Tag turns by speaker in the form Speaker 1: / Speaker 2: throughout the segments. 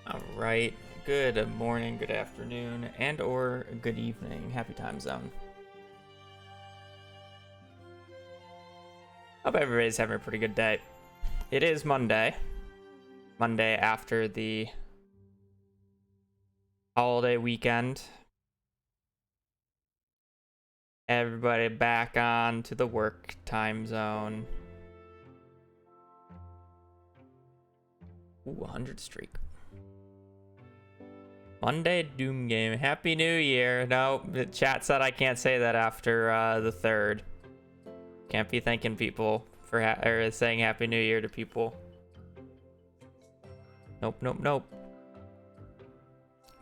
Speaker 1: All right. Good morning, good afternoon, and or good evening. Happy time zone. Hope everybody's having a pretty good day. It is Monday. Monday after the holiday weekend. Everybody back on to the work time zone. Ooh, 100 streak. Monday Doom game. Happy New Year. No, the chat said I can't say that after the 3rd. Can't be thanking people for or saying Happy New Year to people. Nope, nope, nope.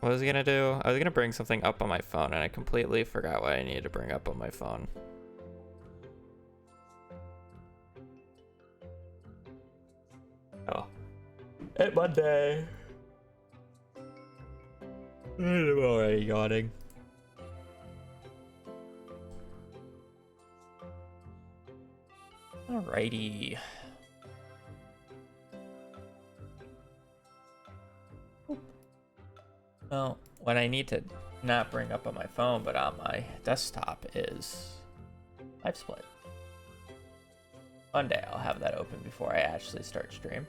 Speaker 1: What was I gonna do? I was gonna bring something up on my phone and I completely forgot what I needed to bring up on my phone. Oh. It's Monday. I'm already yawning. Alrighty. Well, what I need to not bring up on my phone but on my desktop is Live Split. One day I'll have that open before I actually start stream.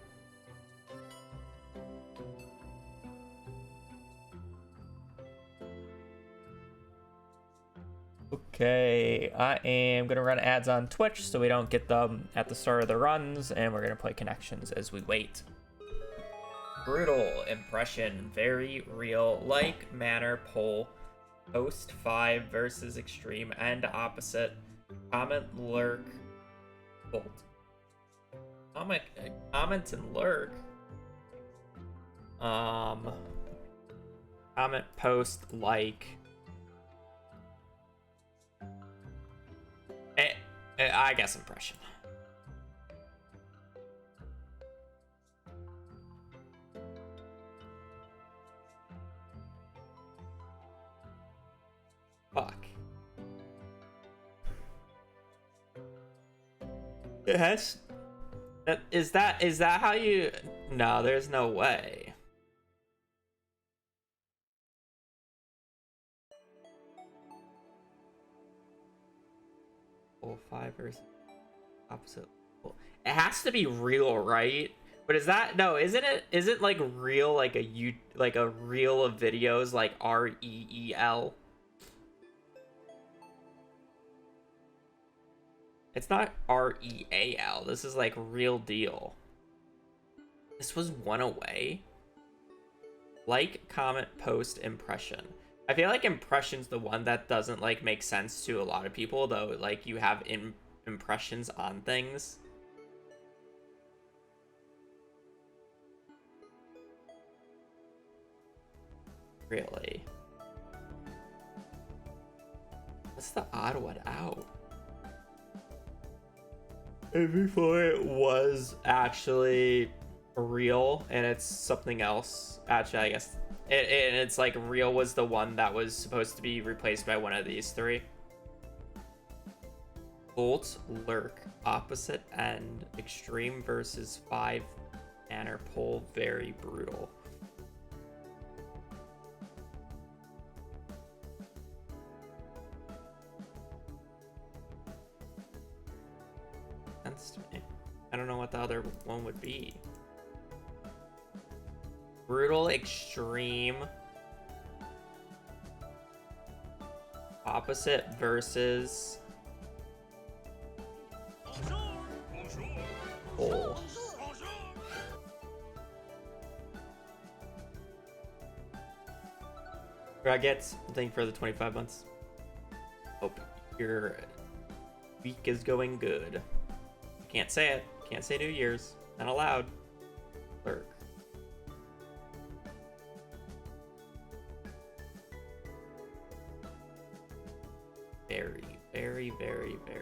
Speaker 1: Okay, I am gonna run ads on Twitch so we don't get them at the start of the runs, and we're gonna play connections as we wait. Brutal impression, very real, like manner poll, host 5 versus extreme and opposite, comment, lurk, bolt. Comment and lurk. Comment, post, like. I guess impression. Fuck. It has. Is that how you? No, there's no way. Full 5 versus opposite. It has to be real, right? But is that no? Isn't it? Is it like real, like a reel of videos, like REEL? It's not REAL. This is like real deal. This was one away. Like, comment, post, impression. I feel like impression's the one that doesn't like make sense to a lot of people, though. Like, you have impressions on things. Really? What's the odd one out? And before it was actually real, and it's something else. Actually, I guess it's like real was the one that was supposed to be replaced by one of these 3. Bolt, lurk, opposite end, extreme versus 5, manner poll, very brutal. Sense to me. I don't know what the other one would be. Brutal, extreme, opposite versus poll. Dragets, thank you for the 25 months. Hope your week is going good. Can't say it. Can't say New Year's. Not allowed. Lurk. Very, very, very, very.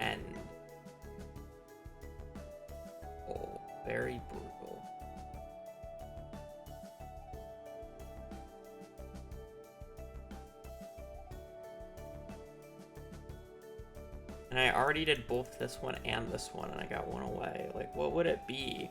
Speaker 1: And oh, very brutal. And I already did both this one and this one, and I got one away. Like, what would it be?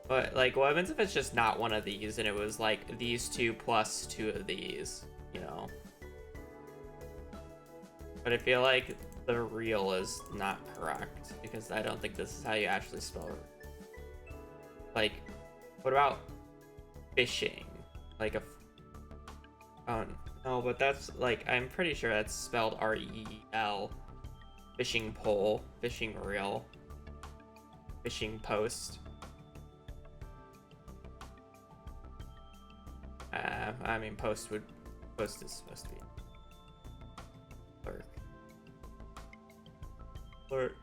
Speaker 1: But, like, what happens if it's just not one of these, and it was, like, these two plus two of these, you know? But I feel like the real is not correct, because I don't think this is how you actually spell it. Like, what about fishing? Like a... Oh, no, but that's, like, I'm pretty sure that's spelled R-E-L. Fishing pole, fishing reel, fishing post. I mean, post is supposed to be clerk. Clerk.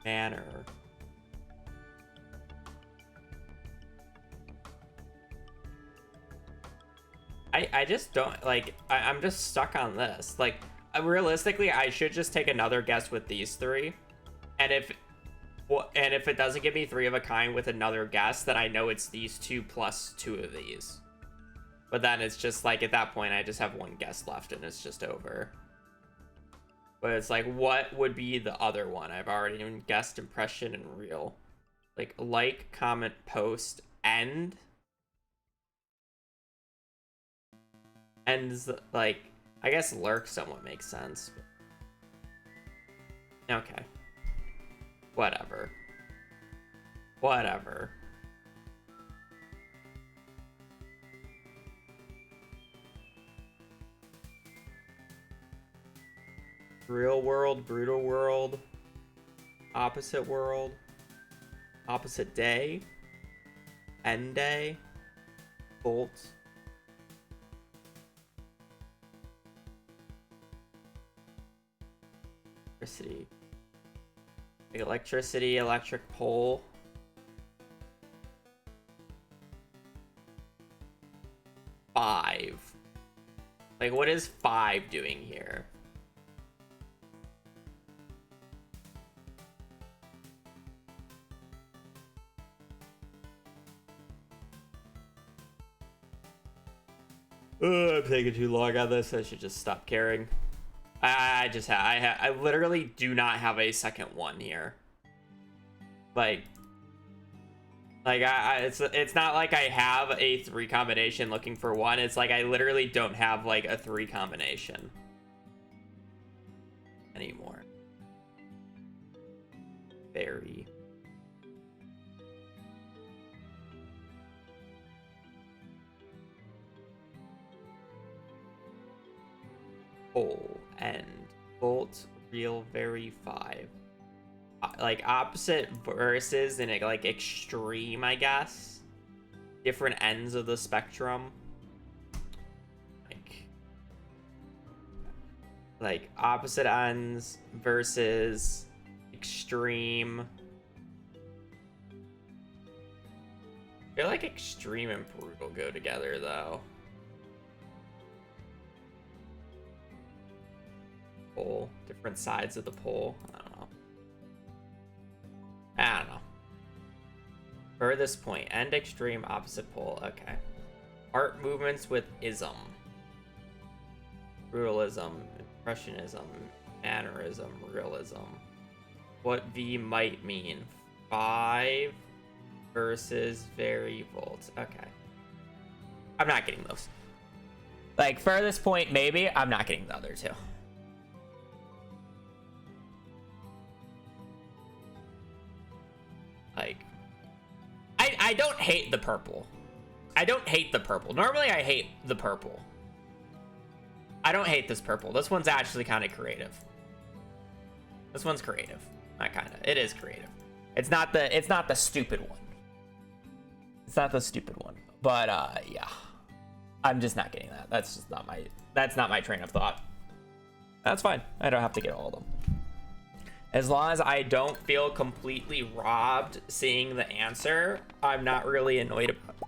Speaker 1: Manner. I just don't, like, I'm just stuck on this. Like, realistically, I should just take another guess with these three. And if it doesn't give me three of a kind with another guess, then I know it's these two plus two of these. But then it's just like, at that point, I just have one guess left and it's just over. But it's like, what would be the other one? I've already even guessed impression and reel. Like, comment, post, end. Ends, like, I guess lurk somewhat makes sense. Okay. Whatever. Whatever. Real world, brutal world, opposite world, opposite day, end day, bolt. Electricity. Electricity, electric pole. Five. Like, what is 5 doing here? I'm taking too long on this. I should just stop caring. I literally do not have a second one here. It's not like I have a 3 combination looking for one. It's like I literally don't have like a 3 combination anymore. Very. Pole, end, bolt, reel, very, 5. Like opposite versus and like extreme, I guess. Different ends of the spectrum. Like opposite ends versus extreme. I feel like extreme and brutal go together though. Pole, different sides of the pole. I don't know. Furthest point, end extreme, opposite pole. Okay. Art movements with ism. Brutalism, impressionism, mannerism, realism. What V might mean? 5 versus very volts. Okay. I'm not getting those. Like, furthest point, maybe. I'm not getting the other two. Like, I don't hate the purple. I don't hate the purple. Normally, I hate the purple. I don't hate this purple. This one's actually kind of creative. This one's creative. Not kind of. It is creative. It's not the stupid one. It's not the stupid one. But yeah. I'm just not getting that. That's just not my train of thought. That's fine. I don't have to get all of them. As long as I don't feel completely robbed seeing the answer, I'm not really annoyed about it.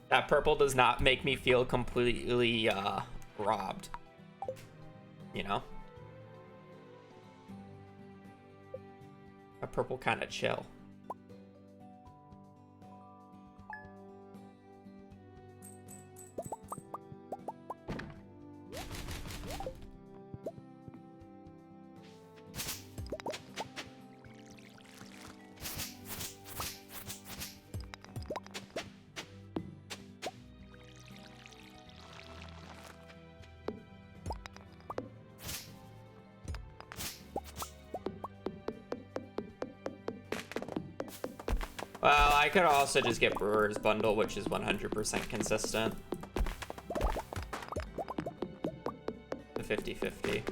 Speaker 1: That purple does not make me feel completely robbed. You know? A purple kind of chill. Well, I could also just get Brewer's Bundle, which is 100% consistent. The 50-50.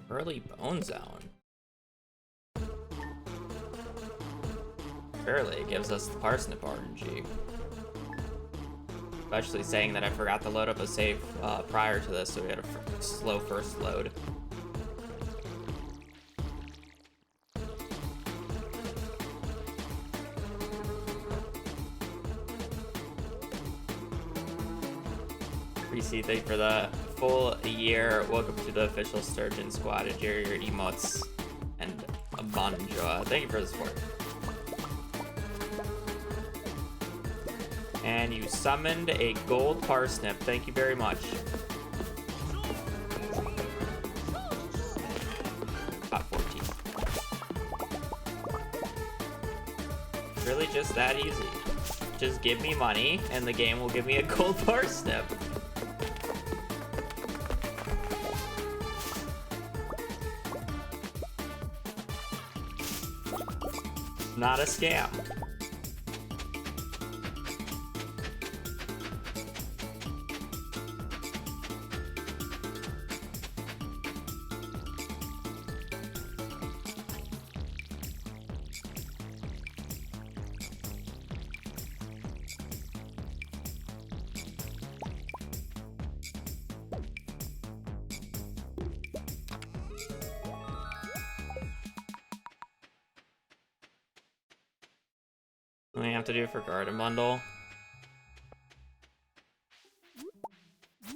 Speaker 1: Early Bone Zone. Surely it gives us the Parsnip RNG. Especially saying that I forgot to load up a save prior to this, so we had a slow first load. Thank you for the full year. Welcome to the official Sturgeon Squad. Enjoy your emotes and a bonjour. Thank you for the support. And you summoned a gold parsnip. Thank you very much. Top 14. Really just that easy. Just give me money and the game will give me a gold parsnip. Not a scam. What do we have to do for Garden Bundle?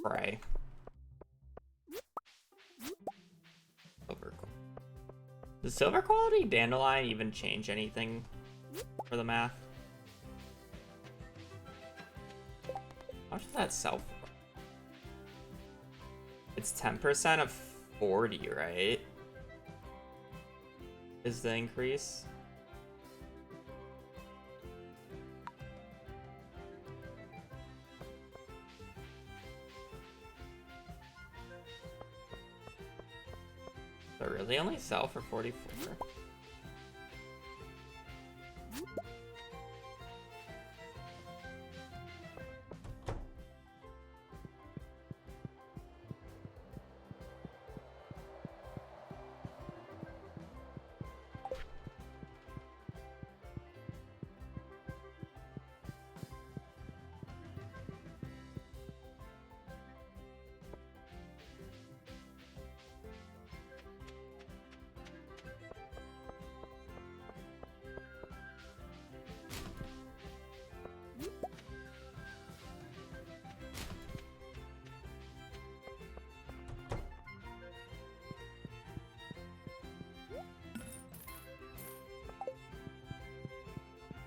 Speaker 1: Pray. Silver. Does silver quality dandelion even change anything for the math? How much does that sell for? It's 10% of 40, right? Is the increase? But really only sell for 44?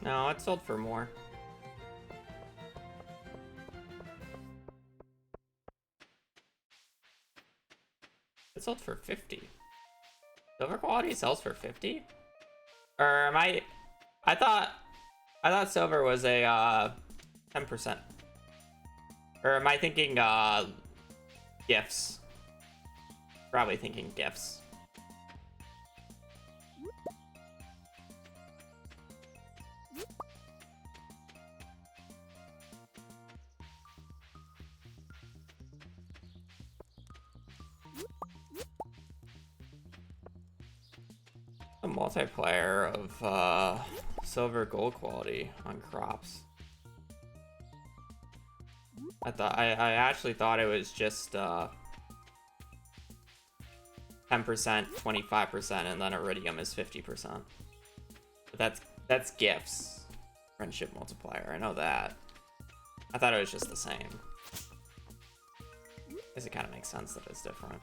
Speaker 1: No, it sold for more. It sold for 50. Silver quality sells for 50? Or am I thought silver was a 10%. Or am I thinking gifts? Probably thinking gifts.
Speaker 2: multiplayer of silver gold quality on crops? I actually thought it was just 10%, 25%, and then iridium is 50%. But that's gifts. Friendship multiplier, I know that. I thought it was just the same. I guess it kind of makes sense that it's different.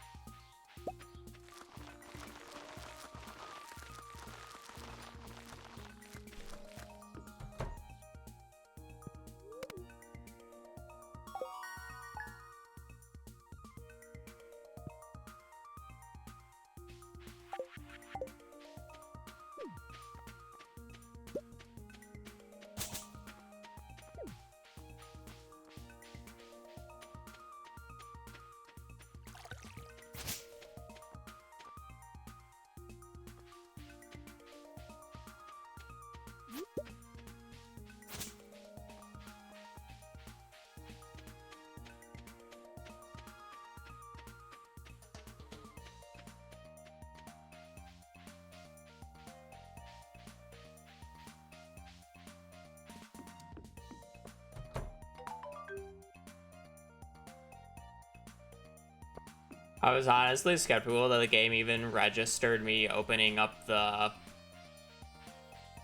Speaker 2: I was honestly skeptical that the game even registered me opening up the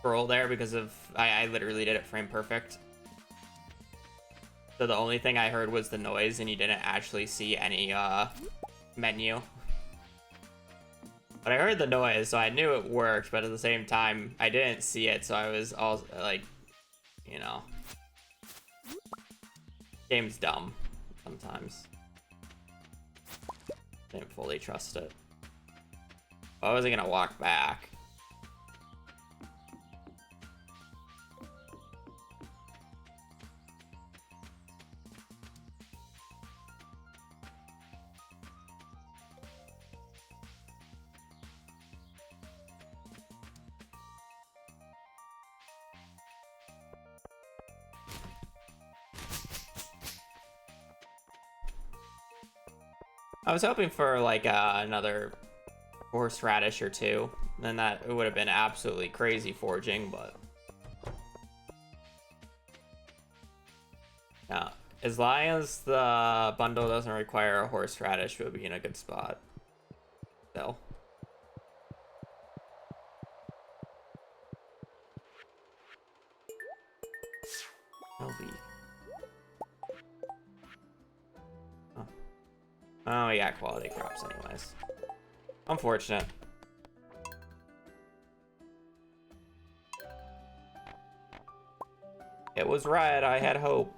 Speaker 2: scroll there because of I literally did it frame perfect. So the only thing I heard was the noise and you didn't actually see any menu. But I heard the noise, so I knew it worked, but at the same time I didn't see it, so I was all like, you know, game's dumb sometimes. Didn't fully trust it. I wasn't gonna walk back. I was hoping for like another horseradish or two, then that it would have been absolutely crazy foraging, but yeah, as long as the bundle doesn't require a horseradish, we'll be in a good spot. So. Oh, yeah, quality crops anyways. Unfortunate. It was red, I had hope.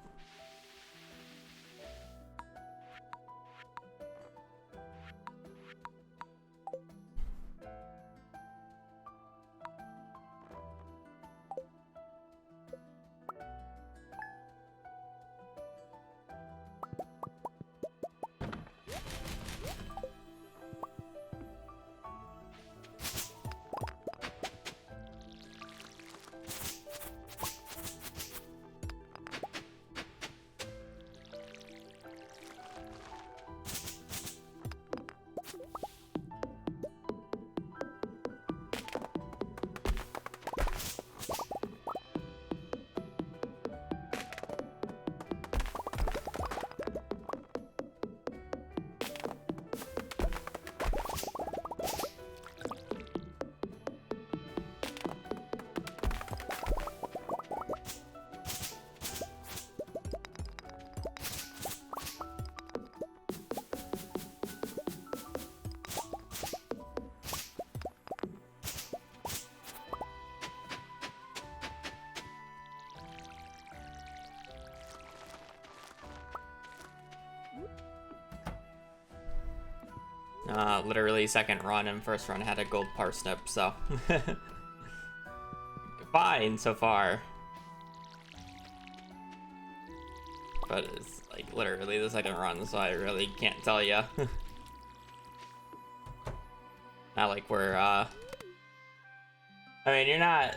Speaker 2: Literally second run and first run had a gold parsnip, so fine so far. But it's like literally the second run, so I really can't tell you. Not like we're I mean, you're not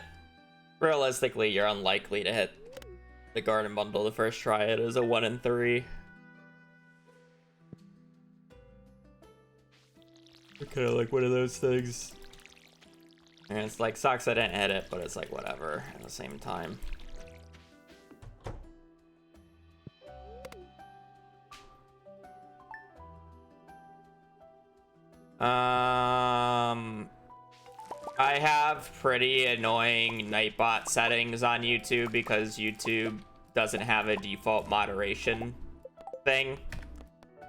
Speaker 2: realistically, you're unlikely to hit the garden bundle the first try. It is a 1 in 3. Kind of like one of those things. And it's like, sucks I didn't hit it, but it's like, whatever at the same time. I have pretty annoying Nightbot settings on YouTube because YouTube doesn't have a default moderation thing.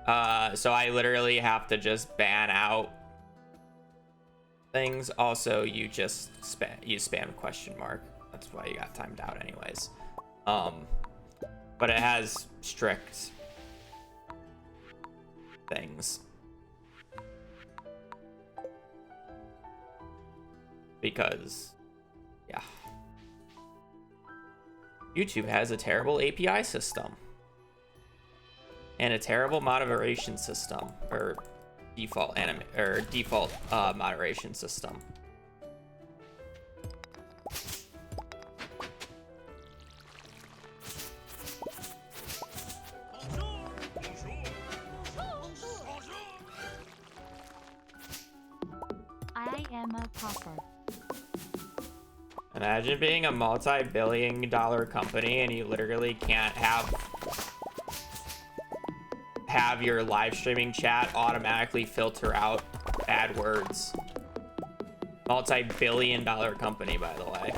Speaker 2: So I literally have to just ban out things. Also, you just spam question mark. That's why you got timed out anyways. But it has strict things. Because, yeah. YouTube has a terrible API system. And a terrible moderation system. Or default moderation system.
Speaker 3: I am a pauper.
Speaker 2: Imagine being a multi-billion-dollar company and you literally can't have your live streaming chat automatically filter out bad words. Multi-billion-dollar company, by the way.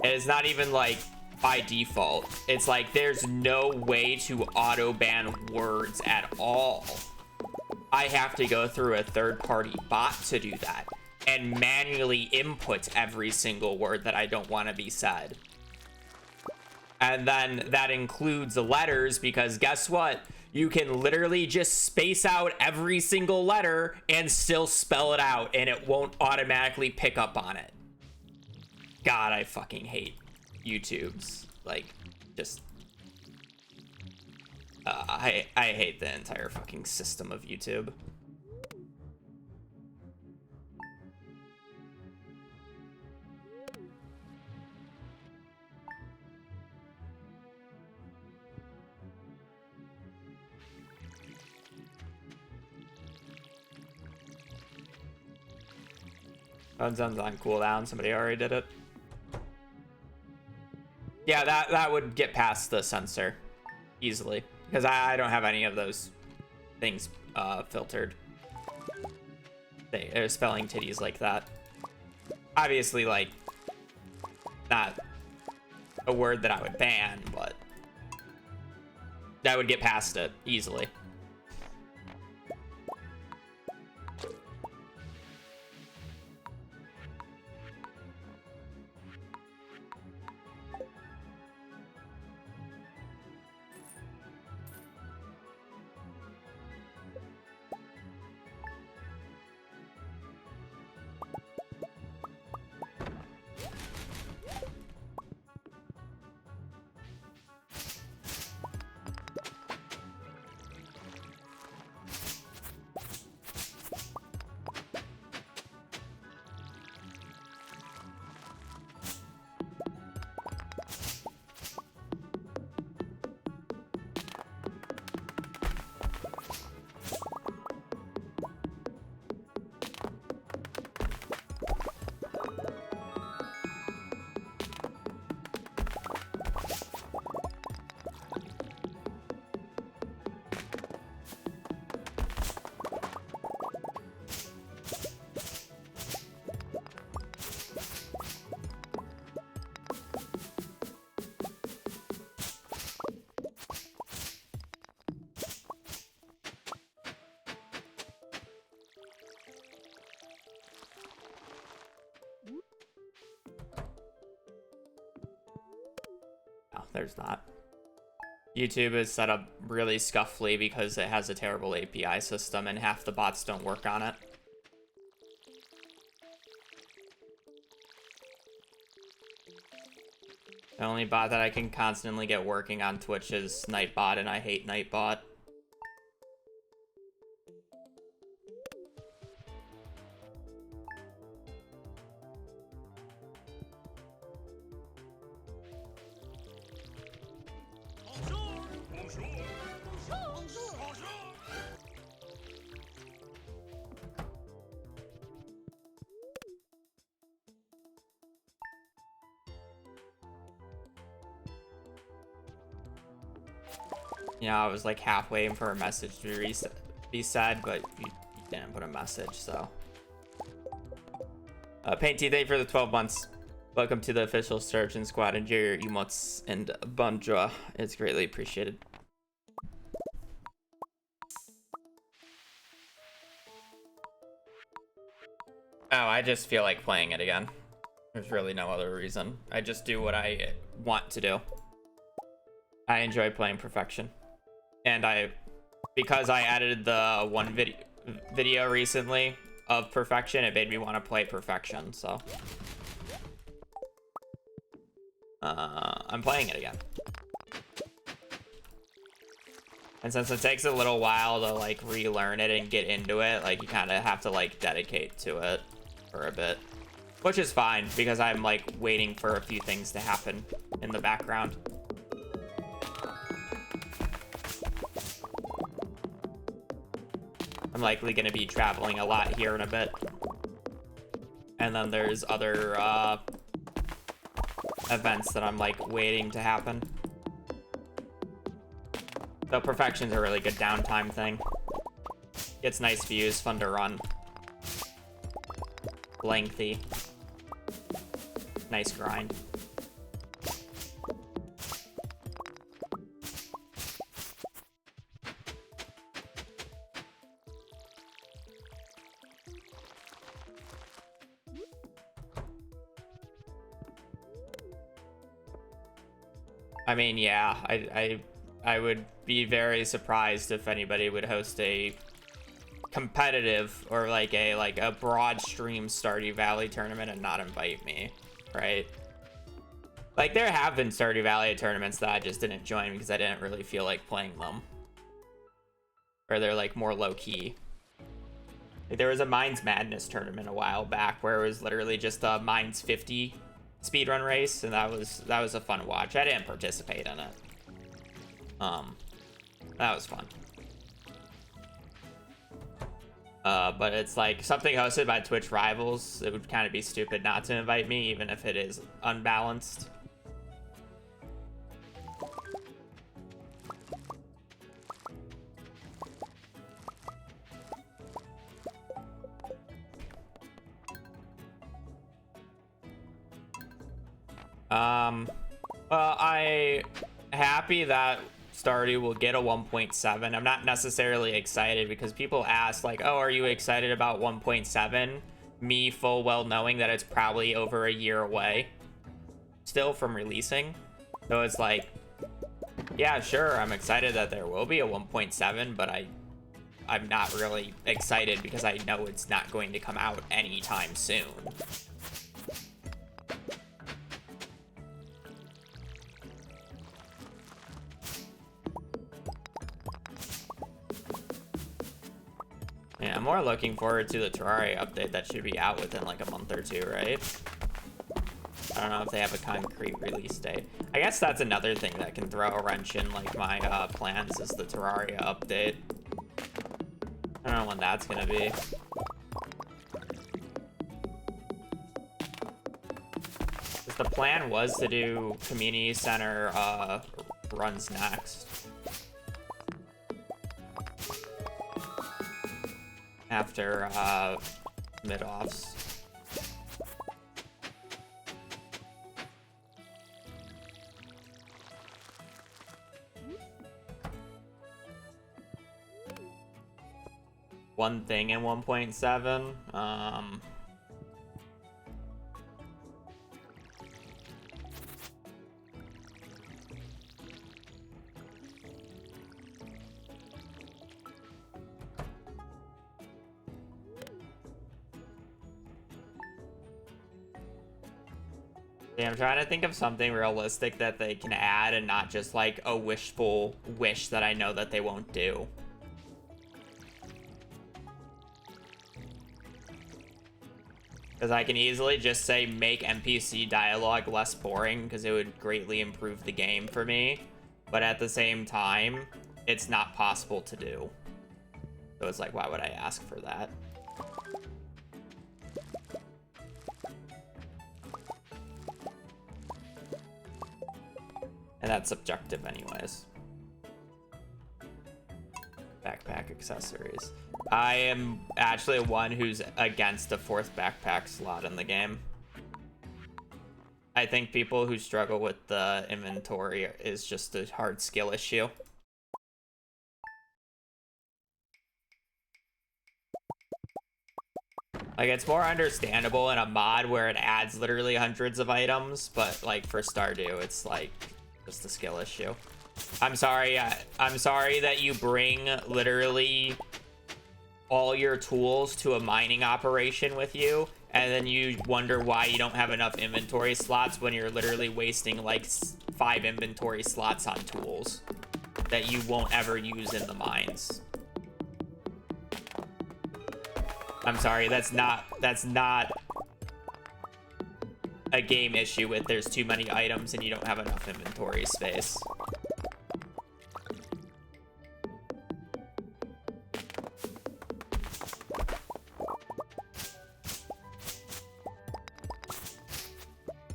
Speaker 2: And it's not even like by default. It's like there's no way to auto-ban words at all. I have to go through a third-party bot to do that and manually input every single word that I don't want to be said. And then that includes letters, because guess what? You can literally just space out every single letter and still spell it out, and it won't automatically pick up on it. God, I fucking hate YouTube's, like, just... I hate the entire fucking system of YouTube. One's on cooldown. Somebody already did it. Yeah, that would get past the censor easily. Because I don't have any of those things filtered. They're spelling titties like that. Obviously, like, not a word that I would ban, but that would get past it easily. There's not. YouTube is set up really scuffly because it has a terrible API system and half the bots don't work on it. The only bot that I can constantly get working on Twitch is Nightbot, and I hate Nightbot. I was like halfway in for a message to be said, but you didn't put a message, so. Painty, thank you for the 12 months. Welcome to the official Surgeon Squad. Enjoy your emotes and bonjour. It's greatly appreciated. Oh, I just feel like playing it again. There's really no other reason. I just do what I want to do. I enjoy playing Perfection. And because I added the one video recently of Perfection, it made me want to play Perfection, so. I'm playing it again. And since it takes a little while to like relearn it and get into it, like you kind of have to like dedicate to it for a bit, which is fine because I'm like waiting for a few things to happen in the background. I'm likely going to be traveling a lot here in a bit. And then there's other events that I'm like waiting to happen. So Perfection's a really good downtime thing. Gets nice views, fun to run. Lengthy. Nice grind. I mean, yeah, I would be very surprised if anybody would host a competitive or like a broad stream Stardew Valley tournament and not invite me, right? Like there have been Stardew Valley tournaments that I just didn't join because I didn't really feel like playing them, or they're like more low-key. Like, there was a Mines Madness tournament a while back where it was literally just a Mines 50 speedrun race, and that was a fun watch. I didn't participate in it. That was fun. But it's like something hosted by Twitch rivals. It would kind of be stupid not to invite me, even if it is unbalanced. Well, I'm happy that Stardew will get a 1.7. I'm not necessarily excited because people ask like, oh, are you excited about 1.7? Me full well knowing that it's probably over a year away still from releasing. So it's like, yeah, sure, I'm excited that there will be a 1.7, but I'm not really excited because I know it's not going to come out anytime soon. Yeah, I'm more looking forward to the Terraria update that should be out within like a month or two, right? I don't know if they have a concrete release date. I guess that's another thing that can throw a wrench in like my plans is the Terraria update. I don't know when that's gonna be. 'Cause the plan was to do community center runs next. After mid-offs. One thing in 1.7. Yeah, I'm trying to think of something realistic that they can add and not just like a wishful wish that I know that they won't do. Because I can easily just say make NPC dialogue less boring because it would greatly improve the game for me. But at the same time, it's not possible to do. So it's like, why would I ask for that? And that's subjective anyways. backpack accessories. I am actually one who's against the 4th backpack slot in the game. I think people who struggle with the inventory is just a hard skill issue. Like, it's more understandable in a mod where it adds literally hundreds of items, but like for Stardew, it's like just a skill issue. I'm sorry that you bring literally all your tools to a mining operation with you, and then you wonder why you don't have enough inventory slots when you're literally wasting like 5 inventory slots on tools that you won't ever use in the mines. I'm sorry, that's not a game issue with there's too many items and you don't have enough inventory space.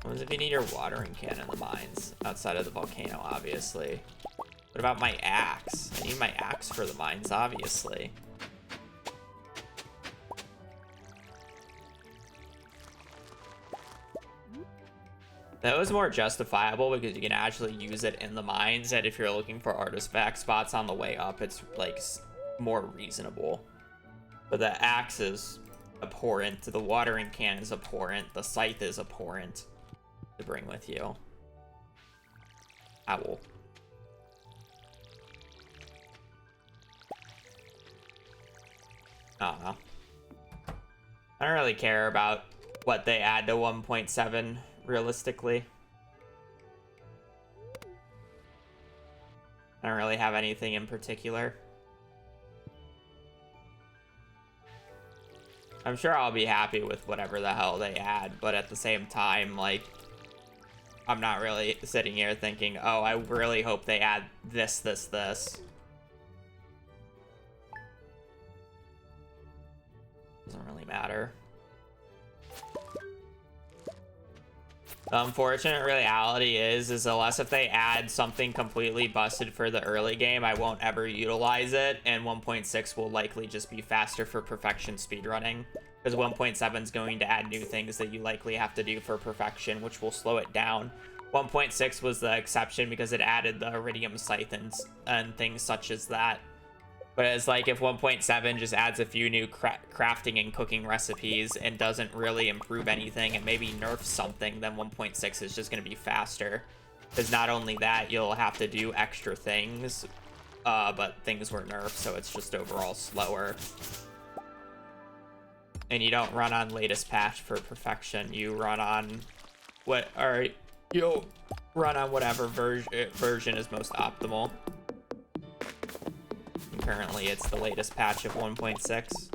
Speaker 2: What if you need your watering can in the mines outside of the volcano, obviously? What about my axe? I need my axe for the mines, obviously. That was more justifiable because you can actually use it in the mines, and if you're looking for artifact spots on the way up, it's like more reasonable. But the axe is abhorrent, the watering can is abhorrent, the scythe is abhorrent to bring with you. Owl. I don't know. I don't really care about what they add to 1.7. Realistically, I don't really have anything in particular. I'm sure I'll be happy with whatever the hell they add, but at the same time, like, I'm not really sitting here thinking, oh, I really hope they add this, this, this. Doesn't really matter. The unfortunate reality is unless if they add something completely busted for the early game, I won't ever utilize it, and 1.6 will likely just be faster for perfection speedrunning, because 1.7 is going to add new things that you likely have to do for perfection, which will slow it down. 1.6 was the exception because it added the iridium scythe and things such as that. But it's like if 1.7 just adds a few new crafting and cooking recipes and doesn't really improve anything and maybe nerfs something, then 1.6 is just going to be faster. Because not only that, you'll have to do extra things, but things were nerfed, so it's just overall slower. And you don't run on latest patch for perfection. You run on you'll run on whatever version is most optimal. Currently, it's the latest patch of 1.6.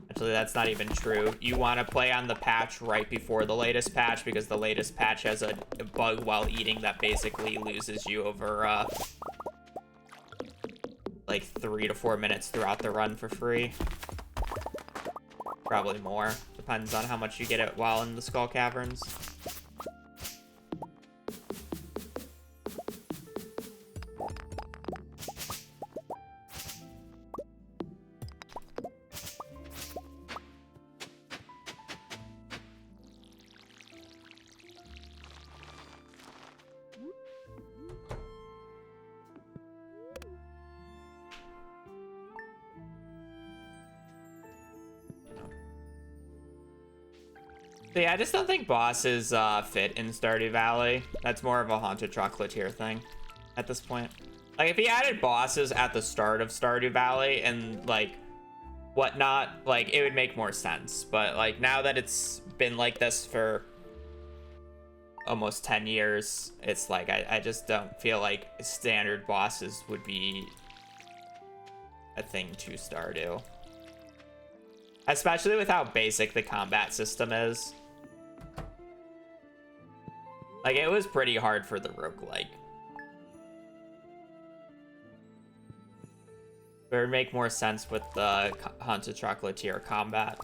Speaker 2: Actually, that's not even true. You want to play on the patch right before the latest patch because the latest patch has a bug while eating that basically loses you over like 3 to 4 minutes throughout the run for free. Probably more. Depends on how much you get it while in the Skull Caverns. So yeah, I just don't think bosses fit in Stardew Valley. That's more of a Haunted Chocolatier thing at this point. Like, if he added bosses at the start of Stardew Valley and, like, whatnot, like, it would make more sense. But, like, now that it's been like this for almost 10 years, it's like, I just don't feel like standard bosses would be a thing to Stardew. Especially with how basic the combat system is. Like, it was pretty hard for the roguelike. It would make more sense with the Haunted Chocolatier combat.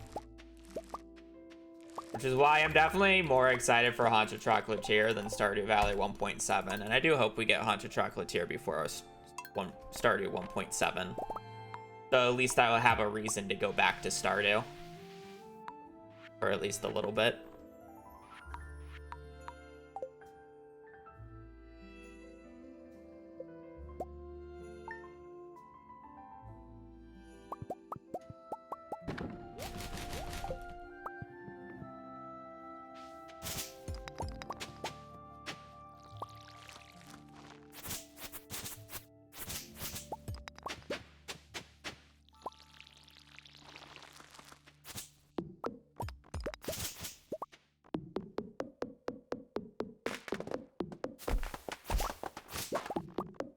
Speaker 2: Which is why I'm definitely more excited for Haunted Chocolatier than Stardew Valley 1.7. And I do hope we get Haunted Chocolatier before Stardew 1.7. So at least I will have a reason to go back to Stardew. Or at least a little bit.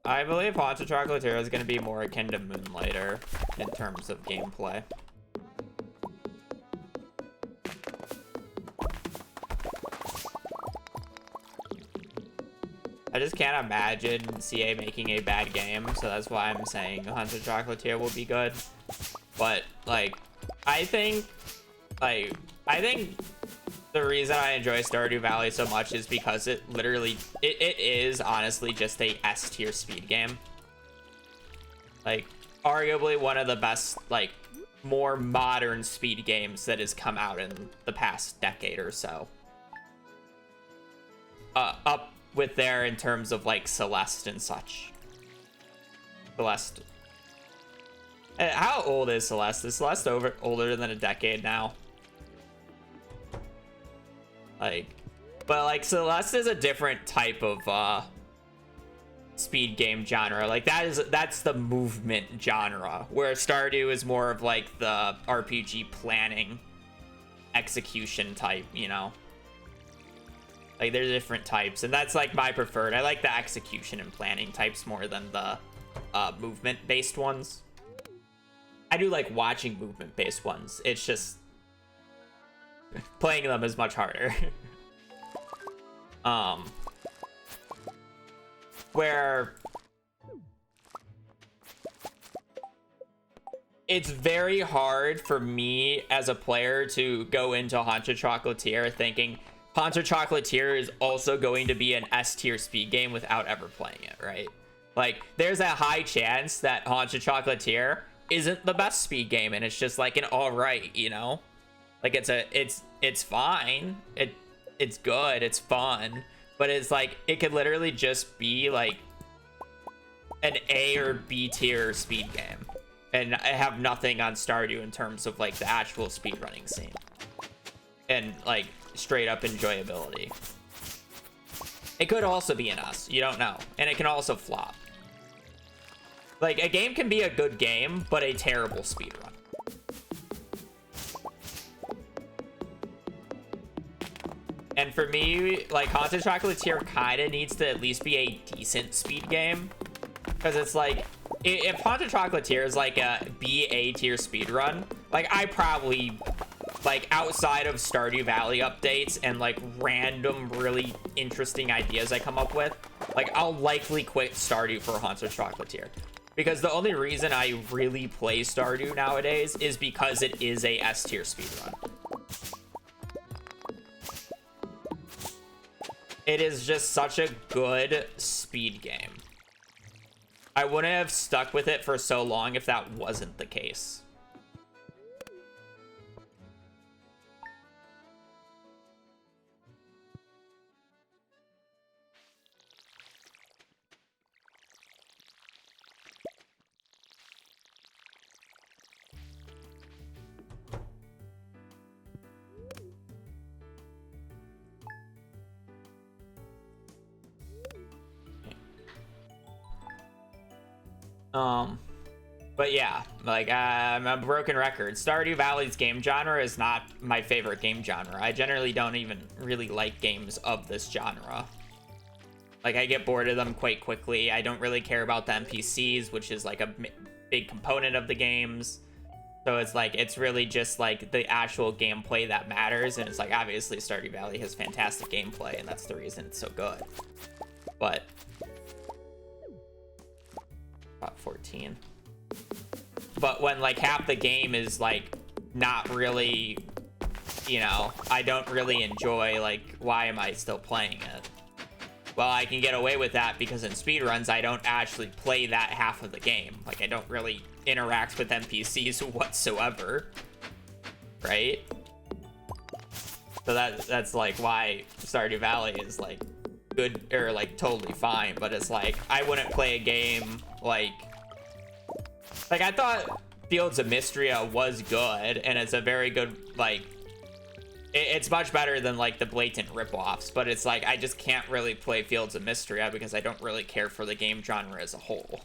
Speaker 2: I believe Haunted Chocolatier is going to be more akin to Moonlighter in terms of gameplay. I just can't imagine CA making a bad game, so that's why I'm saying Haunted Chocolatier will be good. But, like, I think the reason I enjoy Stardew Valley so much is because it literally, it is honestly just a S tier speed game. Like, arguably one of the best, like, more modern speed games that has come out in the past decade or so. Up with there in terms of, like, Celeste and such. Celeste. How old is Celeste? Is Celeste older than a decade now? Like, but like Celeste is a different type of speed game genre. Like that's the movement genre, where Stardew is more of like the RPG planning execution type, you know. Like there's different types, and that's like my preferred. I like the execution and planning types more than the movement based ones. I do like watching movement based ones. It's just playing them is much harder. Where it's very hard for me as a player to go into Haunted Chocolatier thinking Haunted Chocolatier is also going to be an S tier speed game without ever playing it, right? Like there's a high chance that Haunted Chocolatier isn't the best speed game, and it's just like an all right, you know. Like it's fine. It's good. It's fun. But it's like it could literally just be like an A or B tier speed game, and I have nothing on Stardew in terms of like the actual speedrunning scene and like straight up enjoyability. It could also be an S. You don't know, and it can also flop. Like a game can be a good game, but a terrible speedrun. And for me, like, Haunted Chocolatier kind of needs to at least be a decent speed game. Because it's like, if Haunted Chocolatier is like a B-A tier speedrun, like, I probably, like, outside of Stardew Valley updates and, like, random really interesting ideas I come up with, like, I'll likely quit Stardew for Haunted Chocolatier. Because the only reason I really play Stardew nowadays is because it is a S tier speedrun. It is just such a good speed game. I wouldn't have stuck with it for so long if that wasn't the case. But yeah, like, I'm a broken record. Stardew Valley's game genre is not my favorite game genre. I generally don't even really like games of this genre. Like, I get bored of them quite quickly. I don't really care about the NPCs, which is like a big component of the games. So it's like, it's really just like the actual gameplay that matters. And it's like, obviously Stardew Valley has fantastic gameplay, and that's the reason it's so good. But about 14. But when like half the game is like not really, you know, I don't really enjoy, like, why am I still playing it? well, I can get away with that because in speedruns, I don't actually play that half of the game. Like, I don't really interact with NPCs whatsoever, right? So that's like why Stardew Valley is like good, or like totally fine, but it's like I wouldn't play a game like I thought Fields of Mystria was good, and it's a very good, like, it's much better than like the blatant ripoffs, but it's like I just can't really play Fields of Mystria because I don't really care for the game genre as a whole.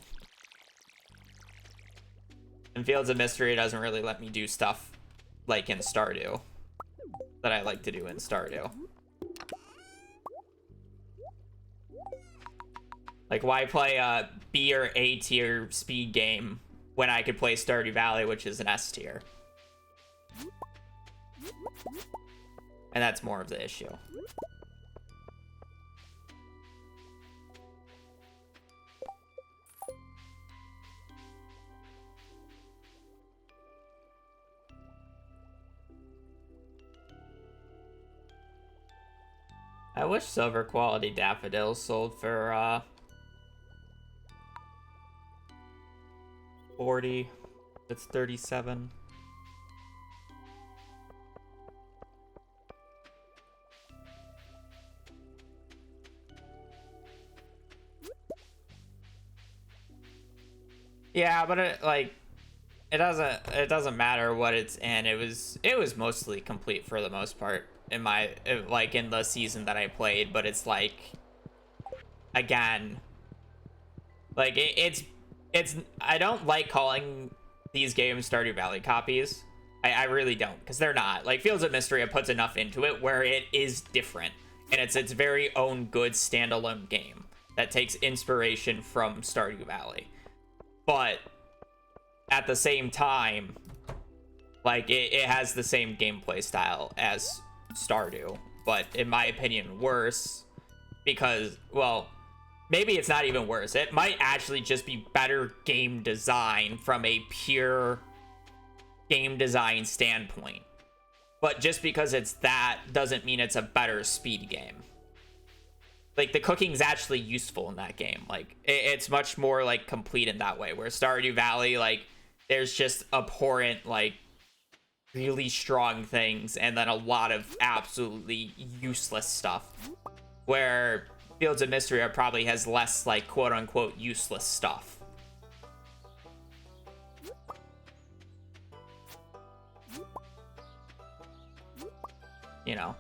Speaker 2: And Fields of Mystria doesn't really let me do stuff like in Stardew that I like to do in Stardew. Like, why play a B or A tier speed game when I could play Stardew Valley, which is an S tier? And that's more of the issue. I wish silver quality daffodils sold for 40. It's 37. Yeah, but it doesn't matter what it's in. It was mostly complete for the most part in my, like, in the season that I played, but it's like, again, like it's I don't like calling these games Stardew Valley copies. I really don't, because they're not. Like, Fields of Mystery puts enough into it where it is different, and it's its very own good standalone game that takes inspiration from Stardew Valley. But at the same time, like, it has the same gameplay style as Stardew, but in my opinion worse, because, well, maybe it's not even worse. It might actually just be better game design from a pure game design standpoint. But just because it's that doesn't mean it's a better speed game. Like, the cooking's actually useful in that game. Like, it's much more, like, complete in that way. Where Stardew Valley, like, there's just abhorrent, like, really strong things, and then a lot of absolutely useless stuff. Where Fields of Mystery probably has less, like, quote-unquote useless stuff. You know?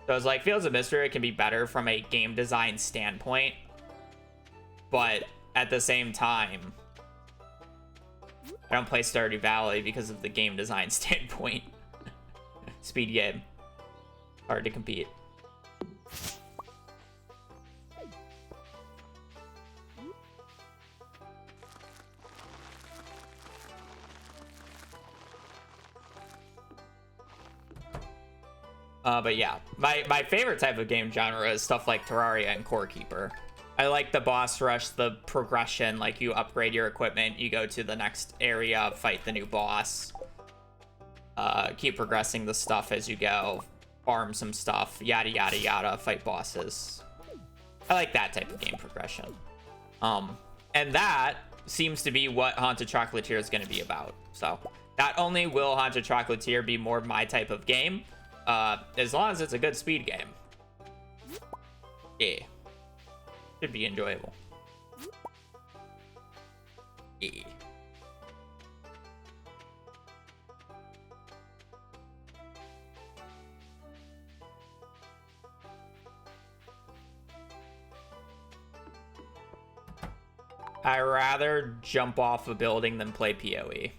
Speaker 2: So it's like, Fields of Mystery can be better from a game design standpoint, but at the same time, I don't play Stardew Valley because of the game design standpoint. Speed game. Hard to compete. But yeah, my favorite type of game genre is stuff like Terraria and Core Keeper. I like the boss rush, the progression, like you upgrade your equipment, you go to the next area, fight the new boss, keep progressing the stuff as you go, farm some stuff, yada yada yada, fight bosses. I like that type of game progression. And that seems to be what Haunted Chocolatier is going to be about. So not only will Haunted Chocolatier be more my type of game, as long as it's a good speed game. Yeah. Should be enjoyable. Yeah. I'd rather jump off a building than play PoE.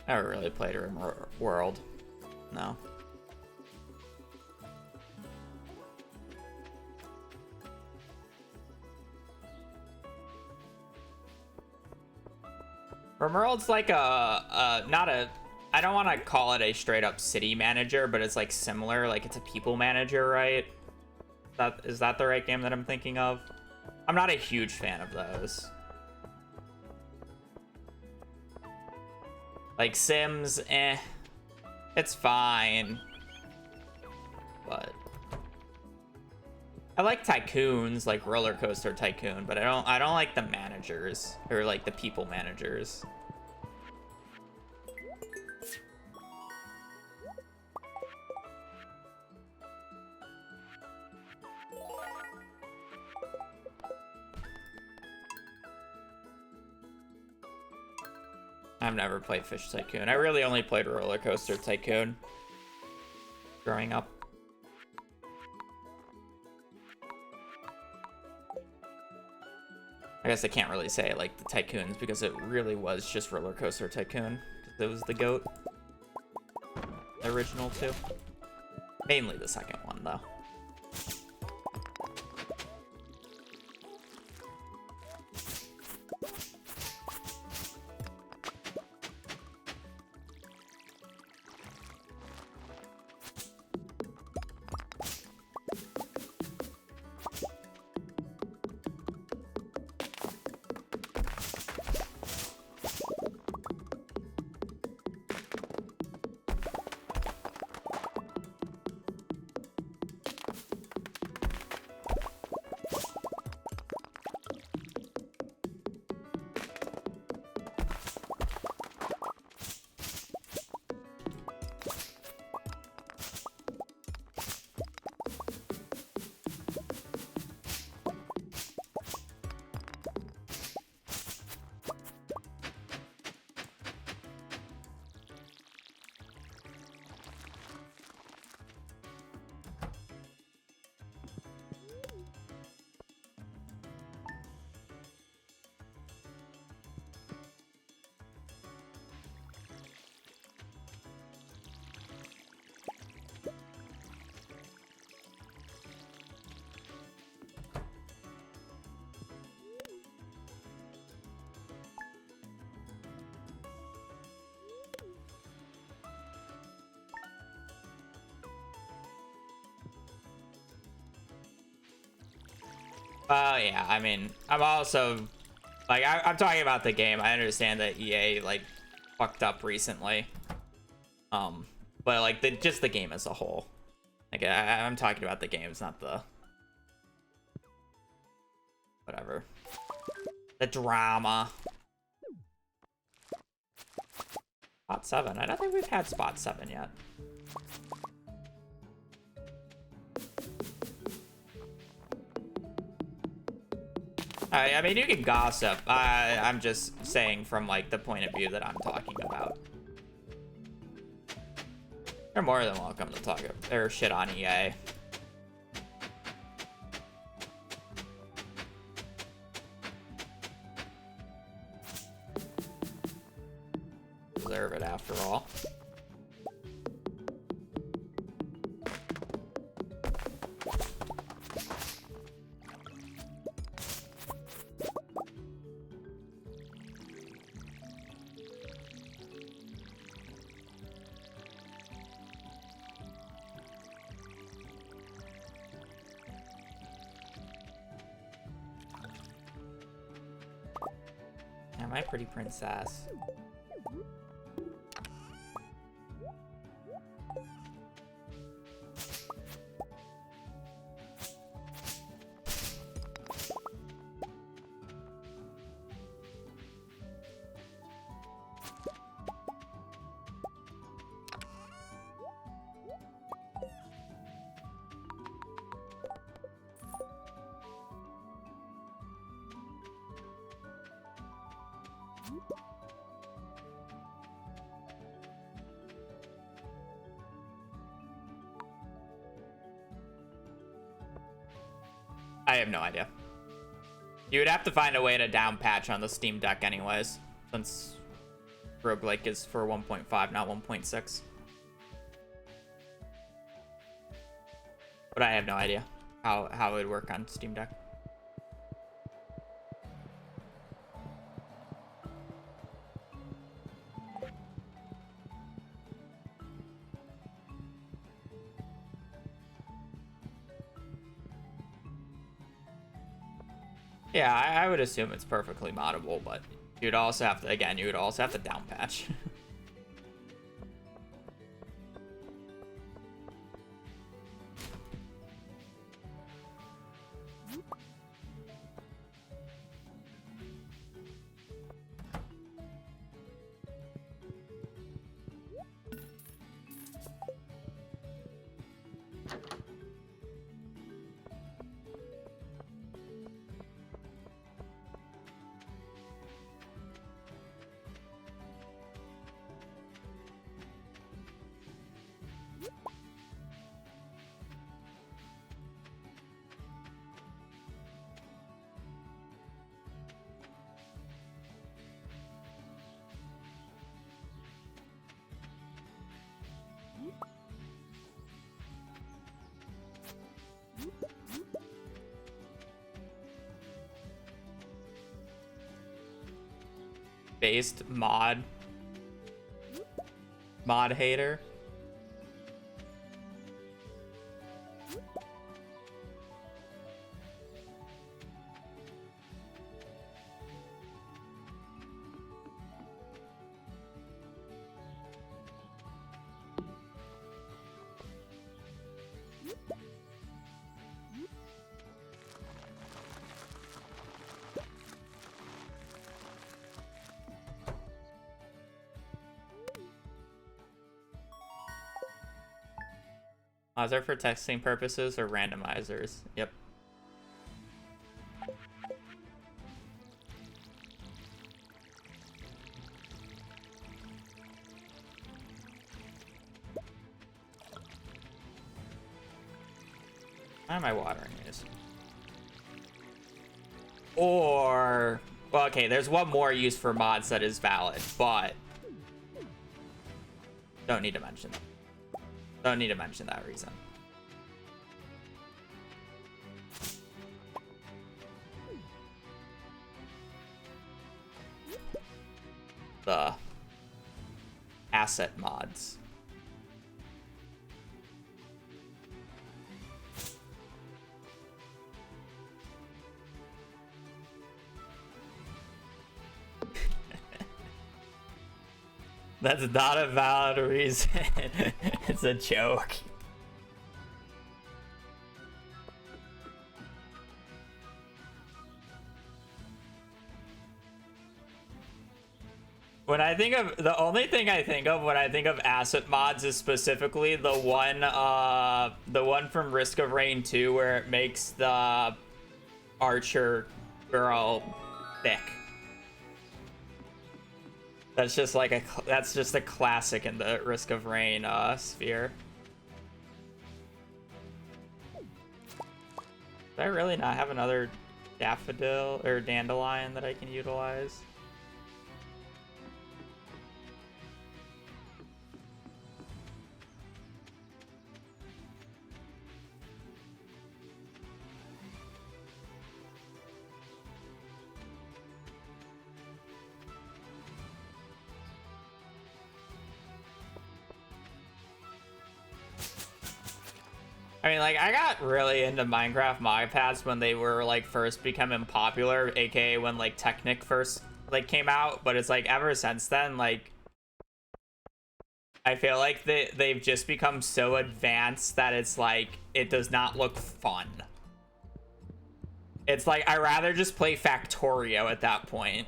Speaker 2: I never really played World. No. World's like not a, I don't want to call it a straight up city manager, but it's like similar, like it's a people manager, right? Is that the right game that I'm thinking of? I'm not a huge fan of those. Like Sims, it's fine. But I like tycoons, like Roller Coaster Tycoon, but I don't like the managers or like the people managers. I've never played Fish Tycoon. I really only played Roller Coaster Tycoon growing up. I guess I can't really say I like the Tycoons because it really was just Roller Coaster Tycoon. It was the GOAT. The original too. Mainly the second one though. Yeah, I mean, I'm also, like, I'm talking about the game. I understand that EA, like, fucked up recently. But, like, just the game as a whole. Like, I'm talking about the games, not the... whatever. The drama. Spot 7. I don't think we've had Spot 7 yet. I mean, you can gossip. I'm just saying from, like, the point of view that I'm talking about. You're more than welcome to talk or shit on EA. Deserve it after all. My pretty princess. I have no idea. You would have to find a way to down patch on the Steam Deck anyways, since roguelike is for 1.5, not 1.6. But I have no idea how it would work on Steam Deck. Yeah, I would assume it's perfectly moddable, but you'd also have to, again, you would also have to down patch. Based mod hater. Mods are for texting purposes or randomizers. Yep. Why am I watering these? Or, well, okay, there's one more use for mods that is valid, but don't need to mention that. Don't need to mention that reason. The asset mods. That's not a valid reason. It's a joke. When I think of, the only thing I think of when I think of asset mods is specifically the one from Risk of Rain 2 where it makes the archer girl thick. That's just like that's just a classic in the Risk of Rain sphere. Do I really not have another daffodil or dandelion that I can utilize? I mean, like, I got really into Minecraft mod pads when they were, like, first becoming popular, aka when, like, Technic first, like, came out, but it's, like, ever since then, like, I feel like they've just become so advanced that it's, like, it does not look fun. It's, like, I'd rather just play Factorio at that point.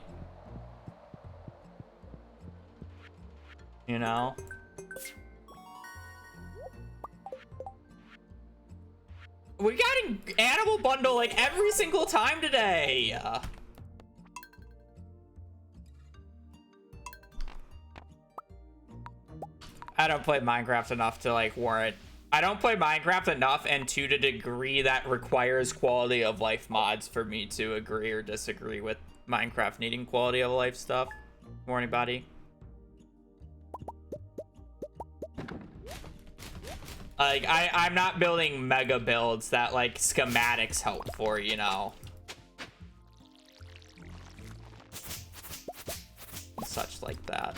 Speaker 2: You know? We got an animal bundle like every single time today. I don't play Minecraft enough to like warrant. I don't play Minecraft enough and to the degree that requires quality of life mods for me to agree or disagree with Minecraft needing quality of life stuff. Or anybody. Like, I'm not building mega builds that, like, schematics help for, you know. Such like that.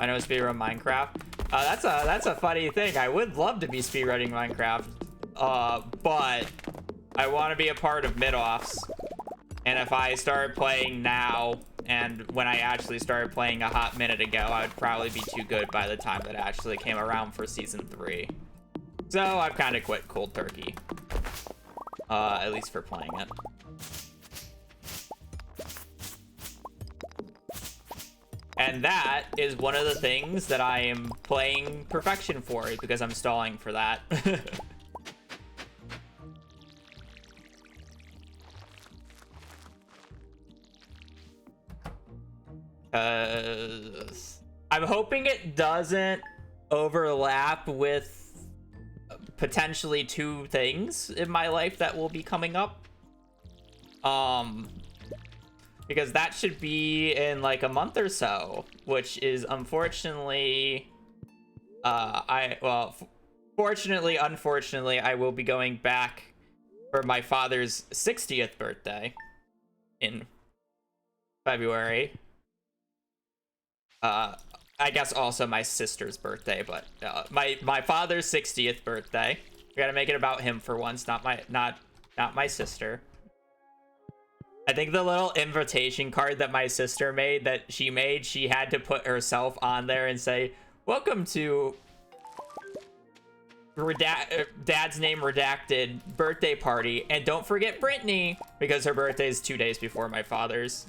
Speaker 2: I know speedrun Minecraft. That's a funny thing. I would love to be speedrunning Minecraft, but I want to be a part of mid-offs. And if I started playing now, and when I actually started playing a hot minute ago, I would probably be too good by the time that actually came around for season 3. So I've kind of quit cold turkey, at least for playing it. And that is one of the things that I am playing perfection for, because I'm stalling for that. I'm hoping it doesn't overlap with potentially 2 things in my life that will be coming up. Because that should be in like a month or so, which is unfortunately, fortunately, unfortunately, I will be going back for my father's 60th birthday in February. I guess also my sister's birthday, but my father's 60th birthday. We gotta make it about him for once, not my sister. I think the little invitation card that my sister made, she had to put herself on there and say, "Welcome to Dad's name redacted birthday party, and don't forget Brittany," because her birthday is 2 days before my father's.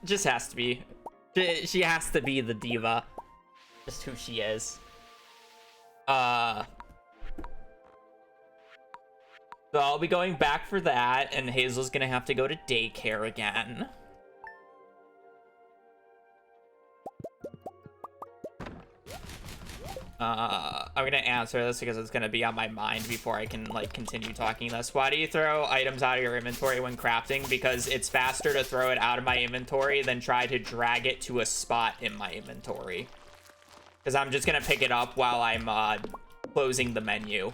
Speaker 2: Just has to be. She has to be the diva. Just who she is. So I'll be going back for that, and Hazel's gonna have to go to daycare again. I'm gonna answer this because it's gonna be on my mind before I can like continue talking this. Why do you throw items out of your inventory when crafting? Because it's faster to throw it out of my inventory than try to drag it to a spot in my inventory. Because I'm just gonna pick it up while I'm closing the menu,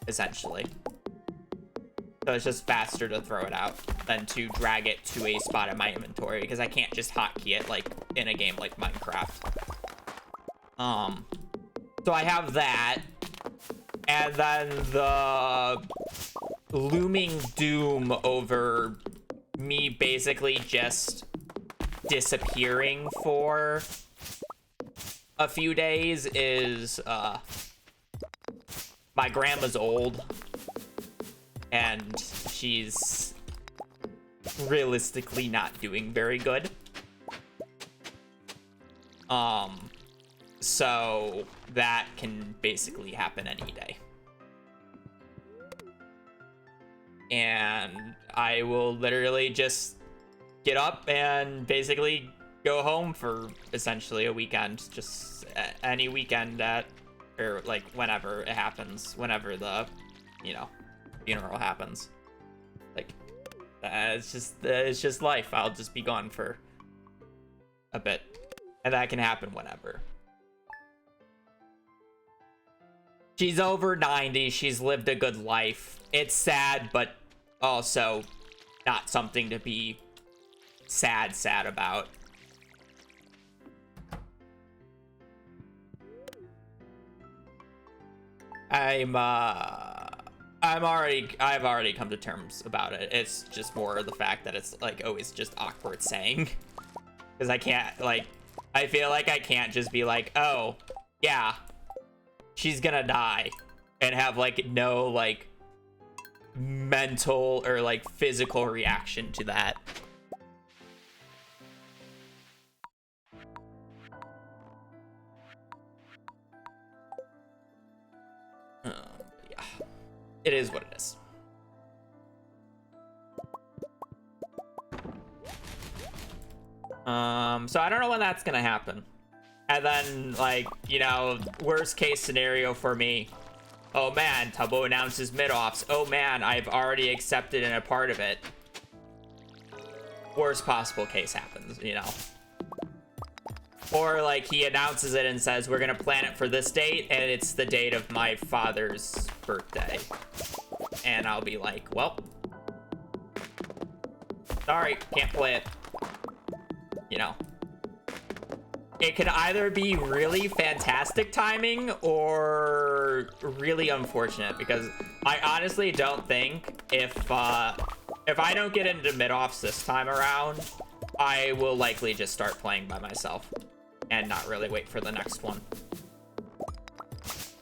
Speaker 2: essentially. So it's just faster to throw it out than to drag it to a spot in my inventory, because I can't just hotkey it like in a game like Minecraft. So I have that, and then the looming doom over me basically just disappearing for a few days is, my grandma's old, and she's realistically not doing very good. So that can basically happen any day. And I will literally just get up and basically go home for essentially a weekend. Just any weekend or like whenever it happens, whenever the, you know, funeral happens. Like, it's just life. I'll just be gone for a bit. And that can happen whenever. She's over 90. She's lived a good life. It's sad, but also not something to be sad about. I've already come to terms about it. It's just more the fact that it's like always just awkward saying. Because I can't, like, I feel like I can't just be like, oh, yeah, she's gonna die, and have like no like mental or like physical reaction to that. Yeah, it is what it is. So I don't know when that's gonna happen. And then, like, you know, worst case scenario for me. Oh man, Tubbo announces mid-offs. Oh man, I've already accepted and a part of it. Worst possible case happens, you know. Or like he announces it and says, we're gonna plan it for this date, and it's the date of my father's birthday. And I'll be like, well, sorry, can't play it. You know. It could either be really fantastic timing or really unfortunate, because I honestly don't think if I don't get into mid-offs this time around, I will likely just start playing by myself and not really wait for the next one.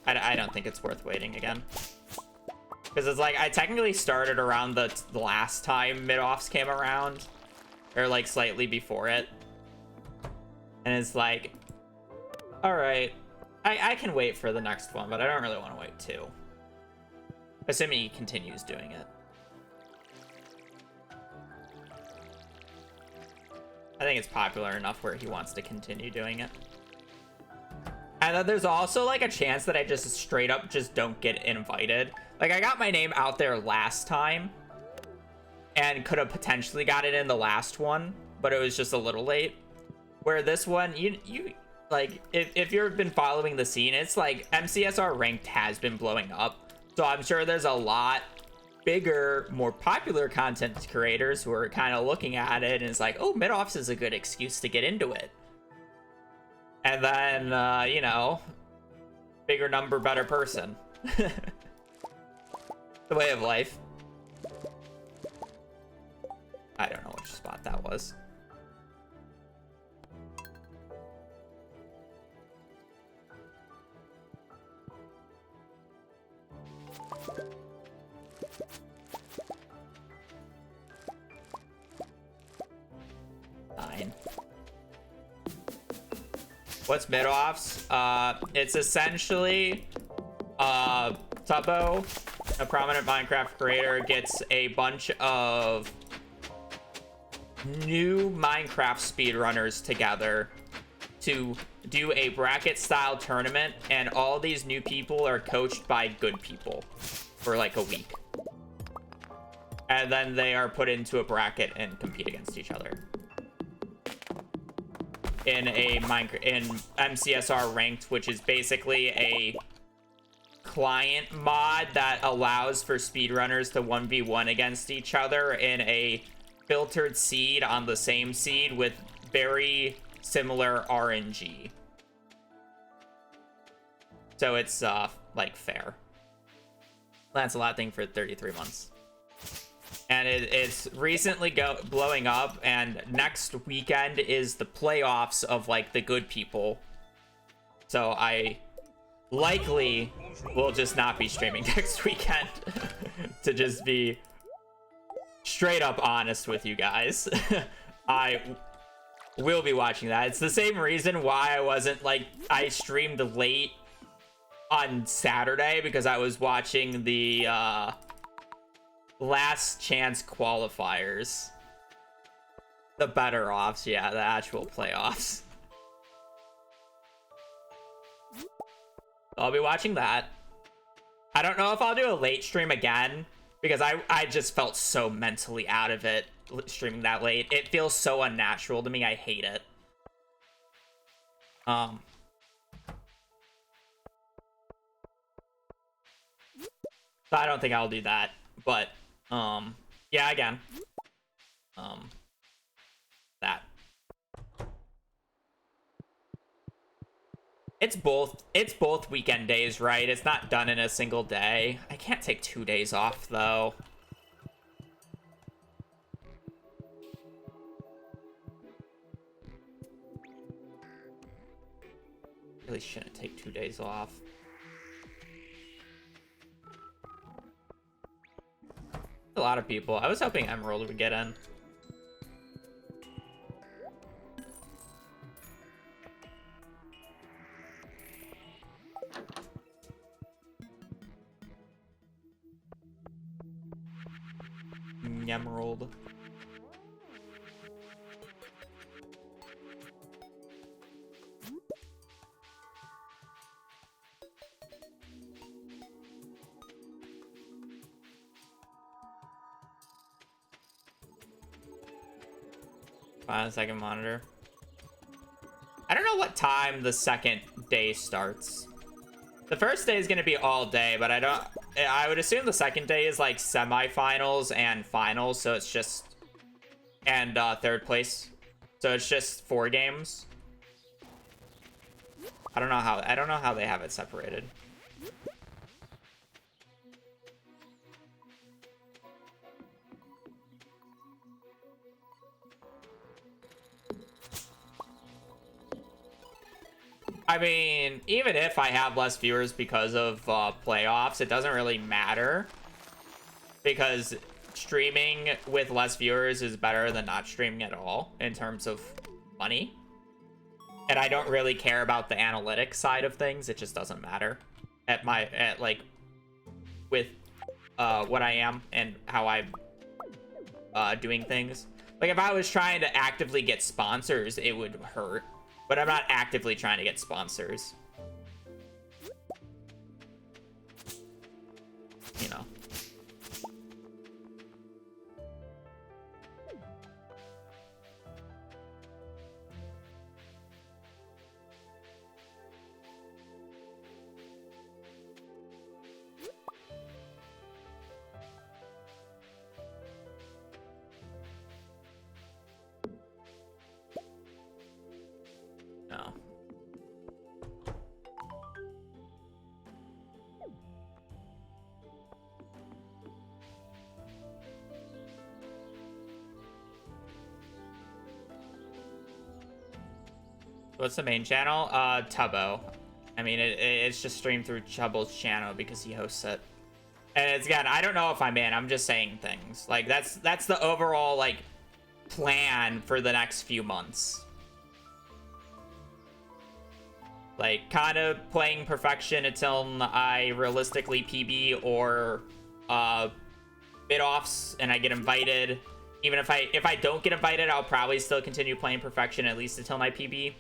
Speaker 2: I don't think it's worth waiting again. Because it's like, I technically started around the last time mid-offs came around, or like slightly before it. And it's like, all right, I can wait for the next one, but I don't really want to wait too. Assuming he continues doing it. I think it's popular enough where he wants to continue doing it. And then there's also like a chance that I just straight up just don't get invited. Like, I got my name out there last time and could have potentially got it in the last one, but it was just a little late. Where this one, you like, if you've been following the scene, it's like MCSR ranked has been blowing up. So I'm sure there's a lot bigger, more popular content creators who are kind of looking at it and it's like, oh, mid-offs is a good excuse to get into it. And then, you know, bigger number, better person. The way of life. I don't know which spot that was. Fine. What's mid-offs? It's essentially Tubbo, a prominent Minecraft creator, gets a bunch of new Minecraft speedrunners together to do a bracket style tournament, and all these new people are coached by good people for like a week. And then they are put into a bracket and compete against each other. In MCSR ranked, which is basically a client mod that allows for speedrunners to 1v1 against each other in a filtered seed on the same seed with very similar RNG. So it's like fair. That's a lot thing for 33 months. And it's recently blowing up, and next weekend is the playoffs of like the good people. So I likely will just not be streaming next weekend to just be straight up honest with you guys. I will be watching that. It's the same reason why I wasn't like, I streamed late on Saturday, because I was watching the last chance qualifiers. The better offs, yeah, the actual playoffs. I'll be watching that. I don't know if I'll do a late stream again, because I just felt so mentally out of it streaming that late. It feels so unnatural to me. I hate it. So I don't think I'll do that, but yeah, again, that it's both weekend days, right? It's not done in a single day. I can't take 2 days off though. Really shouldn't take 2 days off. A lot of people. I was hoping Emerald would get in. Emerald. Find a second monitor. I don't know what time the second day starts. The first day is going to be all day, but I would assume the second day is like semifinals and finals, so it's just, and third place. So it's just 4 games. I don't know how they have it separated. I mean, even if I have less viewers because of playoffs, it doesn't really matter. Because streaming with less viewers is better than not streaming at all in terms of money. And I don't really care about the analytics side of things. It just doesn't matter like with what I am and how I'm doing things. Like if I was trying to actively get sponsors, it would hurt. But I'm not actively trying to get sponsors. You know. No. What's the main channel? Tubbo. I mean, it's just streamed through Chubbo's channel because he hosts it. And it's, again, I don't know if I'm in. I'm just saying things. Like, that's the overall, like, plan for the next few months. Like, kind of playing perfection until I realistically PB or bid-offs and I get invited. Even if I don't get invited, I'll probably still continue playing perfection at least until my PB.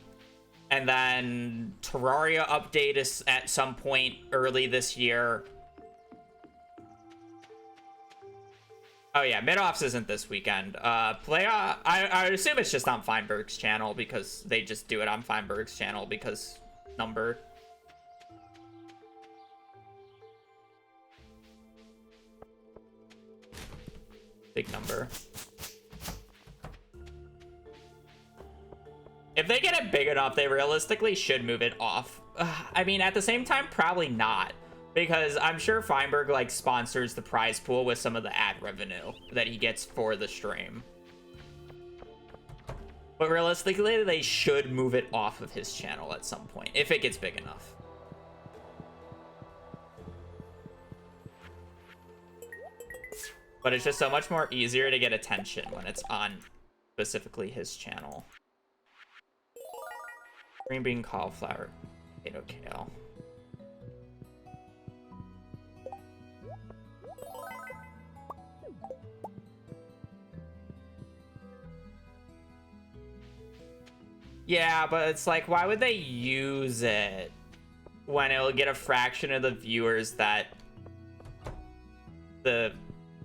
Speaker 2: And then Terraria update is at some point early this year. Oh yeah, mid-offs isn't this weekend. Playoff, I assume it's just on Feinberg's channel because they just do it on Feinberg's channel because number. Big number. If they get it big enough, they realistically should move it off. I mean, at the same time, probably not. Because I'm sure Feinberg, like, sponsors the prize pool with some of the ad revenue that he gets for the stream. But realistically, they should move it off of his channel at some point, if it gets big enough. But it's just so much more easier to get attention when it's on specifically his channel. Green bean, cauliflower, potato, kale. Yeah, but it's like, why would they use it when it'll get a fraction of the viewers that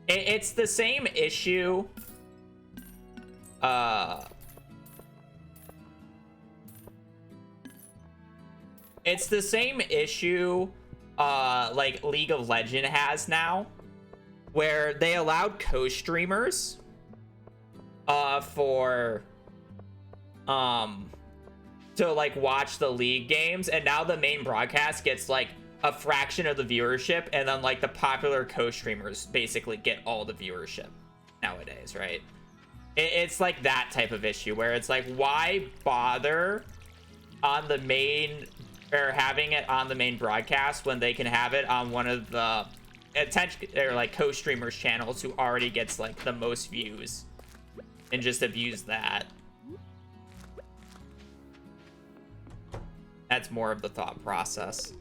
Speaker 2: it's the same issue. It's the same issue like League of Legends has now, where they allowed co-streamers for to like watch the league games, and now the main broadcast gets like a fraction of the viewership, and then like the popular co-streamers basically get all the viewership nowadays, right? It's like that type of issue where it's like, why bother on the main or having it on the main broadcast when they can have it on one of the attention or like co-streamers channels who already gets like the most views, and just abuse that. That's more of the thought process.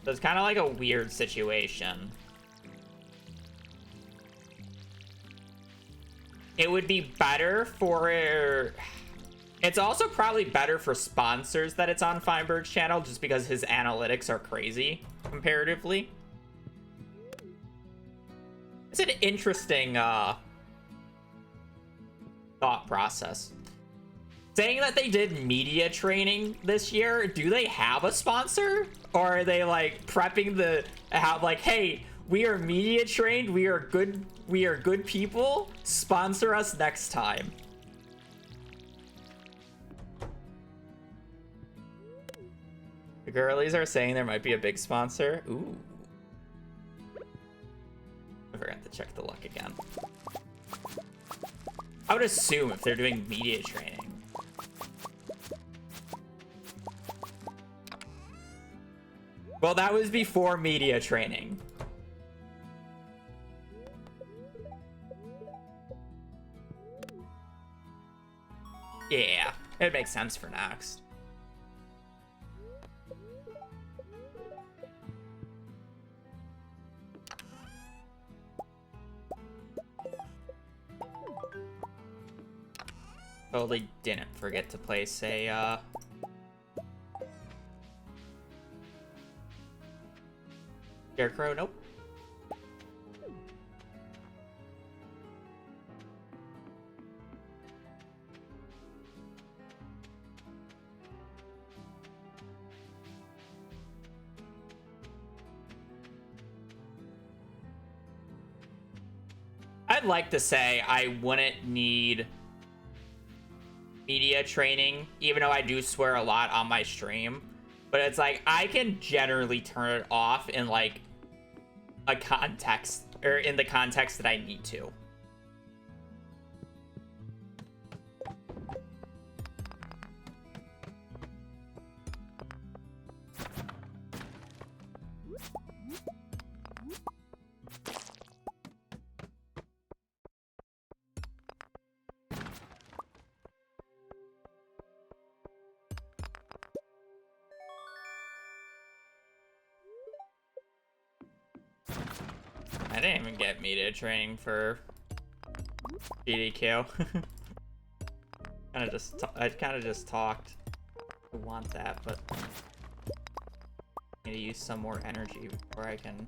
Speaker 2: So it's kind of like a weird situation. It would be better for... It's also probably better for sponsors that it's on Finebird's channel, just because his analytics are crazy comparatively. It's an interesting thought process. Saying that they did media training this year, do they have a sponsor? Or are they like prepping like, hey, we are media trained, we are good people, sponsor us next time. The girlies are saying there might be a big sponsor. Ooh. I forgot to check the luck again. I would assume if they're doing media training. Well, that was before media training. Yeah, it makes sense for next. Totally didn't forget to place a Scarecrow. Nope. I'd like to say I wouldn't need media training, even though I do swear a lot on my stream, but it's like I can generally turn it off in like a context, or in the context that I need to. I didn't even get media training for GDQ. I kind of just talked. I want that, but I need to use some more energy before I can.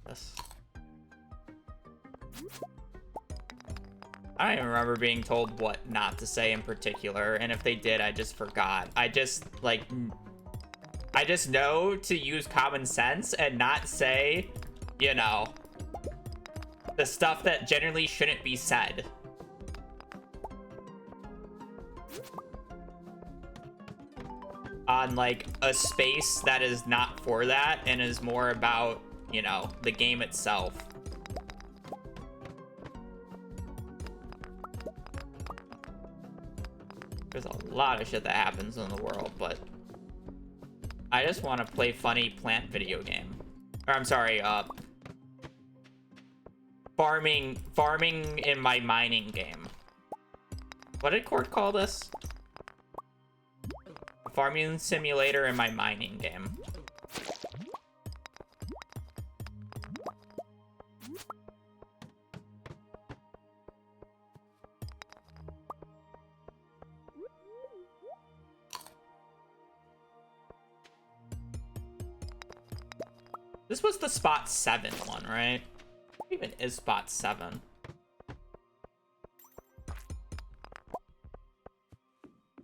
Speaker 2: This. I don't even remember being told what not to say in particular, and if they did, I just forgot. I just know to use common sense and not say, you know, the stuff that generally shouldn't be said. On like a space that is not for that and is more about, you know, the game itself. There's a lot of shit that happens in the world, but I just want to play funny plant video game. Or I'm sorry, farming in my mining game. What did Court call this? A farming simulator in my mining game. This was the spot 7 one, right? What even is spot 7?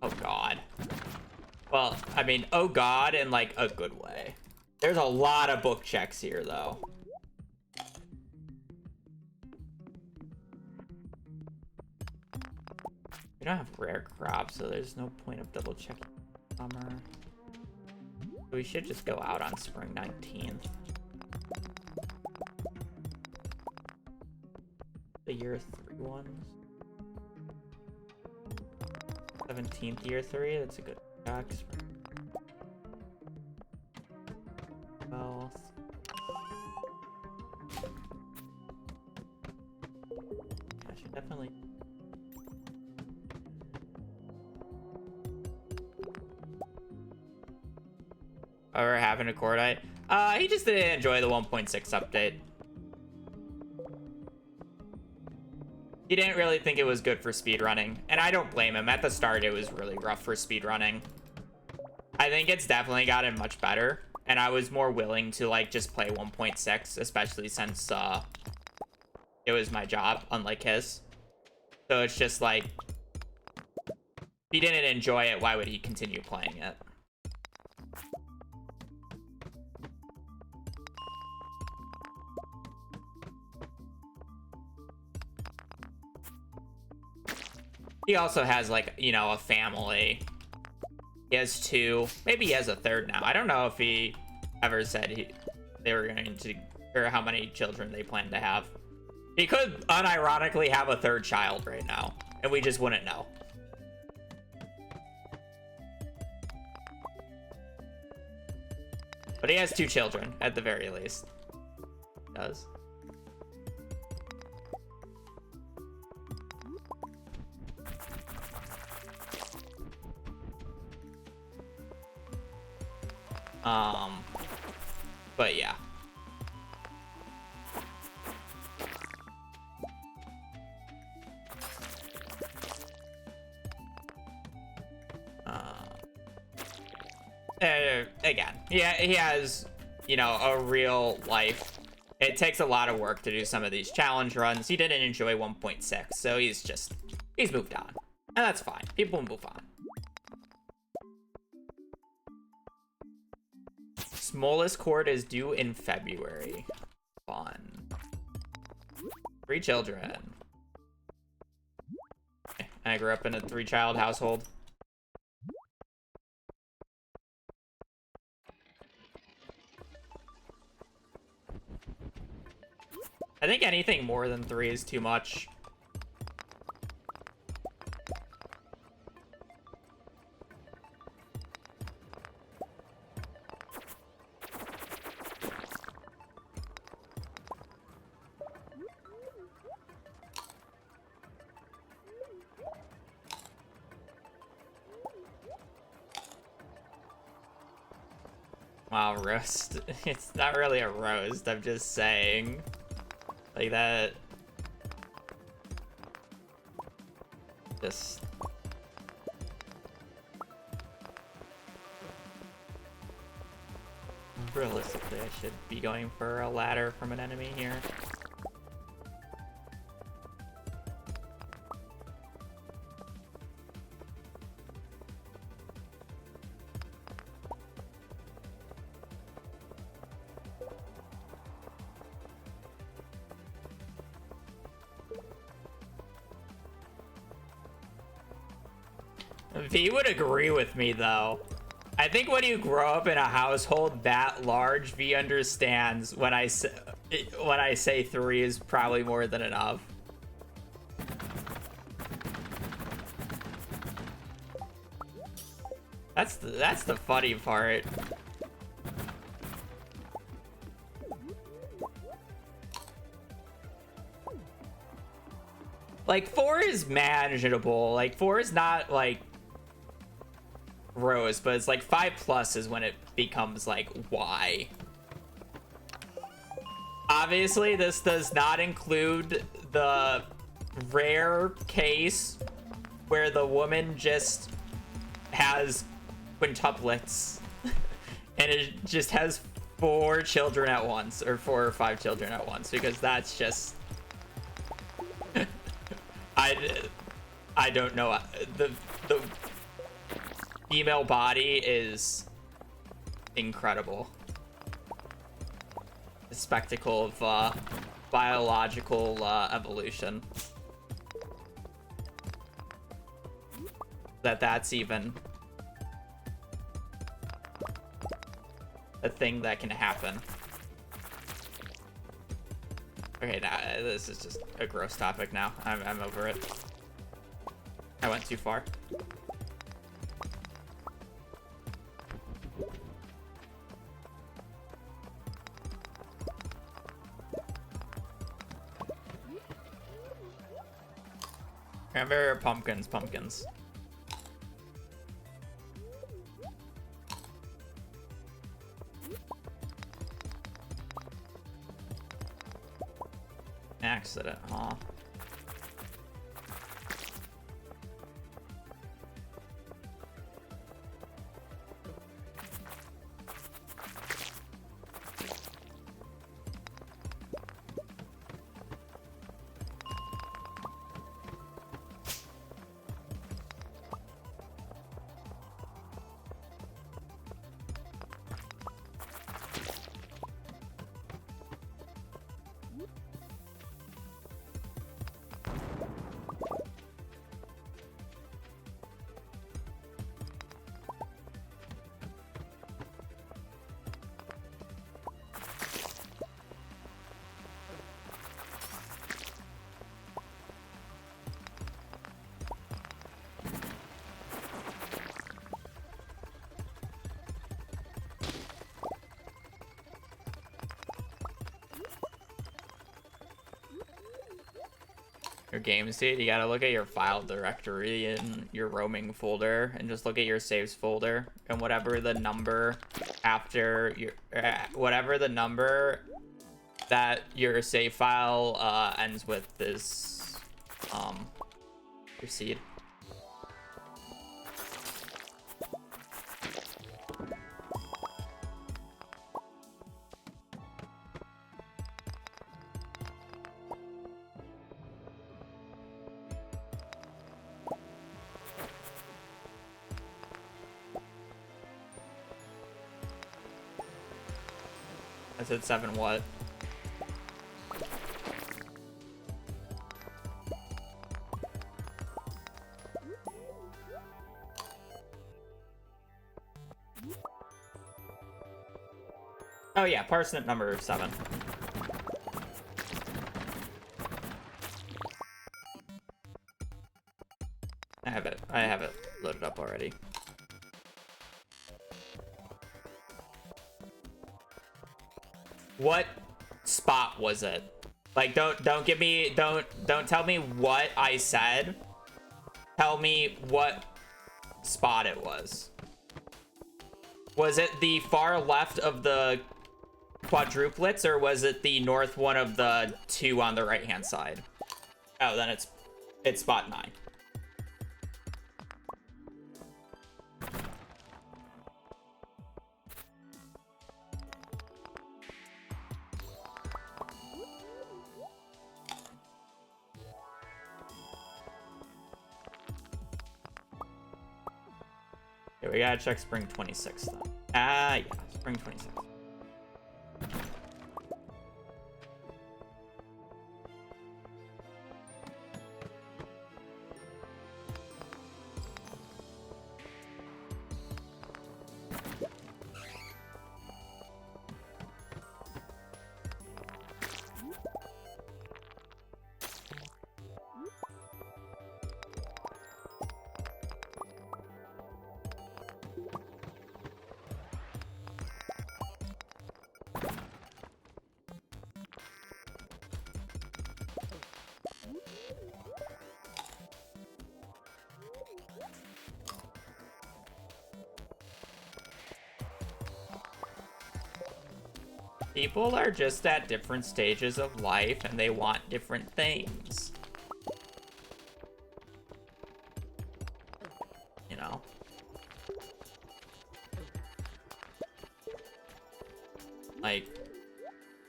Speaker 2: Oh god. Well, I mean, oh god in like a good way. There's a lot of book checks here though. We don't have rare crops, so there's no point of double checking summer. We should just go out on spring 19th. The year 3 ones. 17th year 3, that's a good check. 12th. I should definitely. Oh, we're having a Cordite. He just didn't enjoy the 1.6 update. He didn't really think it was good for speedrunning, and I don't blame him. At the start, it was really rough for speedrunning. I think it's definitely gotten much better, and I was more willing to like just play 1.6, especially since it was my job, unlike his. So it's just like, if he didn't enjoy it, why would he continue playing it? He also has, like, you know, a family. He has 2. Maybe he has a 3rd now. I don't know if he ever said they were going to, or how many children they plan to have. He could unironically have a 3rd child right now, and we just wouldn't know. But he has 2 children, at the very least. He does. But yeah. Again, yeah, he has, you know, a real life. It takes a lot of work to do some of these challenge runs. He didn't enjoy 1.6, so he's moved on. And that's fine. People move on. Smallest court is due in February. Fun. 3 children. I grew up in a 3-child household. I think anything more than 3 is too much. Wow, roast. It's not really a roast, I'm just saying. Like that. Just. Realistically, I should be going for a ladder from an enemy here. V would agree with me, though. I think when you grow up in a household that large, V understands when I say 3 is probably more than enough. That's the funny part. Like, 4 is manageable. Like, 4 is not, like, Rose, but it's like 5+ is when it becomes, like, Y. Obviously, this does not include the rare case where the woman just has quintuplets and it just has 4 children at once, or 4 or 5 children at once, because that's just... I don't know. The female body is incredible. The spectacle of biological evolution. That's even a thing that can happen. Okay, now this is just a gross topic now. I'm over it. I went too far. Cranberry or pumpkins? Pumpkins. Accident, huh? your game state, you gotta look at your file directory in your roaming folder and just look at your saves folder, and whatever the number after your whatever the number that your save file ends with is your seed. I said 7 what? Oh yeah, parsnip number 7. I have it loaded up already. What spot was it? Like, don't tell me what I said. Tell me what spot it was. Was it the far left of the quadruplets, or was it the north one of the 2 on the right hand side? Oh, then it's spot 9. Okay, we gotta check spring 26 then. Yeah, spring 26. People are just at different stages of life and they want different things. You know? Like,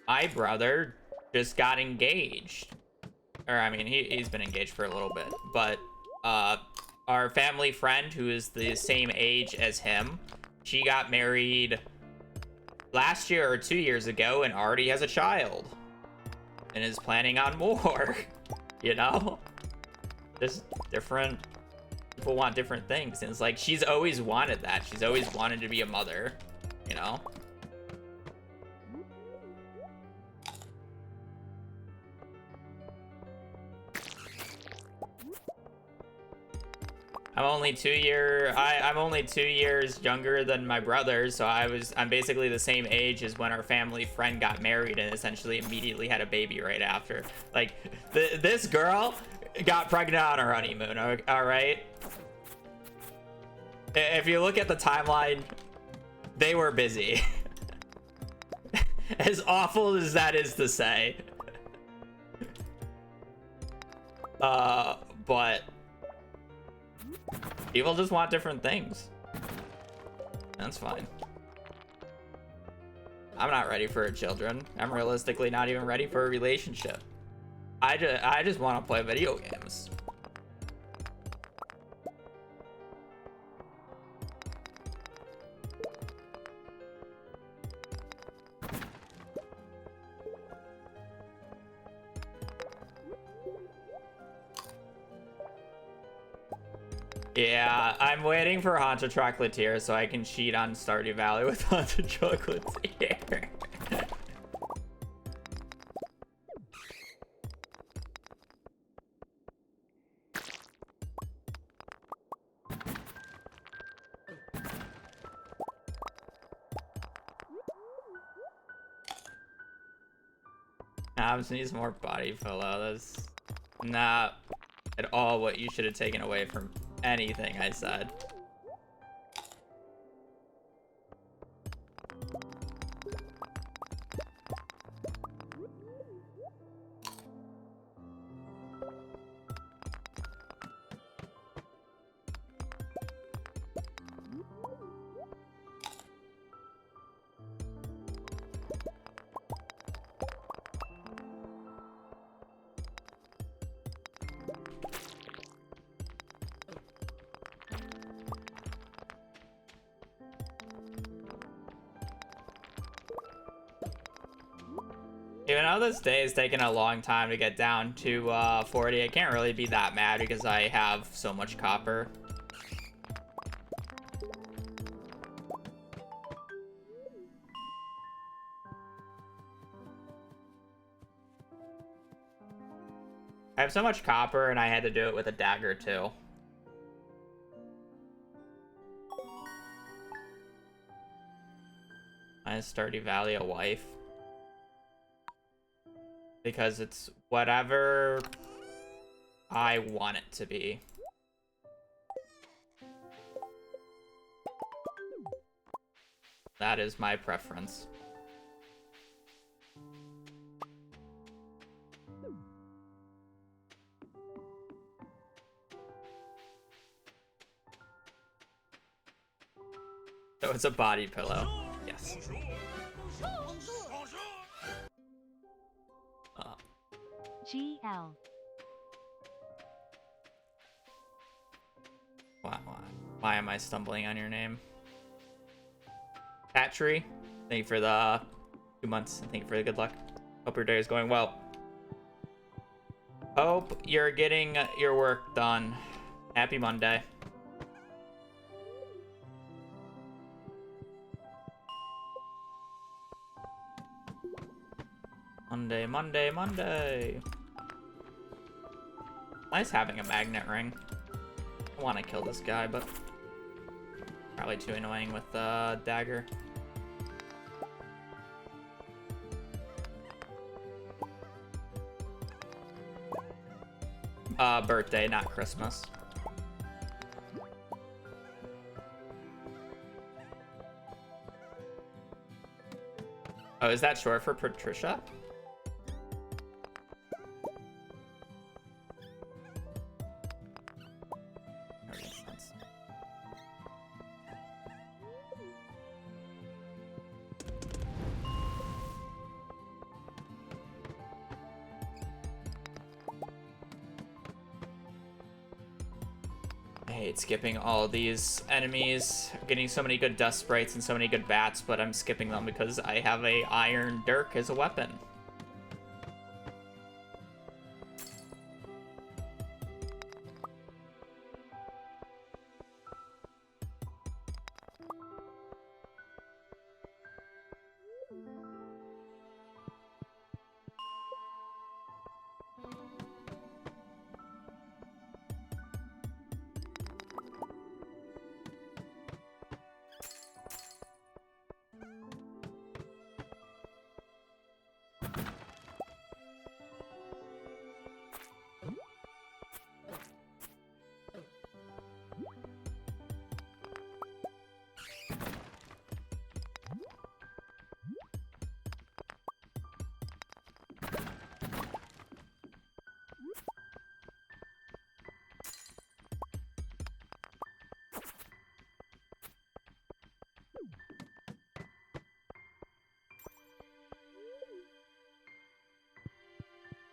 Speaker 2: my brother just got engaged. Or, I mean, he's been engaged for a little bit. But, our family friend, who is the same age as him, she got married last year or 2 years ago and already has a child and is planning on more. You know, just different people want different things, and it's like she's always wanted that. She's always wanted to be a mother, you know. I'm only 2 years younger than my brother, so I'm basically the same age as when our family friend got married and essentially immediately had a baby right after. Like, this girl got pregnant on her honeymoon, all right? If you look at the timeline, they were busy. As awful as that is to say. But people just want different things. That's fine. I'm not ready for children. I'm realistically not even ready for a relationship. I just want to play video games. Yeah, I'm waiting for Haunted Chocolatier so I can cheat on Stardew Valley with Haunted Chocolatier. Abs needs more body pillow. Not at all what you should have taken away from anything I said. Even though this day is taking a long time to get down to 40, I can't really be that mad because I have so much copper. I have so much copper and I had to do it with a dagger too. Minus Stardew Valley a wife. Because it's whatever I want it to be. That is my preference. So it's a body pillow. Yes.
Speaker 3: GL.
Speaker 2: Why am I stumbling on your name? Patry, thank you for the 2 months. Thank you for the good luck. Hope your day is going well. Hope you're getting your work done. Happy Monday. Monday. Nice having a magnet ring. I want to kill this guy, but probably too annoying with the dagger. Birthday, not Christmas. Oh, is that short for Patricia? That makes sense. I hate skipping all these enemies. I'm getting so many good dust sprites and so many good bats, but I'm skipping them because I have a iron dirk as a weapon.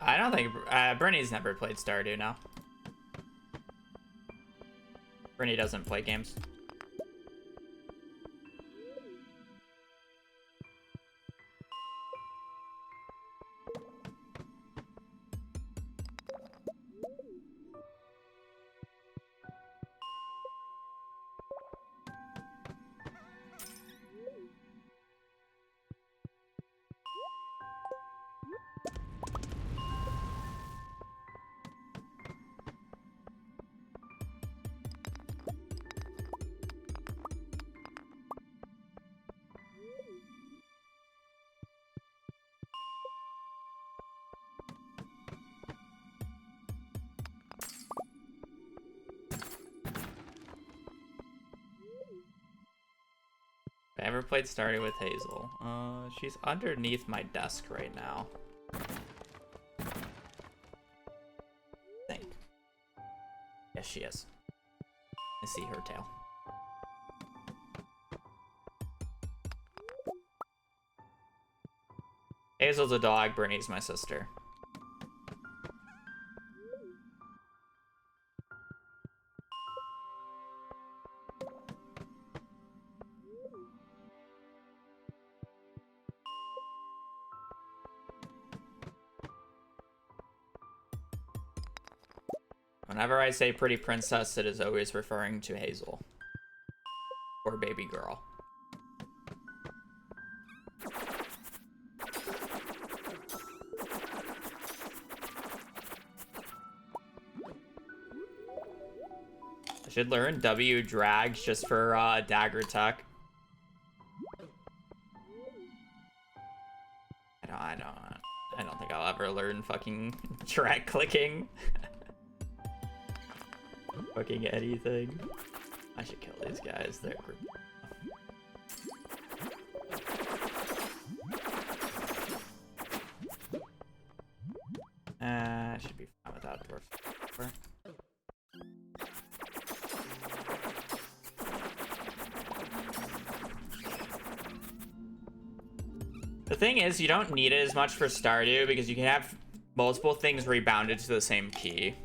Speaker 2: I don't think Bernie's never played Stardew. No, Bernie doesn't play games. I ever played Stardew with Hazel? She's underneath my desk right now. I think. Yes, she is. I see her tail. Hazel's a dog, Brittany's my sister. Whenever I say pretty princess, it is always referring to Hazel. Or baby girl. I should learn W drags just for dagger tech. I don't think I'll ever learn fucking drag clicking. Fucking anything. I should kill these guys. They're group. I should be fine without dwarf. The thing is, you don't need it as much for Stardew because you can have multiple things rebounded to the same key.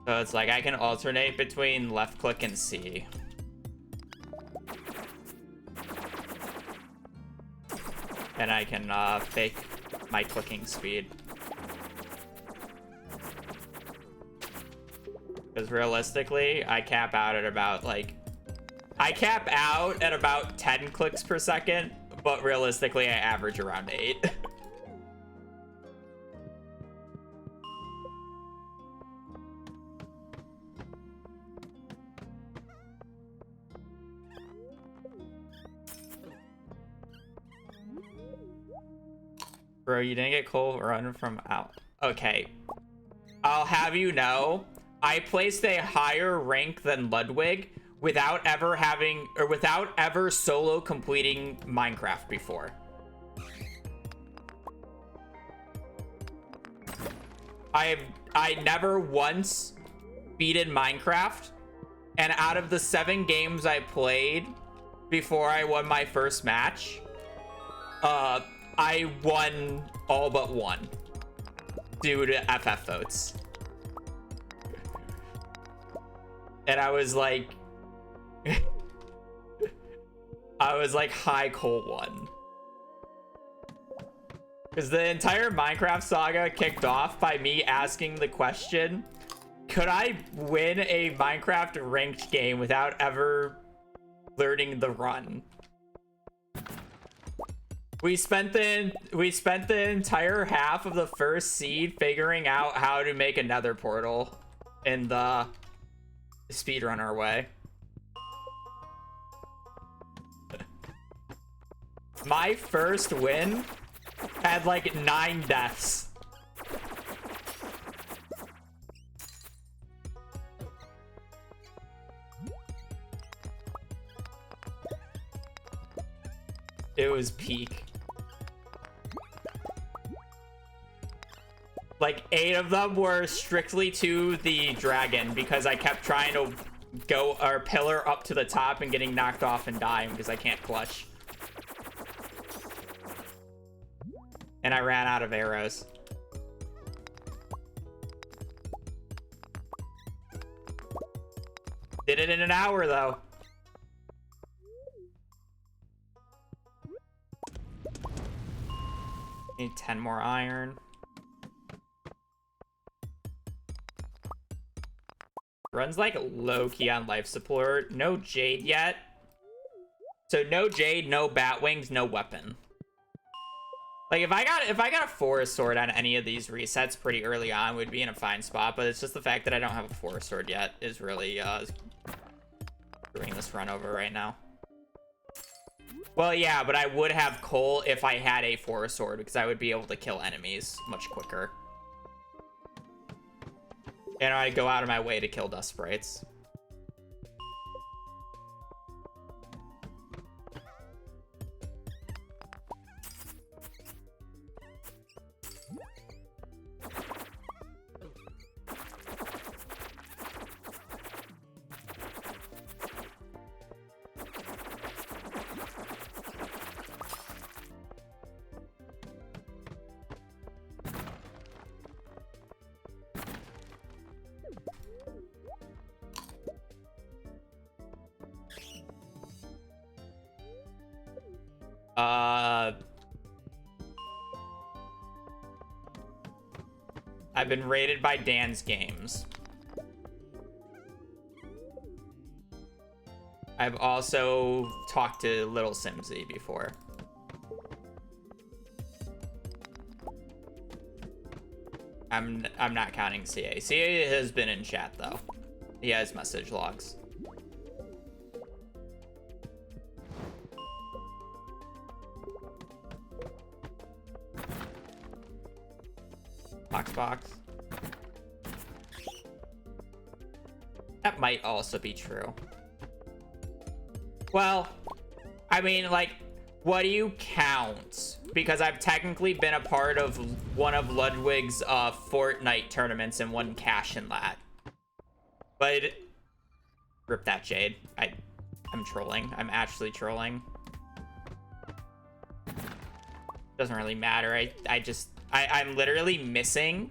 Speaker 2: So it's like I can alternate between left click and C. And I can fake my clicking speed. Because realistically, I cap out at about like... I cap out at about 10 clicks per second, but realistically I average around 8. Bro, you didn't get Cole Run from out. Okay. I'll have you know, I placed a higher rank than Ludwig without ever having, or without ever solo completing Minecraft before. I never once beaten Minecraft, and out of the 7 games I played before I won my first match, I won all but 1 due to FF votes. And I was like, high Cole 1. Because the entire Minecraft saga kicked off by me asking the question, could I win a Minecraft ranked game without ever learning the run? We spent the entire half of the first seed figuring out how to make a nether portal in the speedrunner way. My first win had like 9 deaths. It was peak. Like 8 of them were strictly to the dragon because I kept trying to go or pillar up to the top and getting knocked off and dying because I can't clutch. And I ran out of arrows. Did it in an hour though. Need 10 more iron. Runs like low-key on life support. No Jade yet. So no Jade, no bat wings, no weapon. Like if I got a forest sword on any of these resets pretty early on, we'd be in a fine spot, but it's just the fact that I don't have a forest sword yet is really screwing this run over right now. Well, yeah, but I would have coal if I had a forest sword because I would be able to kill enemies much quicker. And I go out of my way to kill dust sprites. I've been rated by Dan's Games. I've also talked to Little Simsy before. I'm not counting CA. CA has been in chat though. He has message logs. Box. That might also be true. Well, I mean, like, what do you count? Because I've technically been a part of one of Ludwig's Fortnite tournaments and won cash in that. But rip that, Jade. I'm trolling. I'm actually trolling. Doesn't really matter. I'm literally missing.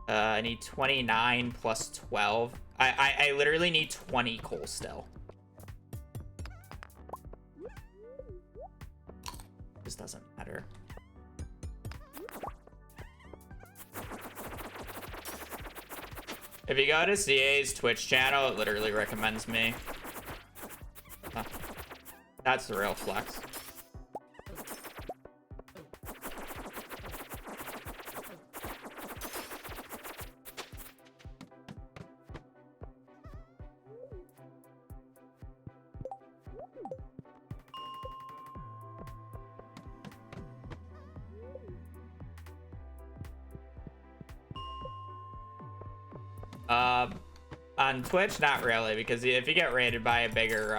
Speaker 2: I need 29 plus 12. I literally need 20 coal still. This doesn't matter. If you go to CA's Twitch channel, it literally recommends me. Huh. That's the real flex. On Twitch, not really, because if you get rated by a bigger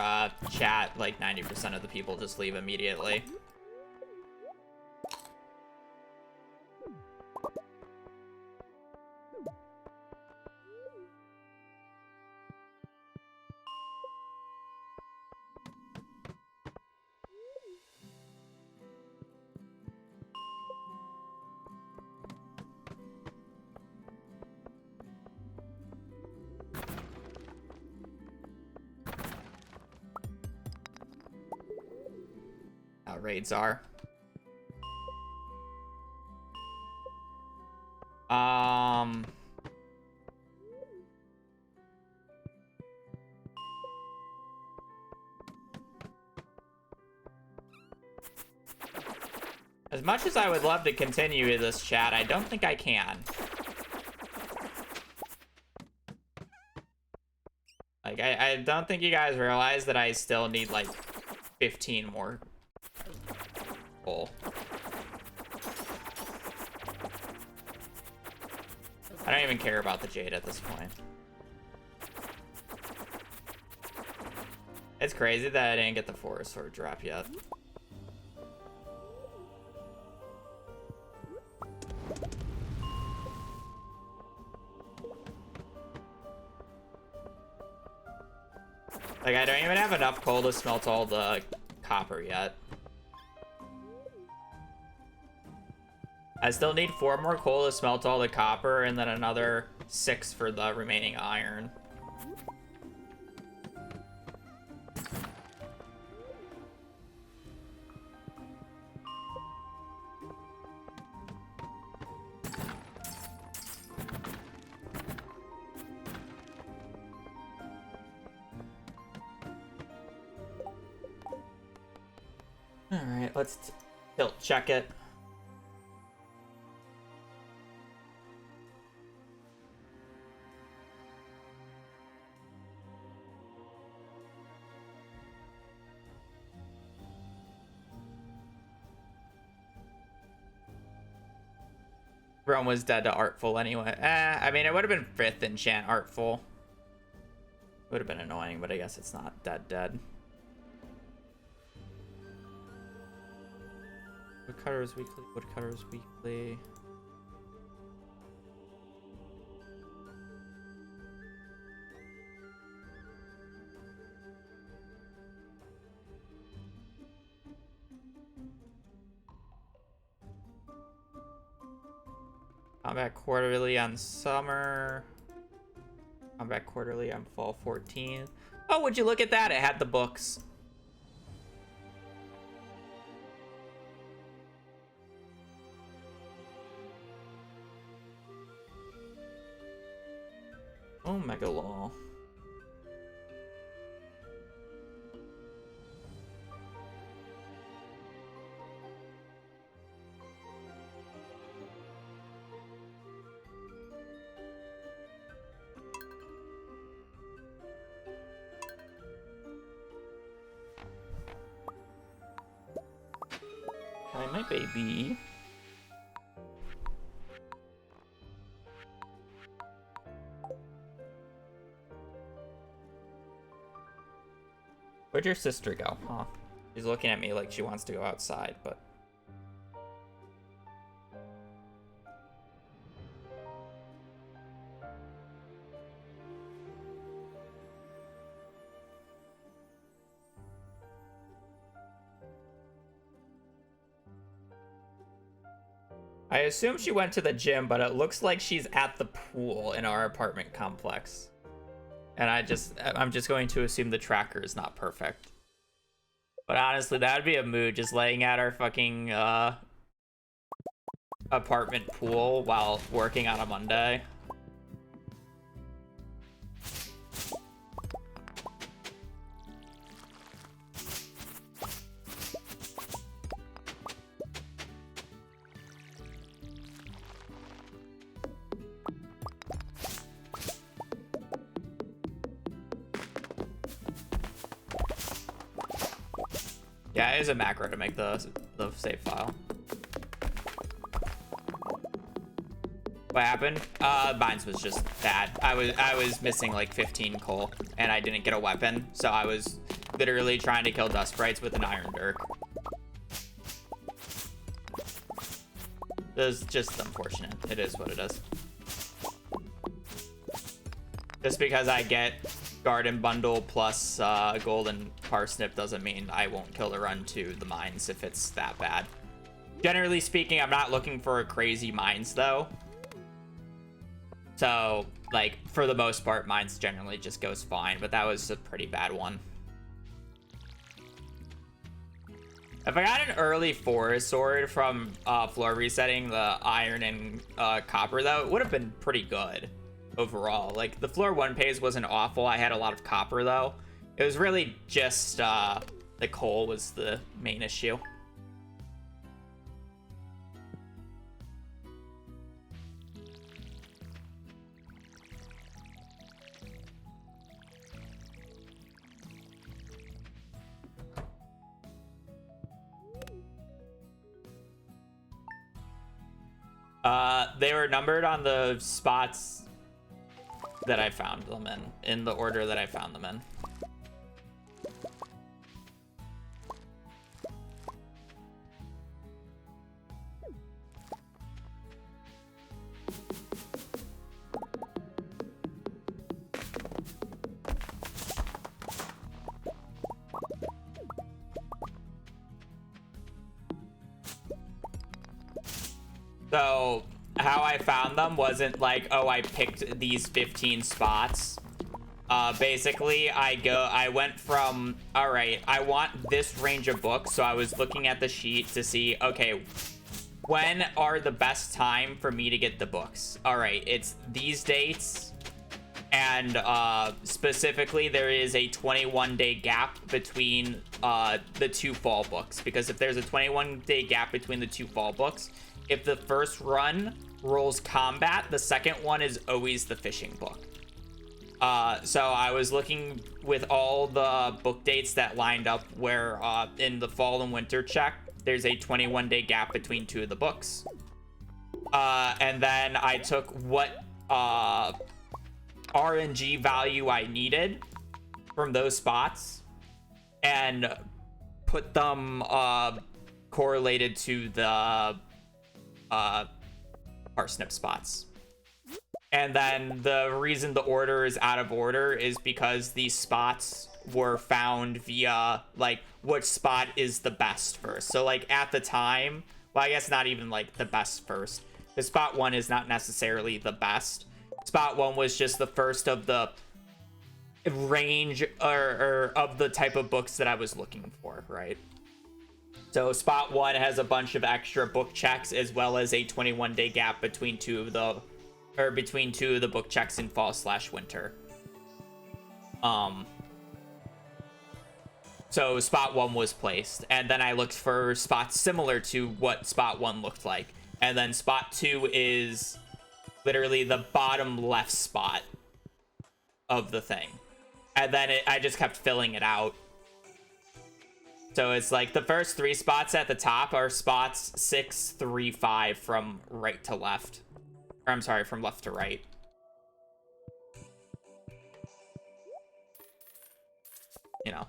Speaker 2: chat, like 90% of the people just leave immediately. Raids are. As much as I would love to continue this chat, I don't think I can. Like, I don't think you guys realize that I still need, like, 15 more. I don't even care about the Jade at this point. It's crazy that I didn't get the Forest Sword drop yet. Like, I don't even have enough coal to smelt all the copper yet. I still need 4 more coal to smelt all the copper, and then another 6 for the remaining iron. Alright, let's tilt check it. Rome was dead to Artful anyway. I mean, it would have been 5th enchant Artful. Would have been annoying, but I guess it's not dead. Woodcutters Weekly, Woodcutters Weekly. Combat Quarterly on Summer. Combat Quarterly on Fall 14. Oh, would you look at that? It had the books. Oh, Megalaw. Hi, my baby. Where'd your sister go? Huh? She's looking at me like she wants to go outside, but... I assume she went to the gym, but it looks like she's at the pool in our apartment complex. And I'm just going to assume the tracker is not perfect. But honestly, that would be a mood, just laying at our fucking apartment pool while working on a Monday. Yeah, it is a macro to make the save file. What happened? Mine was just bad. I was missing like 15 coal, and I didn't get a weapon, so I was literally trying to kill dust sprites with an iron dirk. It was just unfortunate. It is what it is. Just because I get garden bundle plus golden parsnip doesn't mean I won't kill the run to the mines if it's that bad. Generally speaking, I'm not looking for a crazy mines though. So, like, for the most part, mines generally just goes fine, but that was a pretty bad one. If I got an early forest sword from floor resetting the iron and copper though, it would have been pretty good overall. Like, the floor 1 pays wasn't awful. I had a lot of copper though. It was really just the coal was the main issue. They were numbered on the spots that I found them in the order that I found them in. So how I found them wasn't like, oh, I picked these 15 spots. Basically, I went from, all right, I want this range of books. So I was looking at the sheet to see, okay, when are the best time for me to get the books? All right, it's these dates. And specifically, there is a 21-day gap between the 2 fall books. Because if there's a 21-day gap between the 2 fall books, if the first run rolls combat, the second one is always the fishing book. So I was looking with all the book dates that lined up where in the fall and winter check, there's a 21-day gap between 2 of the books. And then I took what RNG value I needed from those spots and put them correlated to the parsnip spots. And then the reason the order is out of order is because these spots were found via like which spot is the best first. So like at the time, well, I guess not even like the best first. The spot 1 is not necessarily the best. Spot 1 was just the first of the range or of the type of books that I was looking for, right? So spot 1 has a bunch of extra book checks as well as a 21-day gap between two of the book checks in fall/winter. So spot 1 was placed, and then I looked for spots similar to what spot 1 looked like. And then spot 2 is literally the bottom left spot of the thing. And then I just kept filling it out. So it's like the first 3 spots at the top are spots 6, 3, 5 from right to left. Or I'm sorry, from left to right. You know.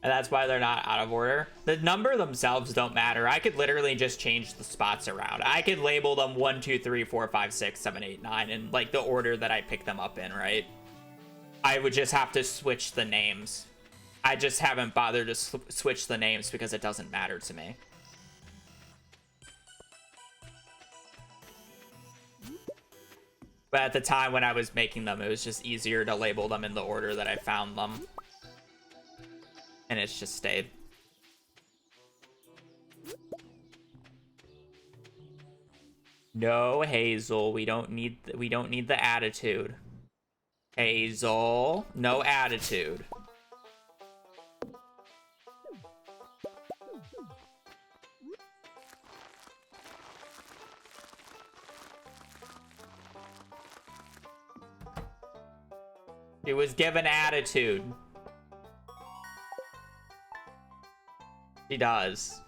Speaker 2: And that's why they're not out of order. The number themselves don't matter. I could literally just change the spots around. I could label them 1, 2, 3, 4, 5, 6, 7, 8, 9 in like the order that I pick them up in, right? I would just have to switch the names. I just haven't bothered to switch the names because it doesn't matter to me. But at the time when I was making them, it was just easier to label them in the order that I found them. And it's just stayed. No, Hazel, we don't need the attitude. Hazel, no attitude. She was given attitude. She does.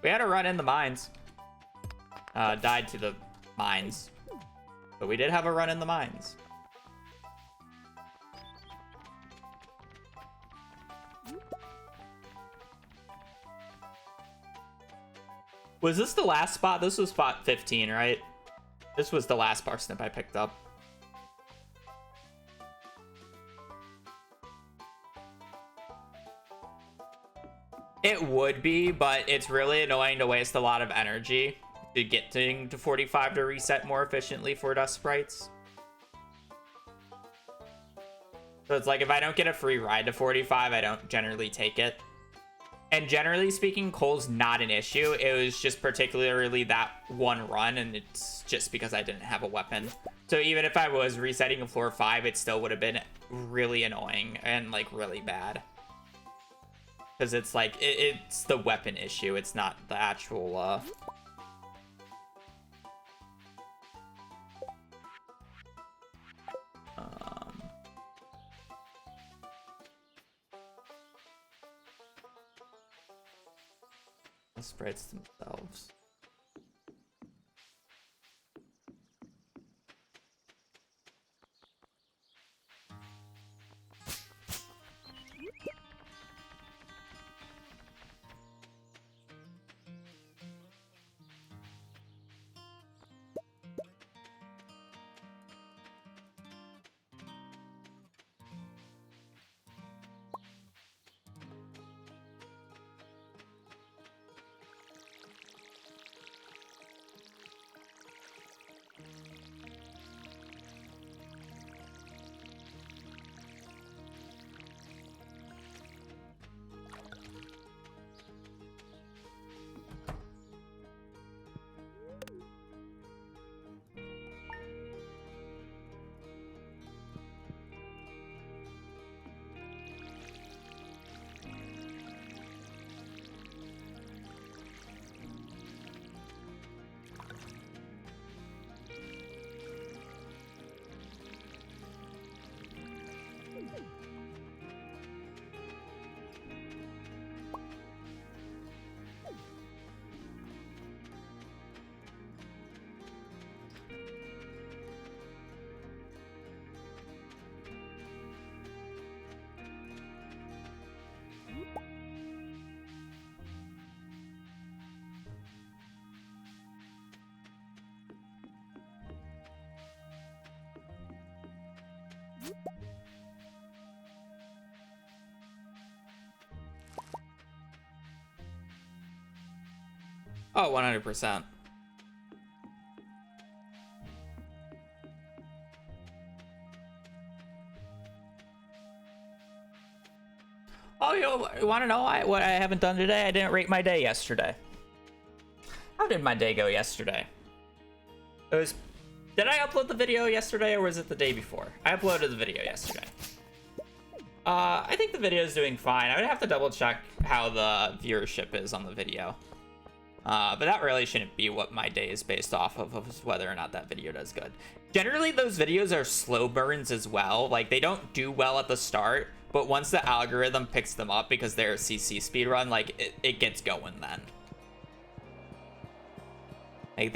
Speaker 2: We had a run in the mines. Died to the mines. But we did have a run in the mines. Was this the last spot? This was spot 15, right? This was the last parsnip I picked up. It would be, but it's really annoying to waste a lot of energy to get to 45 to reset more efficiently for dust sprites. So it's like if I don't get a free ride to 45, I don't generally take it. And generally speaking, coal's not an issue. It was just particularly that one run, and it's just because I didn't have a weapon. So even if I was resetting a floor 5, it still would have been really annoying and like really bad. Because it's like, it's the weapon issue. It's not the actual, the sprites themselves. Oh, 100%.
Speaker 1: Oh, you want to know what I haven't done today? I didn't rate my day yesterday. How did my day go yesterday? It was... Did I upload the video yesterday, or was it the day before? I uploaded the video yesterday. I think the video is doing fine. I would have to double check how the viewership is on the video. But that really shouldn't be what my day is based off of whether or not that video does good. Generally, those videos are slow burns as well. Like, they don't do well at the start, but once the algorithm picks them up because they're a CC speedrun, like, it gets going then. Like,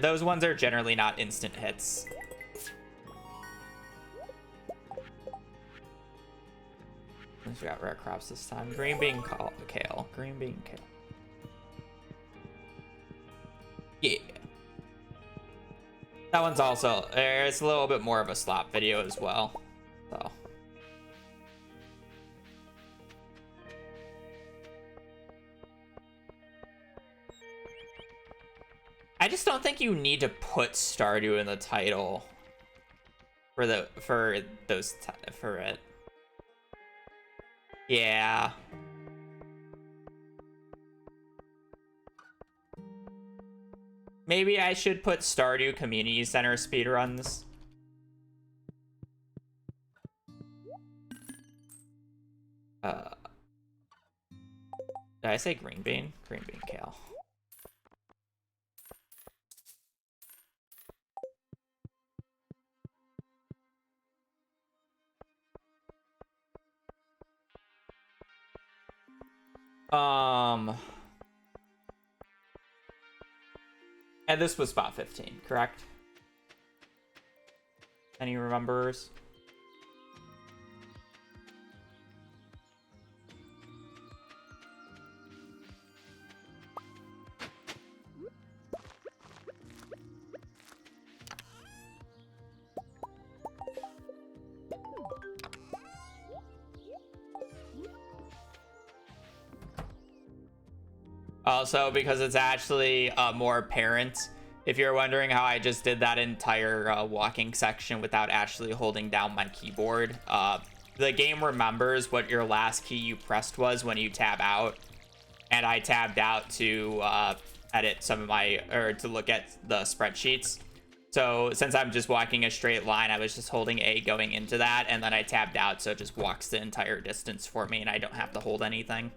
Speaker 1: those ones are generally not instant hits. We got rare crops this time. Green bean kale. Green bean kale. Yeah. That one's also, it's a little bit more of a slop video as well. So. I just don't think you need to put Stardew in the title for it. Yeah. Maybe I should put Stardew Community Center speedruns. Did I say green bean? Green bean kale. And this was spot 15, correct? Any remembers? Also, because it's actually more apparent, if you're wondering how I just did that entire walking section without actually holding down my keyboard, the game remembers what your last key you pressed was when you tab out, and I tabbed out to edit some of my, or to look at the spreadsheets. So since I'm just walking a straight line, I was just holding A going into that, and then I tabbed out, so it just walks the entire distance for me, and I don't have to hold anything.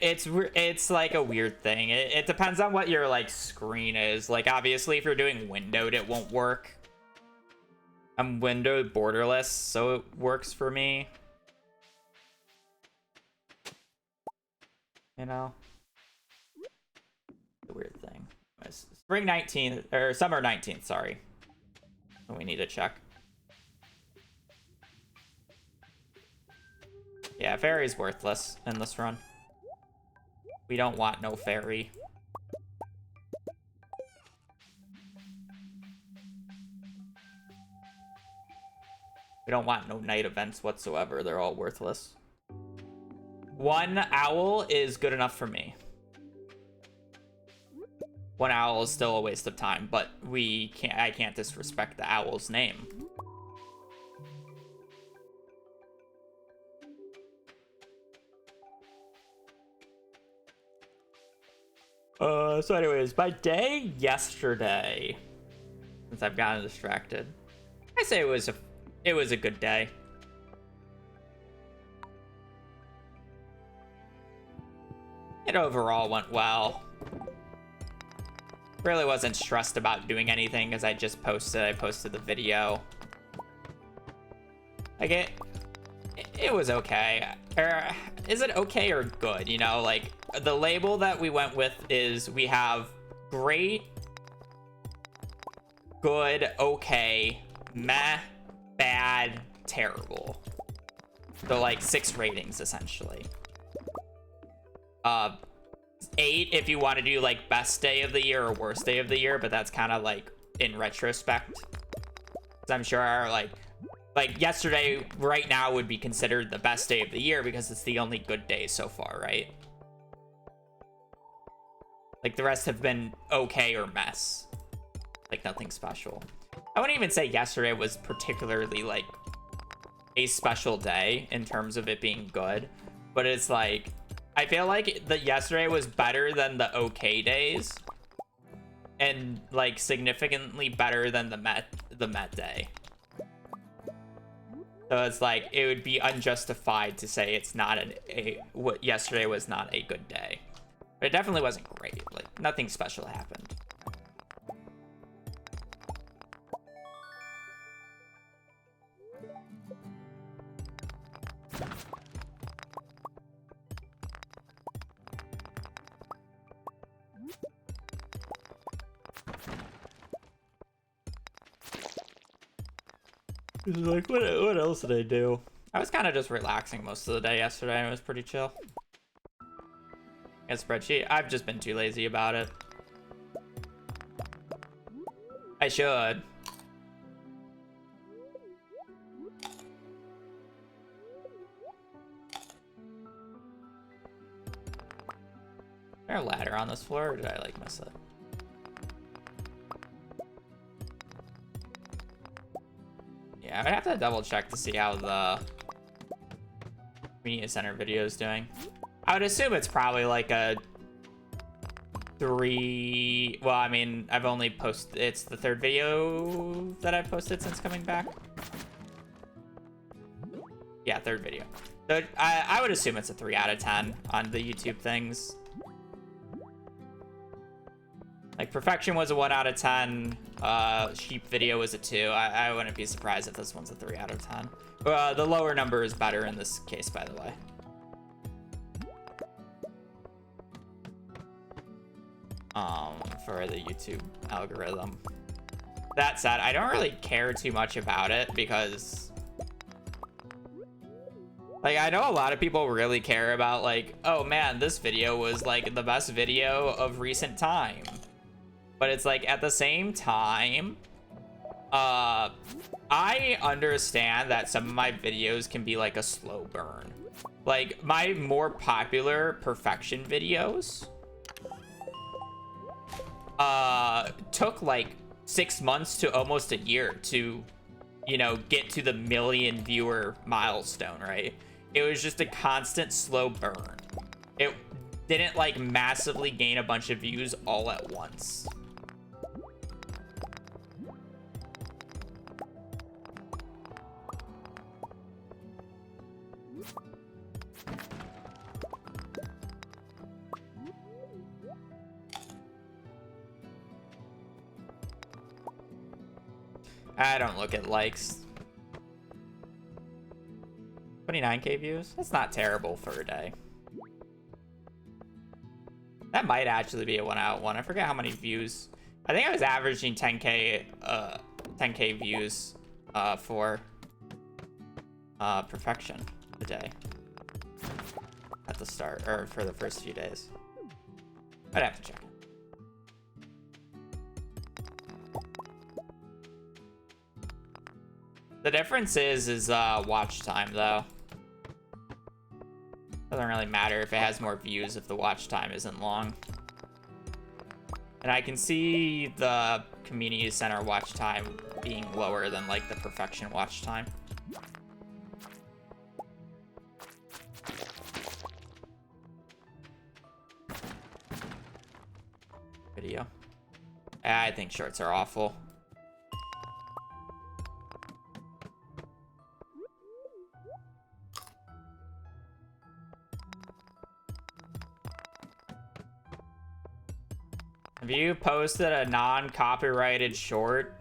Speaker 1: It's like a weird thing. It depends on what your like screen is. Like obviously if you're doing windowed, it won't work. I'm windowed borderless, so it works for me. You know? It's a weird thing. It's spring 19th, or summer 19th, sorry. We need to check. Yeah, fairy's worthless in this run. We don't want no fairy. We don't want no night events whatsoever. They're all worthless. One owl is good enough for me. One owl is still a waste of time, but I can't disrespect the owl's name. So anyways, my day yesterday, since I've gotten distracted, I say it was a good day. It overall went well. Really wasn't stressed about doing anything because I posted the video. Like it was okay. Or is it okay or good? You know, like the label that we went with is we have great, good, okay, meh, bad, terrible. So like 6 ratings essentially.
Speaker 2: 8 if you want to do like best day of the year or worst day of the year, but that's kind of like in retrospect. 'Cause I'm sure like yesterday right now would be considered the best day of the year because it's the only good day so far, right? Like the rest have been okay or mess. Like nothing special. I wouldn't even say yesterday was particularly like a special day in terms of it being good, but it's like I feel like the yesterday was better than the okay days and like significantly better than the Met day. So it's like it would be unjustified to say it's not what yesterday was not a good day. But it definitely wasn't great. Like nothing special happened. Like what else did I do? I was kind of just relaxing most of the day yesterday and it was pretty chill. A spreadsheet. I've just been too lazy about it. I should. Is there a ladder on this floor or did I like miss it? Yeah, I would have to double check to see how the Media Center video is doing. I would assume it's probably like a 3. Well, I mean, I've only posted. It's the 3rd video that I've posted since coming back. Yeah, 3rd video. So I would assume it's a 3 out of 10 on the YouTube things. Like Perfection was a 1 out of 10. Sheep video was a 2. I wouldn't be surprised if this one's a 3 out of 10. The lower number is better in this case, by the way. For the YouTube algorithm. That said, I don't really care too much about it because like I know a lot of people really care about like, oh man, this video was like the best video of recent time. But it's like at the same time, I understand that some of my videos can be like a slow burn. Like my more popular Perfection videos took like 6 months to almost a year to, you know, get to the 1 million viewer milestone, right? It was just a constant slow burn. It didn't like massively gain a bunch of views all at once. I don't look at likes. 29k views? That's not terrible for a day. That might actually be a 1 out of 1. I forget how many views. I think I was averaging 10k views for Perfection a day at the start, or for the first few days. I'd have to check it. The difference is watch time, though. Doesn't really matter if it has more views if the watch time isn't long. And I can see the community center watch time being lower than like the Perfection watch time. Video. I think shorts are awful. Have you posted a non-copyrighted short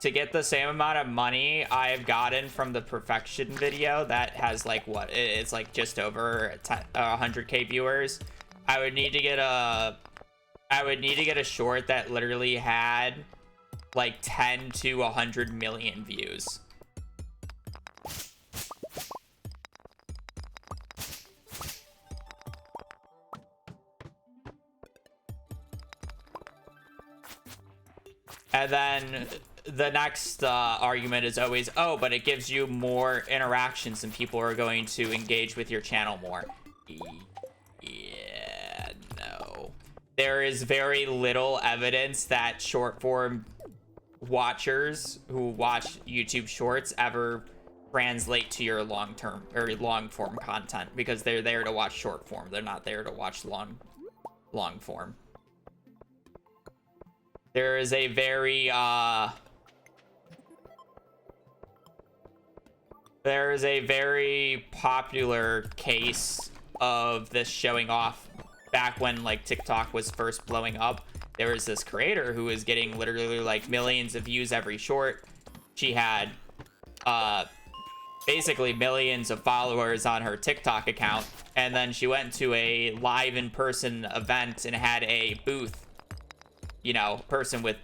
Speaker 2: to get the same amount of money I've gotten from the Perfection video that has like what? It's like just over 100k viewers. I would need to get a short that literally had like 10 to 100 million views. And then the next argument is always, oh, but it gives you more interactions and people are going to engage with your channel more. Yeah, no. There is very little evidence that short form watchers who watch YouTube shorts ever translate to your long form content, because they're there to watch short form. They're not there to watch long form. There is a very popular case of this showing off back when like TikTok was first blowing up. There was this creator who was getting literally like millions of views every short. She had basically millions of followers on her TikTok account, and then she went to a live in-person event and had a booth, you know, person with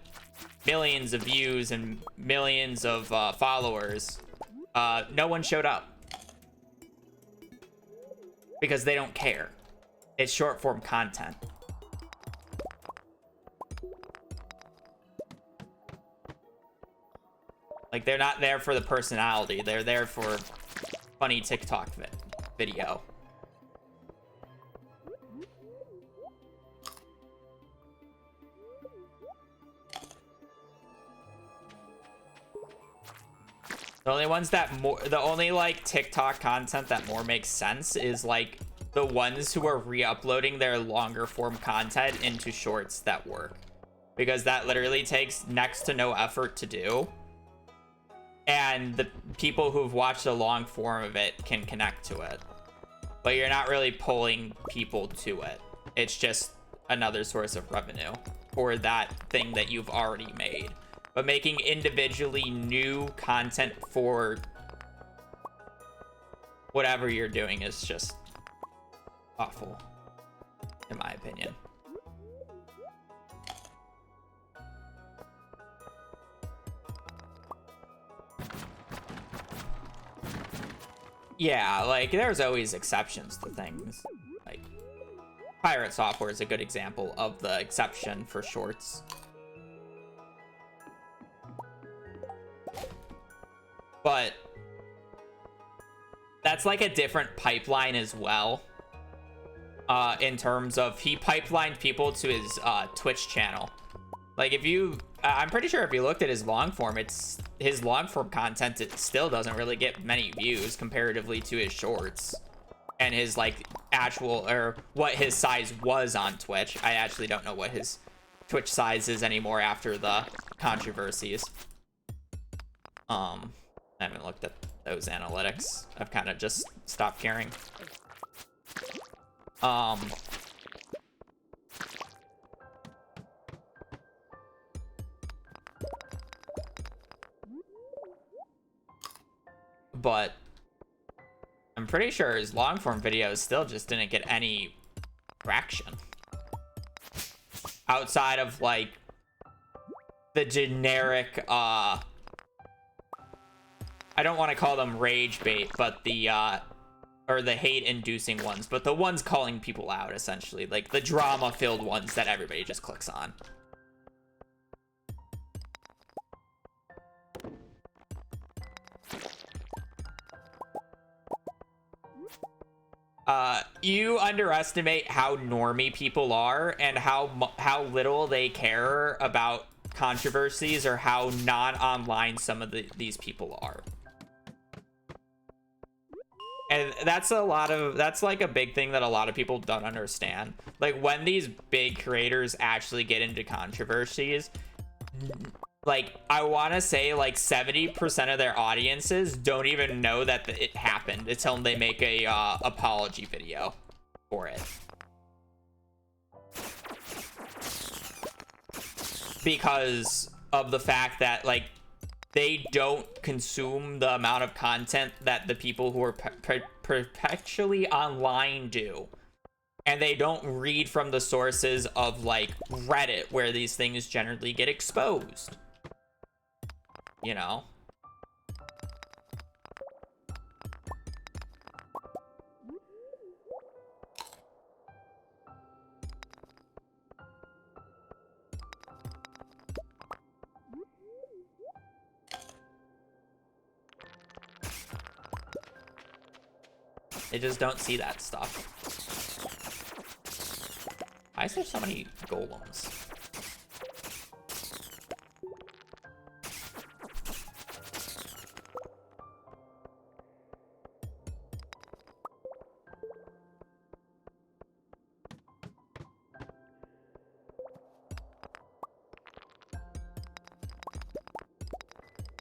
Speaker 2: millions of views and millions of followers. No one showed up because they don't care. It's short form content. Like, they're not there for the personality. They're there for funny TikTok video. The only like TikTok content that more makes sense is like the ones who are re-uploading their longer form content into shorts that work, because that literally takes next to no effort to do, and the people who've watched the long form of it can connect to it, but you're not really pulling people to it. It's just another source of revenue for that thing that you've already made. But making individually new content for whatever you're doing is just awful, in my opinion. Yeah, like, there's always exceptions to things. Like, Pirate Software is a good example of the exception for shorts. But that's like a different pipeline as well. In terms of, he pipelined people to his Twitch channel. Like, if you, I'm pretty sure if you looked at his long form, his long form content, it still doesn't really get many views comparatively to his shorts. And his like actual, or what his size was on Twitch. I actually don't know what his Twitch size is anymore after the controversies. I haven't looked at those analytics. I've kind of just stopped caring. But I'm pretty sure his long form videos still just didn't get any traction. Outside of like the generic, I don't want to call them rage bait, but the, or the hate inducing ones, but the ones calling people out, essentially. Like the drama filled ones that everybody just clicks on. You underestimate how normie people are and how little they care about controversies, or how non-online some of these people are. And that's like a big thing that a lot of people don't understand. Like, when these big creators actually get into controversies, like, I want to say like 70% of their audiences don't even know that it happened until they make a apology video for it. Because of the fact that, like, they don't consume the amount of content that the people who are perpetually online do. And they don't read from the sources of, like, Reddit, where these things generally get exposed. You know? They just don't see that stuff. Why is there so many golems?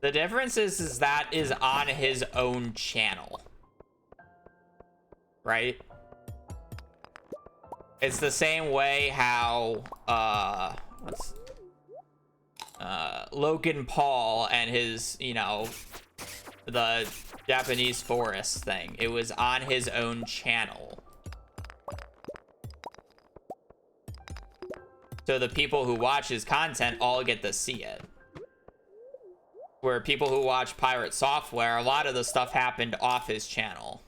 Speaker 2: The difference is that is on his own channel, right? It's the same way how Logan Paul and his, you know, the Japanese forest thing. It was on his own channel. So the people who watch his content all get to see it. Where people who watch Pirate Software, a lot of the stuff happened off his channel.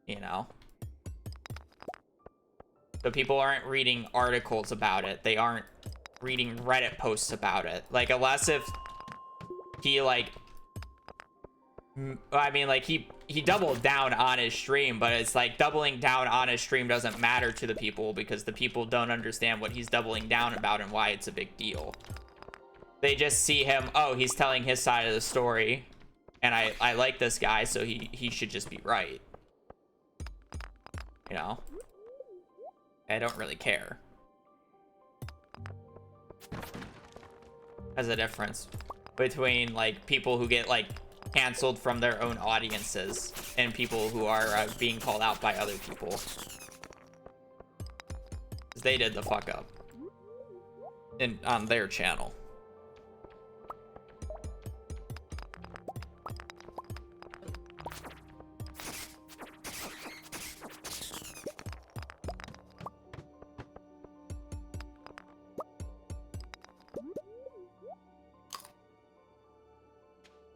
Speaker 2: You know? So people aren't reading articles about it. They aren't reading Reddit posts about it. Like, unless if he, like... I mean, like, he doubled down on his stream, but it's like doubling down on his stream doesn't matter to the people because the people don't understand what he's doubling down about and why it's a big deal. They just see him, oh, he's telling his side of the story, and I like this guy, so he should just be right. You know? I don't really care. There's a difference between, like, people who get, like, canceled from their own audiences and people who are being called out by other people. 'Cause they did the fuck up. On their channel.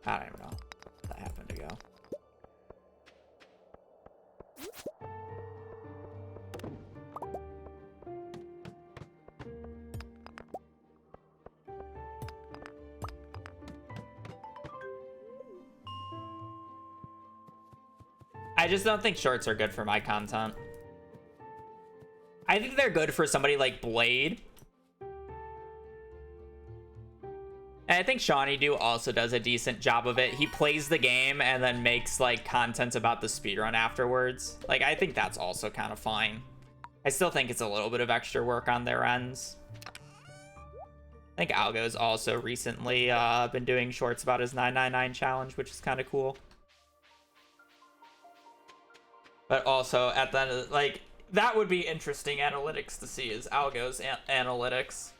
Speaker 2: I don't even know. That happened to go. I just don't think shorts are good for my content. I think they're good for somebody like Blade. And I think Shawnee Do also does a decent job of it. He plays the game and then makes, like, content about the speedrun afterwards. Like, I think that's also kind of fine. I still think it's a little bit of extra work on their ends. I think Algo's also recently been doing shorts about his 999 challenge, which is kind of cool. But also, at the end of the, like, that would be interesting analytics to see, is Algo's analytics.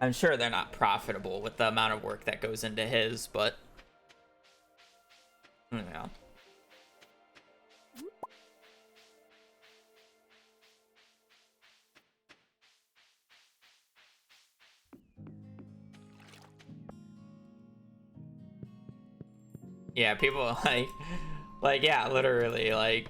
Speaker 2: I'm sure they're not profitable with the amount of work that goes into his, but... yeah. Yeah, people like, yeah, literally, like,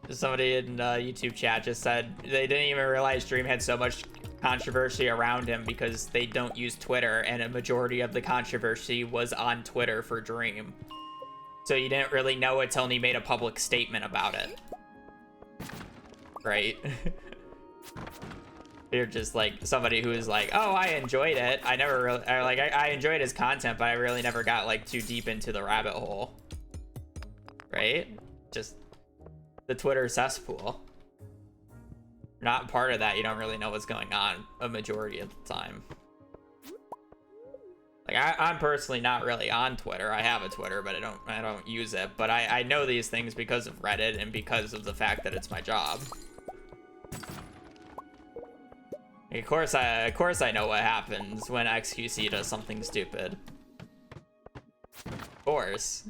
Speaker 2: somebody in YouTube chat just said they didn't even realize Dream had so much controversy around him because they don't use Twitter, and a majority of the controversy was on Twitter for Dream. So you didn't really know it till he made a public statement about it. Right? You're just like somebody who is like, oh, I enjoyed it. I never really, I enjoyed his content, but I really never got, like, too deep into the rabbit hole. Right? Just the Twitter cesspool. Not part of that, you don't really know what's going on a majority of the time. Like, I'm personally not really on Twitter. I have a Twitter, but I don't use it. But I know these things because of Reddit and because of the fact that it's my job. Of course I know what happens when XQC does something stupid. Of course.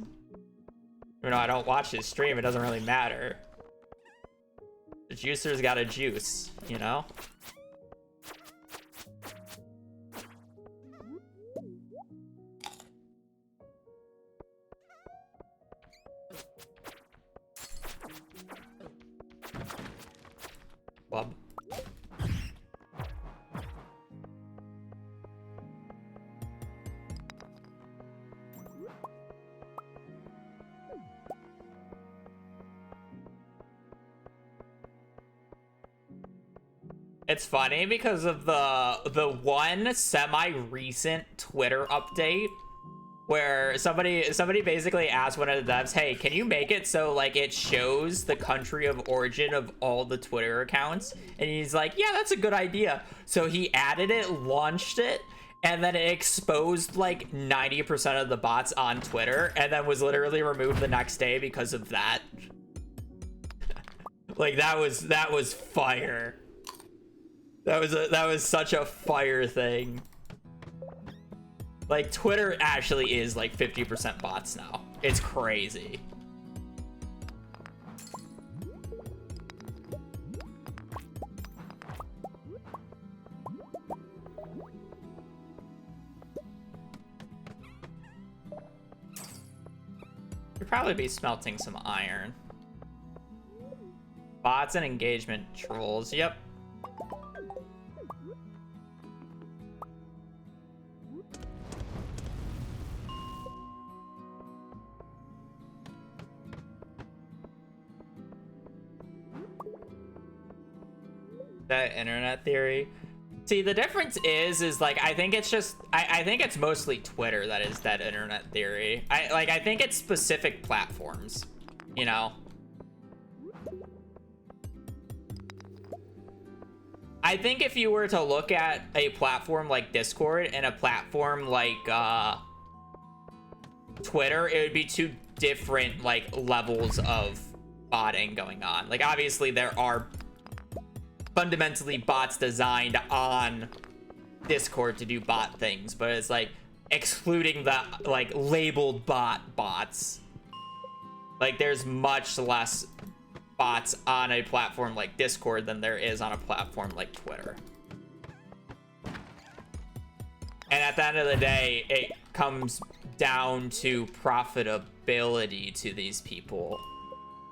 Speaker 2: Even though I don't watch his stream, it doesn't really matter. The juicer's got a juice, you know? Club. It's funny because of the one semi-recent Twitter update where somebody basically asked one of the devs, hey, can you make it so like it shows the country of origin of all the Twitter accounts? And he's like, yeah, that's a good idea. So he added it, launched it, and then it exposed like 90% of the bots on Twitter, and then was literally removed the next day because of that. Like that was fire. That was such a fire thing. Like, Twitter actually is, like, 50% bots now. It's crazy. You'd probably be smelting some iron. Bots and engagement trolls. Yep. That internet theory. See, the difference is like I think it's just I think it's mostly Twitter that is that internet theory. I think it's specific platforms, you know. I think if you were to look at a platform like Discord and a platform like Twitter, it would be two different like levels of botting going on. Like obviously there are fundamentally bots designed on Discord to do bot things, but it's like excluding the like labeled bots, like there's much less bots on a platform like Discord than there is on a platform like Twitter. And at the end of the day, it comes down to profitability to these people.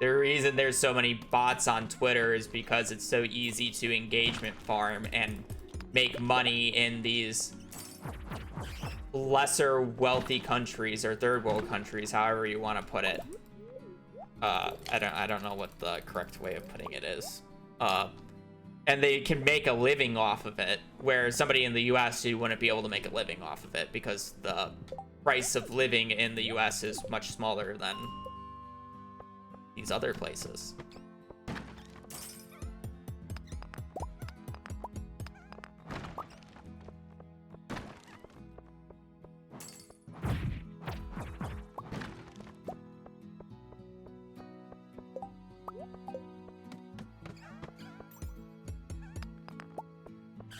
Speaker 2: The reason there's so many bots on Twitter is because it's so easy to engagement farm and make money in these lesser wealthy countries or third world countries, however you want to put it. I don't know what the correct way of putting it is. And they can make a living off of it, where somebody in the US who wouldn't be able to make a living off of it because the price of living in the US is much smaller than these other places.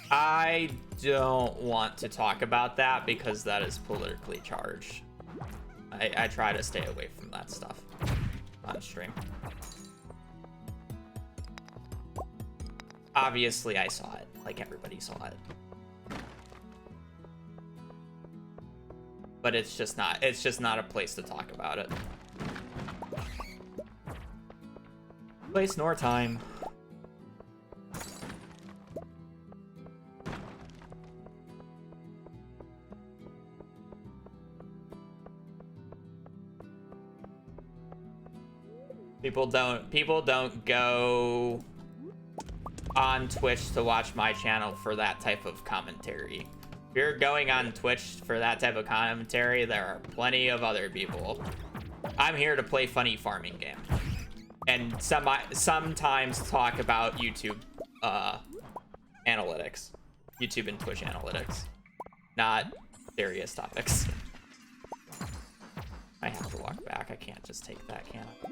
Speaker 2: I don't want to talk about that because that is politically charged. I try to stay away from that stuff on stream. Obviously, I saw it, like everybody saw it. But it's just not a place to talk about it. Place nor time. People don't go on Twitch to watch my channel for that type of commentary. If you're going on Twitch for that type of commentary, there are plenty of other people. I'm here to play funny farming game and sometimes talk about YouTube analytics, YouTube and Twitch analytics, not serious topics. I have to walk back. I can't just take that, can I?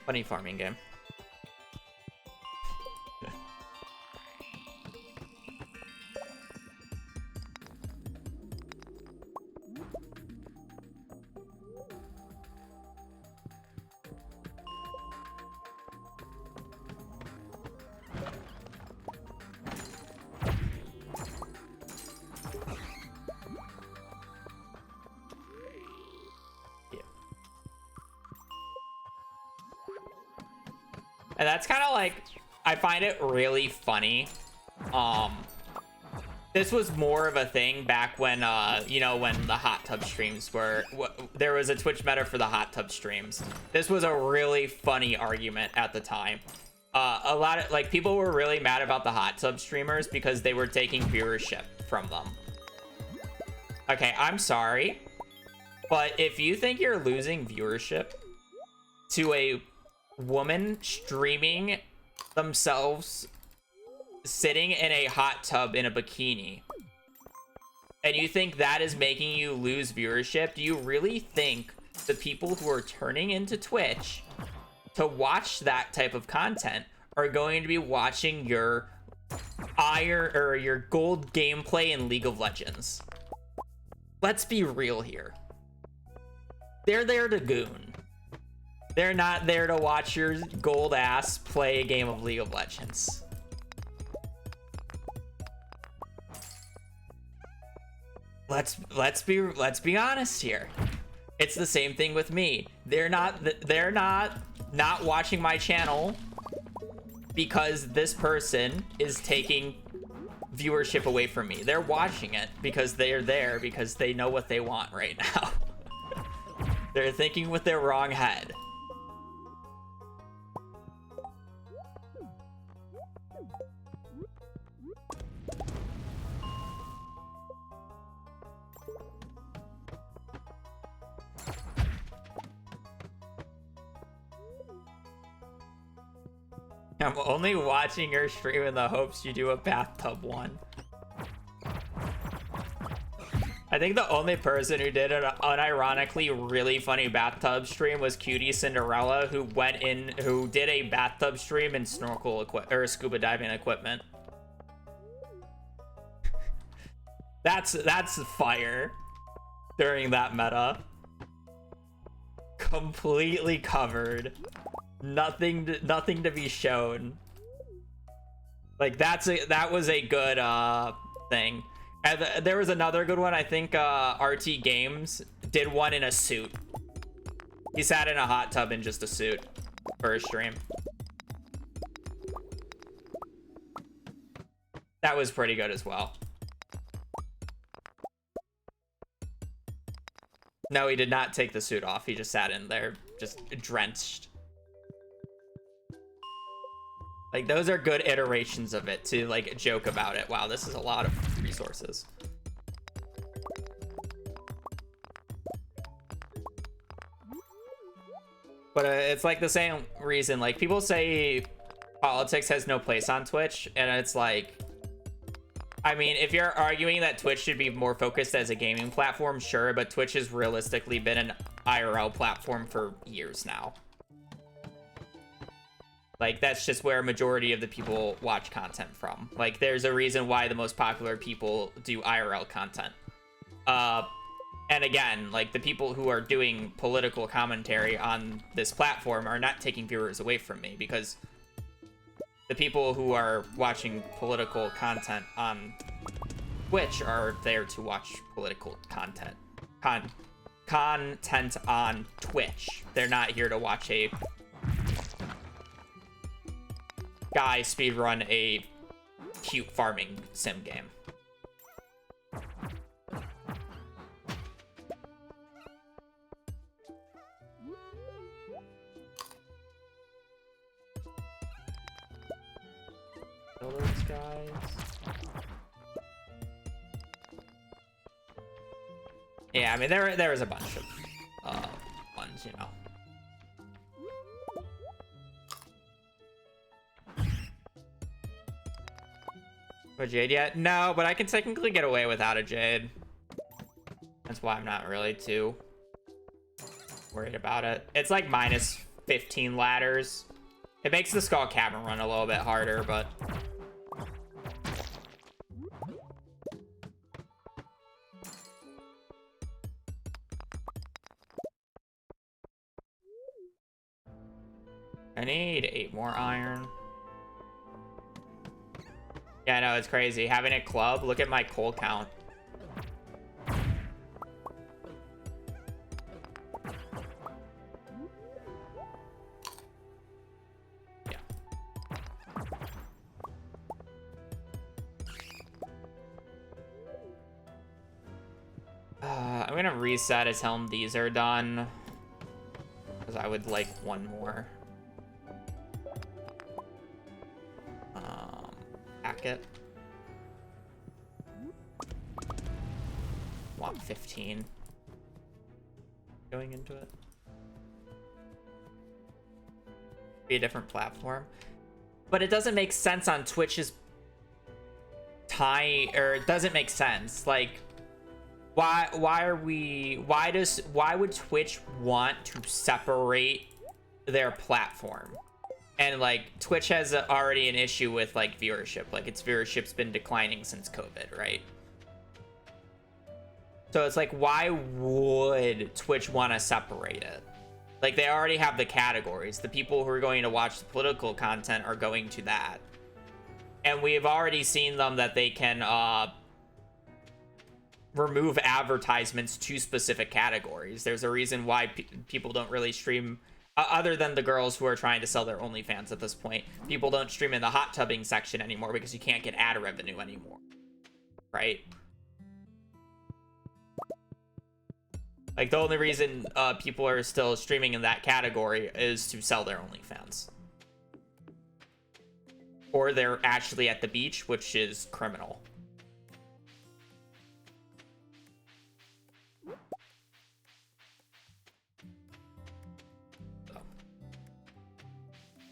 Speaker 2: Funny farming game. And that's kind of like, I find it really funny This was more of a thing back when, you know, when the hot tub streams were, there was a Twitch meta for the hot tub streams. This was a really funny argument at the time. A lot of, like, people were really mad about the hot tub streamers because they were taking viewership from them. Okay, I'm sorry, but if you think you're losing viewership to a woman streaming themselves sitting in a hot tub in a bikini, and you think that is making you lose viewership, do you really think the people who are turning into Twitch to watch that type of content are going to be watching your iron or your gold gameplay in League of Legends? Let's be real here. They're there to goon. They're not there to watch your gold ass play a game of League of Legends. Let's be honest here. It's the same thing with me. They're not watching my channel because this person is taking viewership away from me. They're watching it because they're there because they know what they want right now. They're thinking with their wrong head. I'm only watching your stream in the hopes you do a bathtub one. I think the only person who did an unironically really funny bathtub stream was Cutie Cinderella, who did a bathtub stream in snorkel or scuba diving equipment. That's fire during that meta. Completely covered. Nothing to be shown. Like that was a good thing. And there was another good one. I think RT Games did one in a suit. He sat in a hot tub in just a suit for a stream. That was pretty good as well. No, he did not take the suit off. He just sat in there, just drenched. Like, those are good iterations of it to, like, joke about it. Wow, this is a lot of resources. But it's like the same reason. Like, people say politics has no place on Twitch, and it's like, I mean, if you're arguing that Twitch should be more focused as a gaming platform, sure, but Twitch has realistically been an IRL platform for years now. Like, that's just where a majority of the people watch content from. Like, there's a reason why the most popular people do IRL content. And again, like, the people who are doing political commentary on this platform are not taking viewers away from me, because the people who are watching political content on Twitch are there to watch political content. Content on Twitch. They're not here to watch a guy speedrun a cute farming sim game. Kill those guys. Yeah, I mean there was a bunch of ones, you know. A Jade yet? No, but I can technically get away without a Jade. That's why I'm not really too worried about it. It's like minus 15 ladders. It makes the Skull Cavern run a little bit harder, but I need 8 more iron. Yeah, no, it's crazy. Having a club, look at my coal count. Yeah. I'm gonna reset and tell them these are done. Because I would like one more. Packet. Want 15 going into it. Be a different platform. But it doesn't make sense on Twitch's time, or it doesn't make sense. Like, why would Twitch want to separate their platform? And like Twitch has already an issue with like viewership. Like its viewership's been declining since COVID, right? So it's like, why would Twitch want to separate it? Like, they already have the categories. The people who are going to watch the political content are going to that. And we've already seen them that they can remove advertisements to specific categories. There's a reason why people don't really stream, other than the girls who are trying to sell their OnlyFans at this point. People don't stream in the hot tubbing section anymore because you can't get ad revenue anymore. Right? Like, the only reason people are still streaming in that category is to sell their OnlyFans. Or they're actually at the beach, which is criminal. So.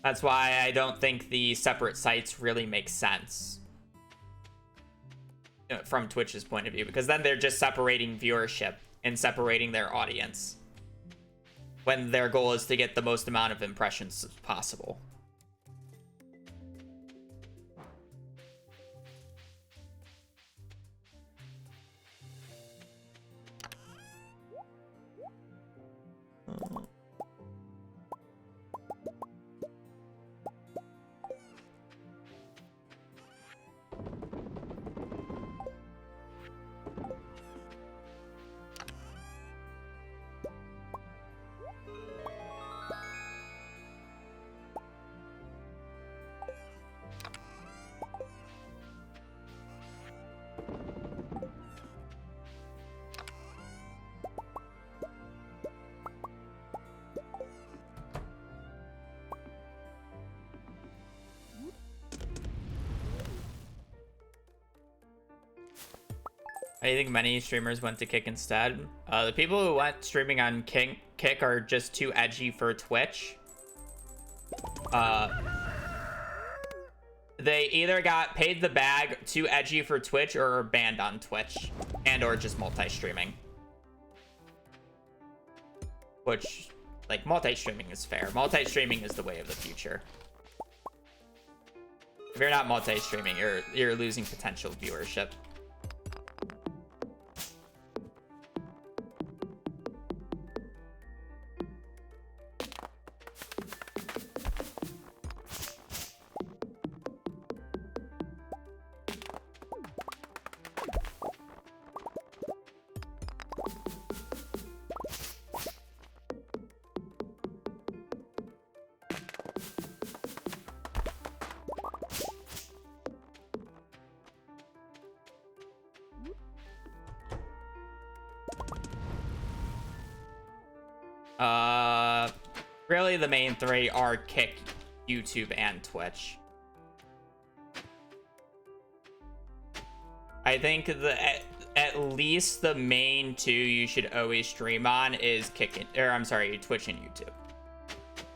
Speaker 2: That's why I don't think the separate sites really make sense. From Twitch's point of view. Because then they're just separating viewership and separating their audience when their goal is to get the most amount of impressions as possible. I think many streamers went to Kick instead. The people who went streaming on Kick are just too edgy for Twitch. They either got paid the bag, too edgy for Twitch, or are banned on Twitch. And or just multi-streaming. Which, like, multi-streaming is fair. Multi-streaming is the way of the future. If you're not multi-streaming, you're losing potential viewership. Really the main three are Kick, YouTube, and Twitch. I think at least the main two you should always stream on is Twitch and YouTube.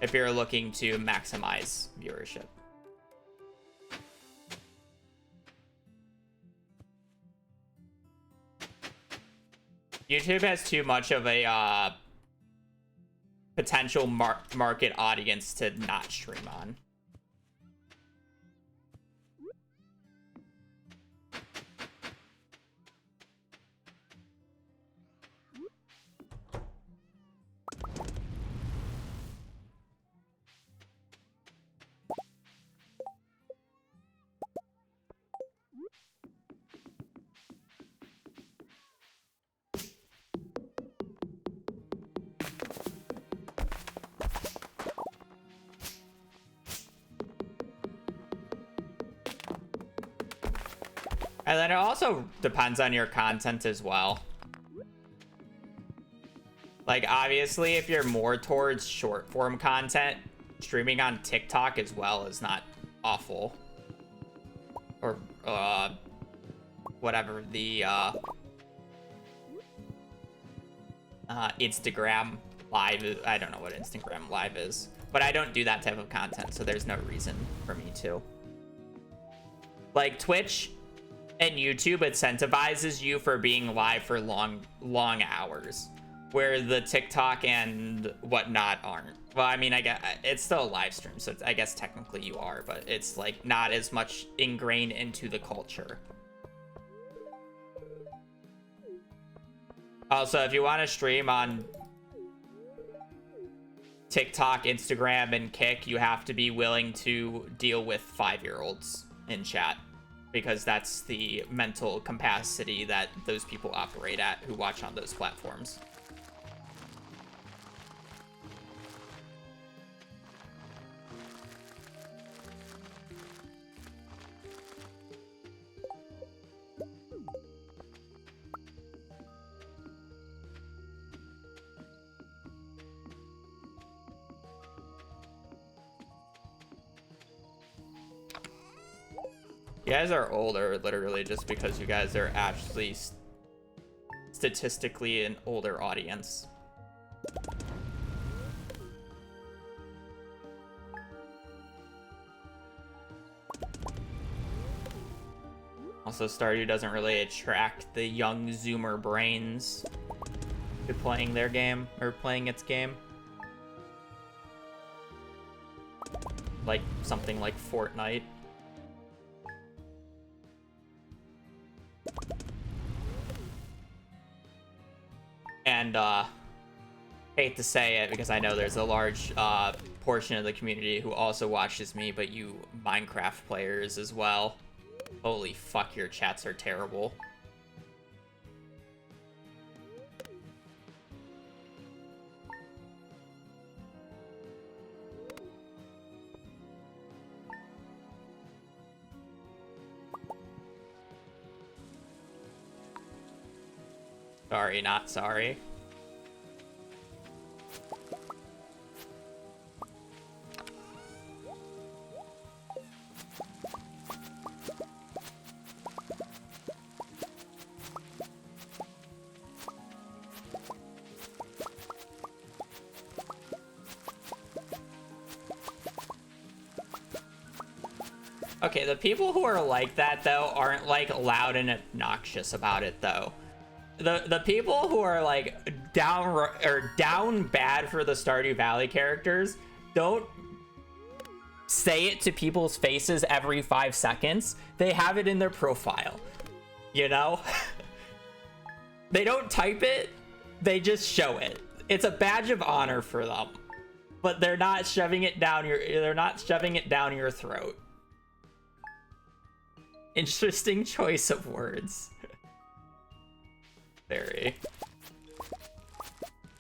Speaker 2: If you're looking to maximize viewership. YouTube has too much of a potential market audience to not stream on. And then it also depends on your content as well. Like, obviously, if you're more towards short form content, streaming on TikTok as well is not awful. Or, whatever the, Instagram Live is. I don't know what Instagram Live is. But I don't do that type of content, so there's no reason for me to. Like, Twitch and YouTube incentivizes you for being live for long hours, where the TikTok and whatnot aren't. Well, I mean, I guess it's still a live stream, so I guess technically you are, but it's like not as much ingrained into the culture. Also, if you want to stream on TikTok, Instagram, and Kick, you have to be willing to deal with 5-year-olds in chat, because that's the mental capacity that those people operate at who watch on those platforms. You guys are older, literally, just because you guys are actually statistically an older audience. Also, Stardew doesn't really attract the young Zoomer brains to playing their game, or playing its game. Like something like Fortnite. And hate to say it, because I know there's a large portion of the community who also watches me, but you Minecraft players as well. Holy fuck, your chats are terrible. Sorry, not sorry. Okay, the people who are like that, though, aren't, like, loud and obnoxious about it, though. The people who are, like, down bad for the Stardew Valley characters don't say it to people's faces every 5 seconds. They have it in their profile, you know? They don't type it, they just show it. It's a badge of honor for them. But they're not shoving it down your throat. Interesting choice of words. Very.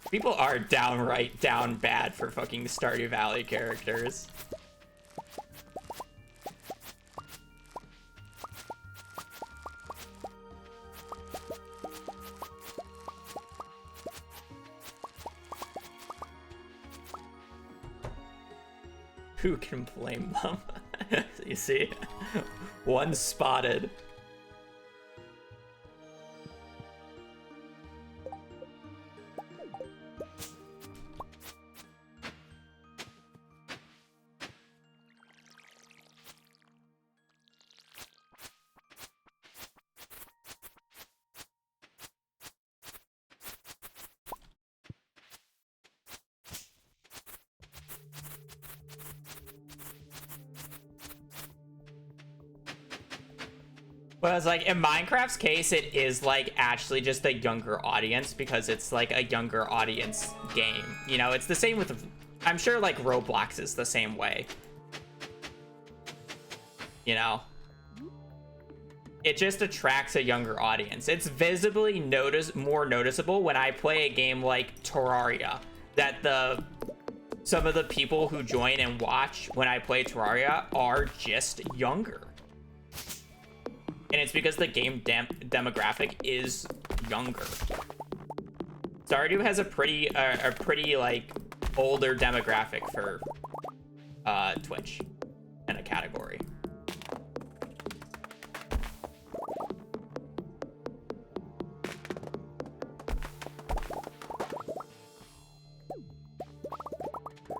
Speaker 2: People are downright down bad for fucking Stardew Valley characters. Who can blame them? You see? One spotted. Whereas, like, in Minecraft's case, it is, like, actually just a younger audience, because it's, like, a younger audience game. You know, it's the same with, I'm sure, like, Roblox is the same way. You know? It just attracts a younger audience. It's visibly more noticeable when I play a game like Terraria, that some of the people who join and watch when I play Terraria are just younger. And it's because the game demographic is younger. Stardew has a pretty like older demographic for Twitch in a category.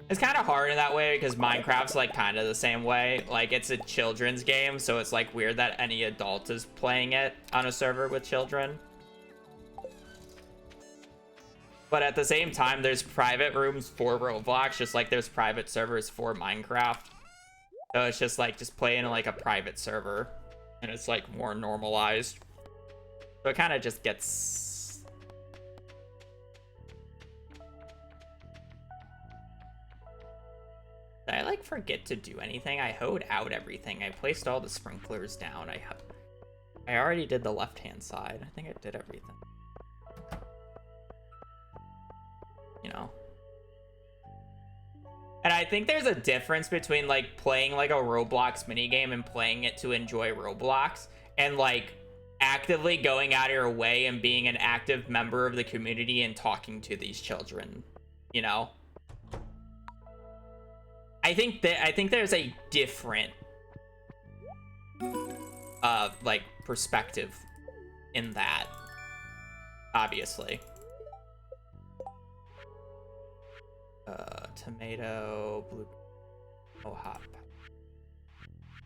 Speaker 2: It's kind of hard in that way because Minecraft's like kind of the same way. Like it's a children's game, so it's like weird that any adult is playing it on a server with children. But at the same time, there's private rooms for Roblox, just like there's private servers for Minecraft. So it's just like just play in like a private server, and it's like more normalized. So it kind of just gets. Did I like forget to do anything? I hoed out everything. I placed all the sprinklers down. I already did the left-hand side. I think I did everything. You know. And I think there's a difference between like playing like a Roblox minigame and playing it to enjoy Roblox, and like actively going out of your way and being an active member of the community and talking to these children, you know? I think there's a different like perspective in that, obviously. Tomato, blue, oh, hop.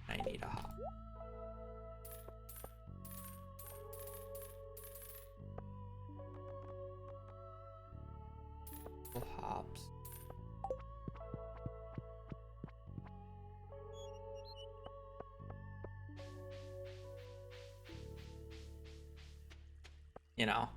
Speaker 2: I need a hop. Hops. You know.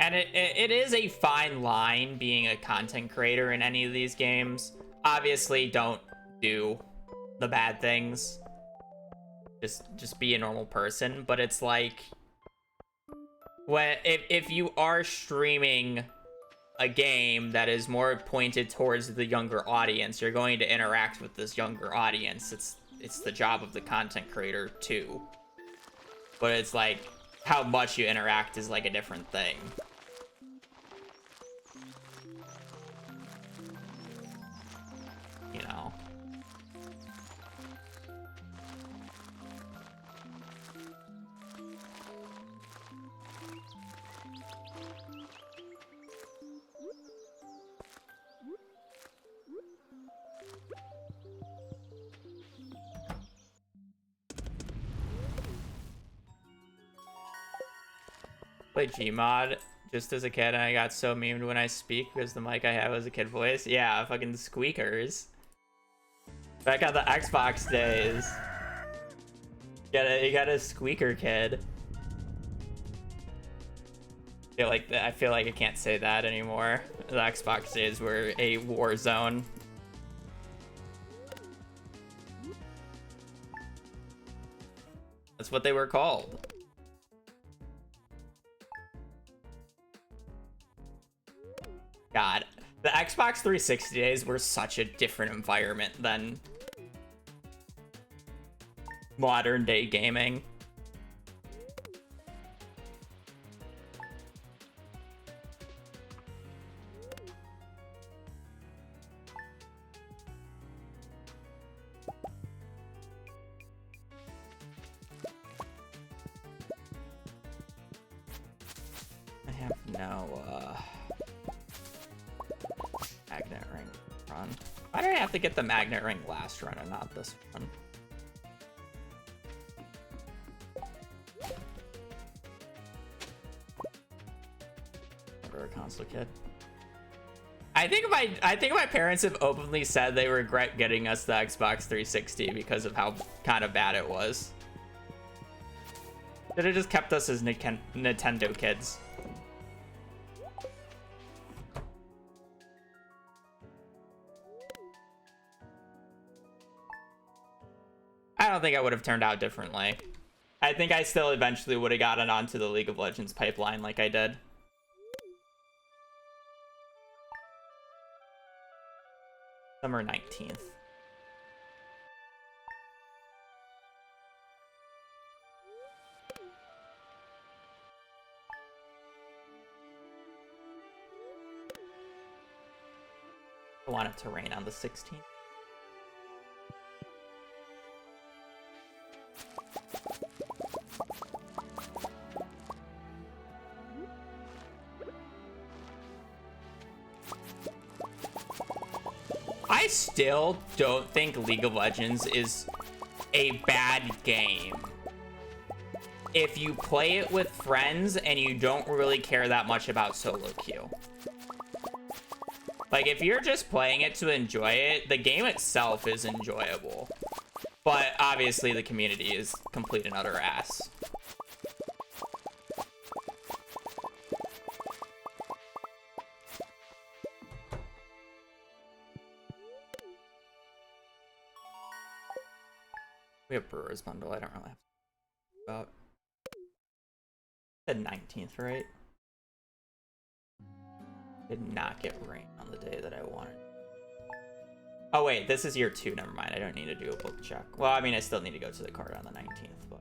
Speaker 2: And it is a fine line being a content creator in any of these games. Obviously, don't do the bad things. Just be a normal person. But it's like, if you are streaming a game that is more pointed towards the younger audience, you're going to interact with this younger audience. It's the job of the content creator too. But it's like, how much you interact is like a different thing. You know. Played Gmod just as a kid, and I got so memed when I speak because the mic I have was a kid voice. Yeah, fucking squeakers. Back on the Xbox days. You got a squeaker kid. I feel like I can't say that anymore. The Xbox days were a war zone. That's what they were called. God, the Xbox 360 days were such a different environment than modern day gaming. I have no, magnet ring run. Why did I have to get the magnet ring last run and not this one? Never a console kid. I think my parents have openly said they regret getting us the Xbox 360 because of how kind of bad it was. Should have just kept us as Nintendo kids. don't think I would have turned out differently. I think I still eventually would have gotten onto the League of Legends pipeline like I did. Summer 19th. I want it to rain on the 16th. I still don't think League of Legends is a bad game if you play it with friends and you don't really care that much about solo queue. Like, if you're just playing it to enjoy it, the game itself is enjoyable. But obviously the community is complete and utter ass. We have Brewers Bundle. I don't really have to talk about. The 19th, right? Did not get rain on the day that I wanted. Oh wait, this is year 2. Never mind. I don't need to do a book check. Well, I mean, I still need to go to the card on the 19th, but.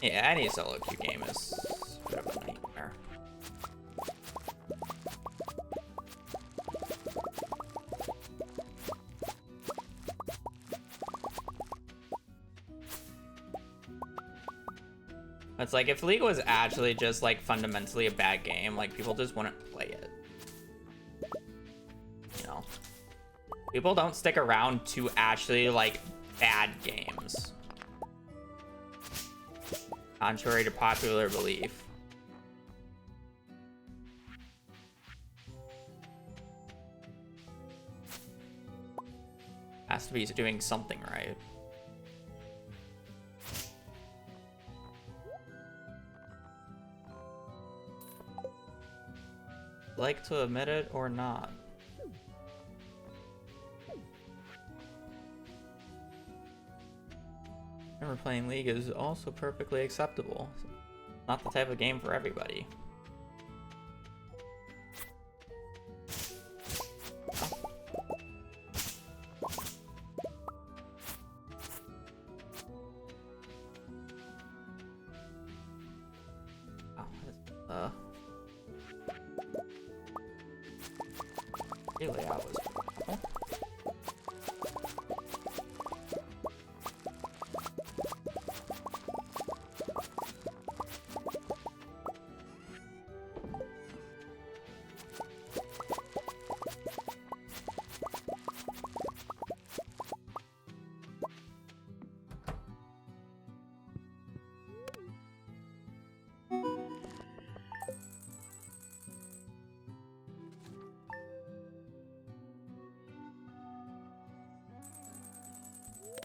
Speaker 2: Yeah, any solo queue game is a bit of a nightmare. It's like, if League was actually just, like, fundamentally a bad game, like, people just wouldn't play it. You know? People don't stick around to actually, like, bad games. Contrary to popular belief. Has to be doing something right. Like to admit it or not. Remember, playing League is also perfectly acceptable. Not the type of game for everybody. Layout was cool.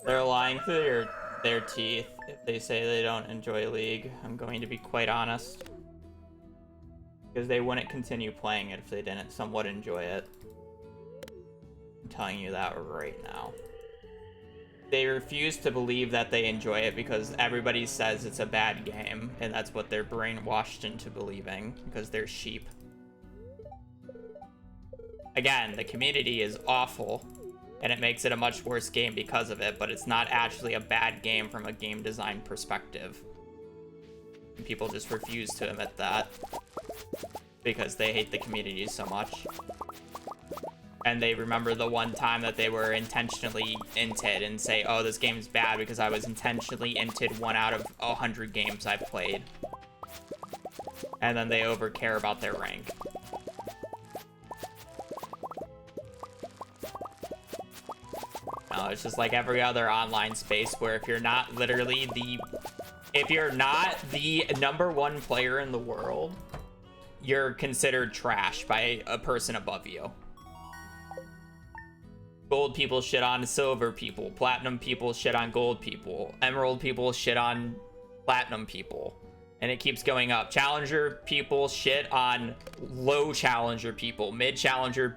Speaker 2: They're lying through their teeth if they say they don't enjoy League. I'm going to be quite honest. Because they wouldn't continue playing it if they didn't somewhat enjoy it. I'm telling you that right now. They refuse to believe that they enjoy it because everybody says it's a bad game, and that's what they're brainwashed into believing, because they're sheep. Again, the community is awful. And it makes it a much worse game because of it, but it's not actually a bad game from a game design perspective. And people just refuse to admit that because they hate the community so much. And they remember the one time that they were intentionally inted and say, oh, this game's bad because I was intentionally inted 1 out of 100 games I've played. And then they overcare about their rank. No, it's just like every other online space where if you're not literally if you're not the #1 player in the world, you're considered trash by a person above you. Gold people shit on silver people. Platinum people shit on gold people. Emerald people shit on platinum people. And it keeps going up. Challenger people shit on low challenger people. Mid challenger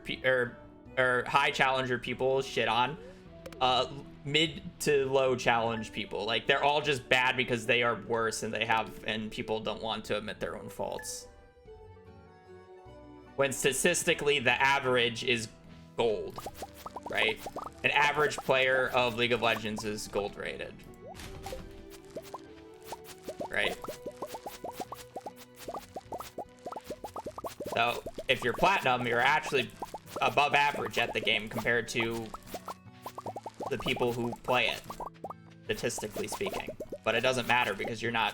Speaker 2: or high challenger people shit on. Mid to low challenge people, like they're all just bad because they are worse and people don't want to admit their own faults. When statistically the average is gold, right? An average player of League of Legends is gold rated, right? So if you're platinum, you're actually above average at the game compared to the people who play it, statistically speaking. But it doesn't matter because you're not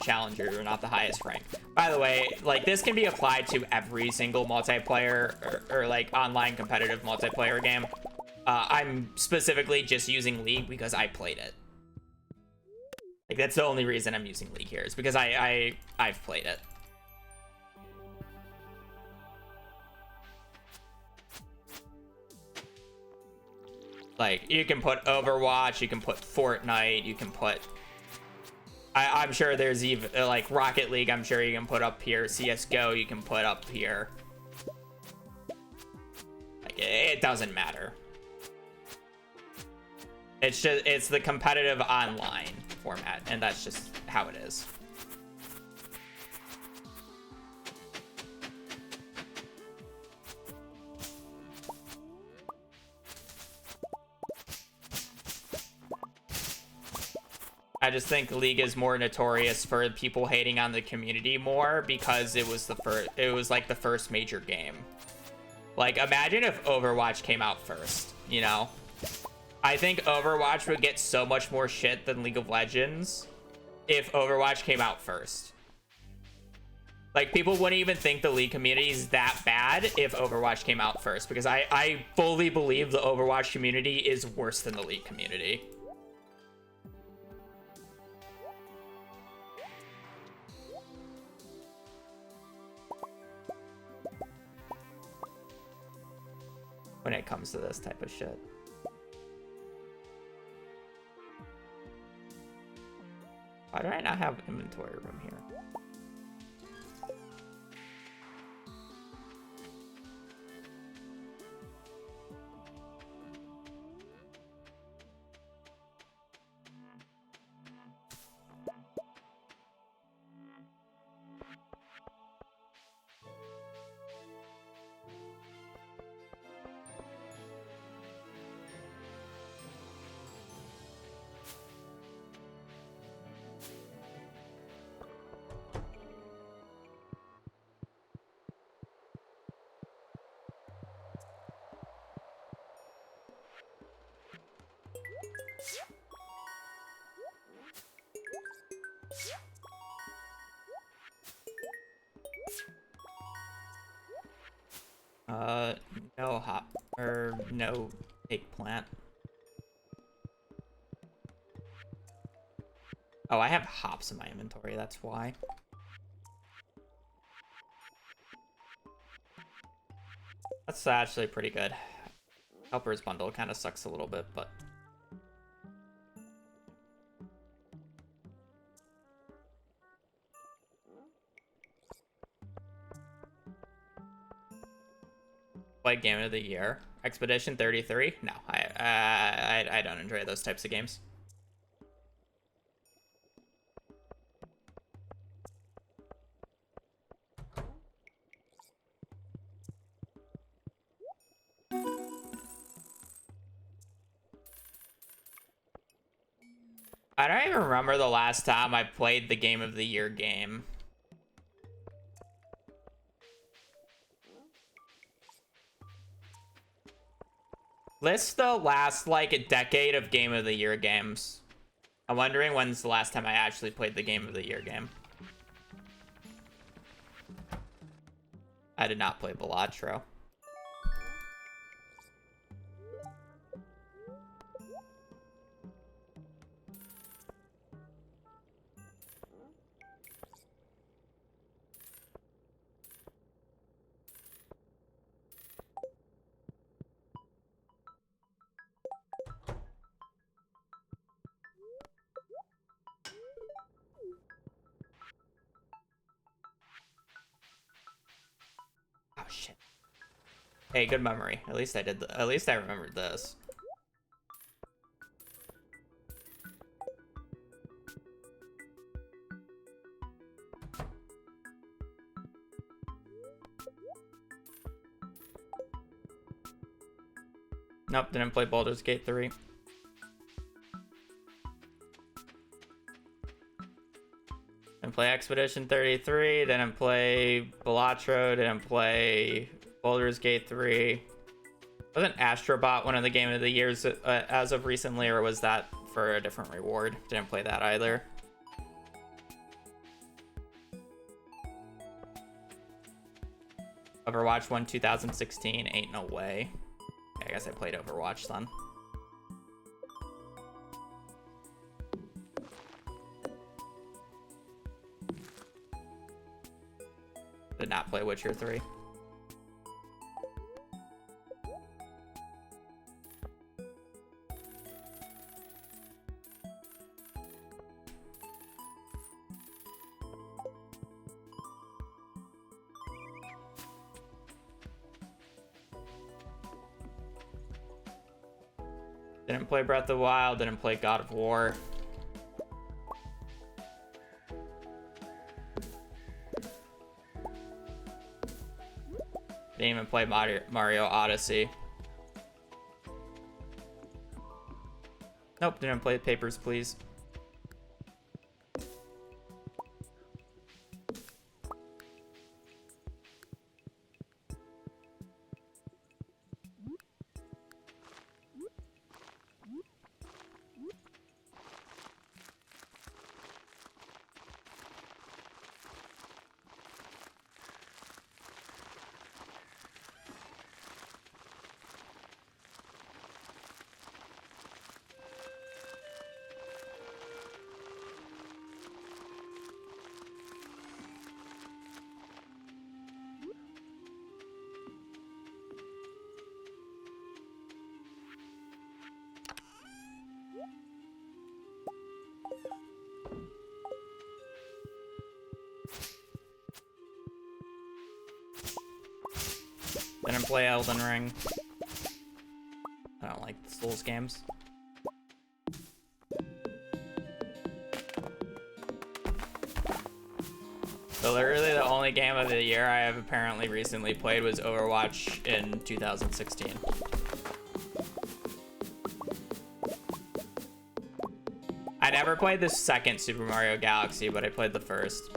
Speaker 2: challenger, you're not the highest rank. By the way, like this can be applied to every single multiplayer or like online competitive multiplayer game. I'm specifically just using League because I played it. Like that's the only reason I'm using League here, is because I've played it. Like, you can put Overwatch, you can put Fortnite, you can put... I'm sure there's even, like, Rocket League, I'm sure you can put up here. CSGO, you can put up here. Like, it doesn't matter. It's just, it's the competitive online format, and that's just how it is. I just think League is more notorious for people hating on the community more because it was like the first major game. Like, imagine if Overwatch came out first, you know? I think Overwatch would get so much more shit than League of Legends if Overwatch came out first. Like, people wouldn't even think the League community is that bad if Overwatch came out first, because I fully believe the Overwatch community is worse than the League community. When it comes to this type of shit. Why do I not have inventory room here? No hop, or no eggplant. Oh, I have hops in my inventory, that's why. That's actually pretty good. Helper's bundle kind of sucks a little bit, but... Play game of the year. Expedition 33? No, I don't enjoy those types of games. I don't even remember the last time I played the game of the year game. List the last, like, a decade of Game of the Year games. I'm wondering when's the last time I actually played the Game of the Year game. I did not play Balatro. Oh, shit. Hey, good memory. At least I did. At least I remembered this. Nope, didn't play Baldur's Gate 3. Didn't play Expedition 33. Didn't play Balatro. Didn't play Baldur's Gate 3. Wasn't Astrobot one of the Game of the Years as of recently, or was that for a different reward? Didn't play that either. Overwatch 1 2016. Ain't no way. I guess I played Overwatch then. Did not play Witcher 3. Didn't play Breath of the Wild, didn't play God of War. Didn't even play Mario Odyssey. Nope, didn't play Papers, Please. Didn't play Elden Ring. I don't like Souls games. So literally the only game of the year I have apparently recently played was Overwatch in 2016. I never played the second Super Mario Galaxy, but I played the first.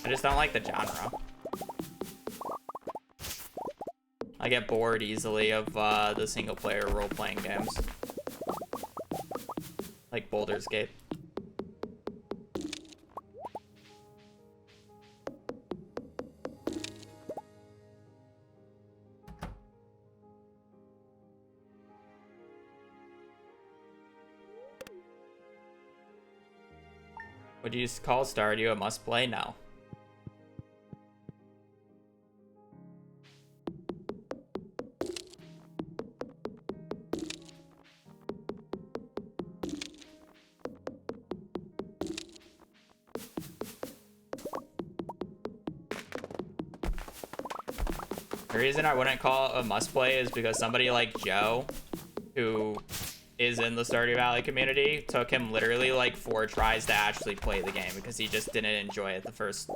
Speaker 2: I just don't like the genre. I get bored easily of the single-player role-playing games. Like Baldur's Gate. Would you call Stardew a must-play? No. The reason I wouldn't call it a must-play is because somebody like Joe, who is in the Stardew Valley community, took him literally like 4 tries to actually play the game because he just didn't enjoy it the first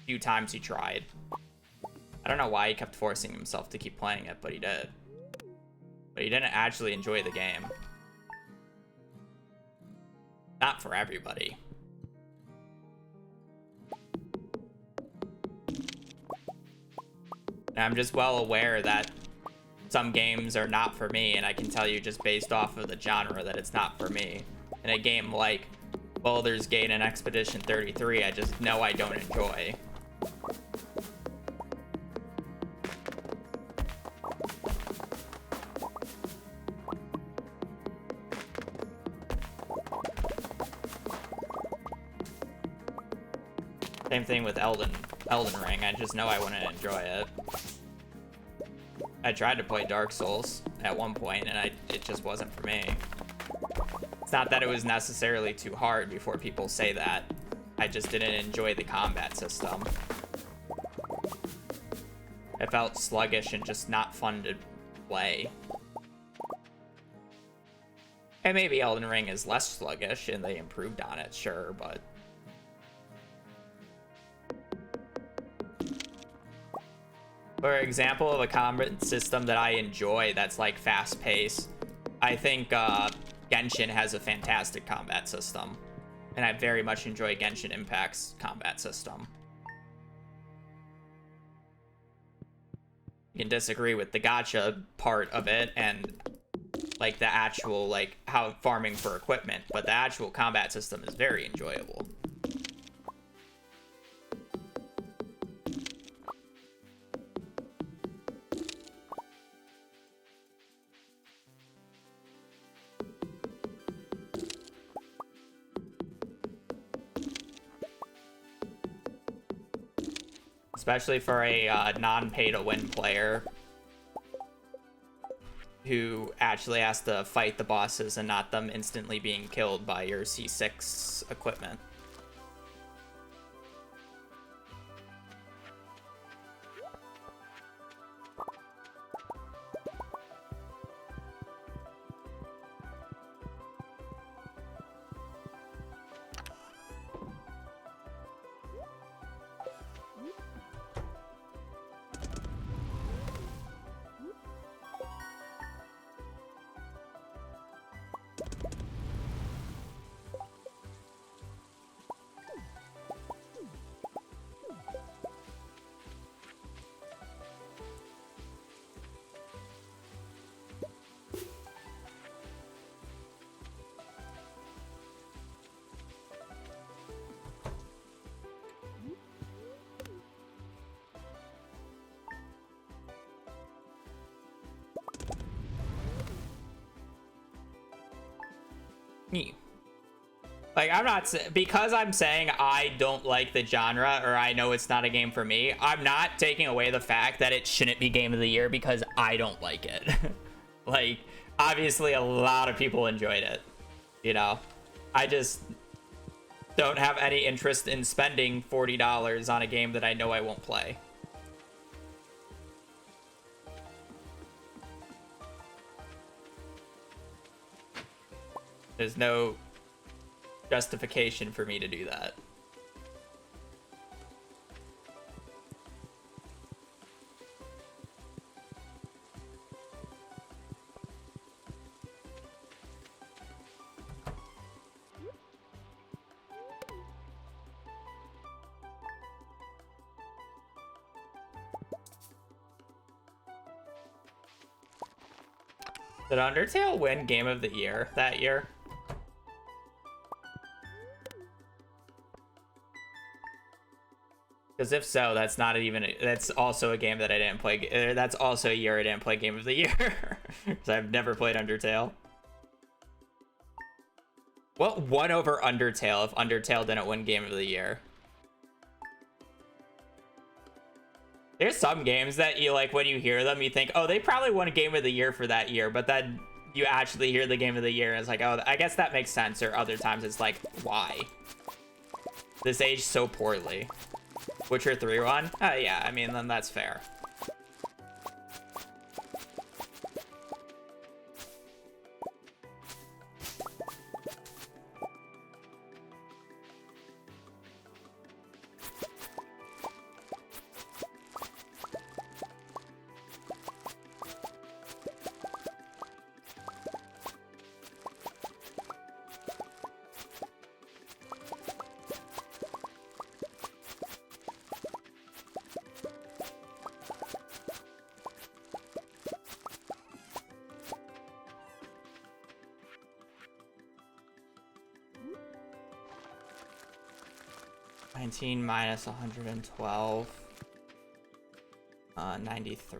Speaker 2: few times he tried. I don't know why he kept forcing himself to keep playing it, but he did. But he didn't actually enjoy the game. Not for everybody. And I'm just well aware that some games are not for me, and I can tell you just based off of the genre that it's not for me. In a game like Baldur's Gate and Expedition 33, I just know I don't enjoy. Same thing with Elden Ring, I just know I wouldn't enjoy it. I tried to play Dark Souls at one point, and it just wasn't for me. not that it was necessarily too hard before people say that. I just didn't enjoy the combat system. It felt sluggish and just not fun to play. And maybe Elden Ring is less sluggish and they improved on it, sure, but... For example of a combat system that I enjoy that's like fast-paced, I think Genshin has a fantastic combat system. And I very much enjoy Genshin Impact's combat system. You can disagree with the gacha part of it and like the actual, like how farming for equipment, but the actual combat system is very enjoyable. Especially for a non-pay-to-win player who actually has to fight the bosses and not them instantly being killed by your C6 equipment. Like, I'm not, because I'm saying I don't like the genre or I know it's not a game for me, I'm not taking away the fact that it shouldn't be game of the year because I don't like it. Like, obviously a lot of people enjoyed it, you know? I just don't have any interest in spending $40 on a game that I know I won't play. There's no justification for me to do that. Did Undertale win Game of the Year that year? Because if so, that's not even, that's also a game that I didn't play. That's also a year I didn't play Game of the Year. Because I've never played Undertale. What won over Undertale if Undertale didn't win Game of the Year? There's some games that you like, when you hear them, you think, oh, they probably won a Game of the Year for that year. But then you actually hear the Game of the Year and it's like, oh, I guess that makes sense. Or other times it's like, why? This aged so poorly. Witcher 3 won? Yeah, I mean, then that's fair. Minus 112. 93.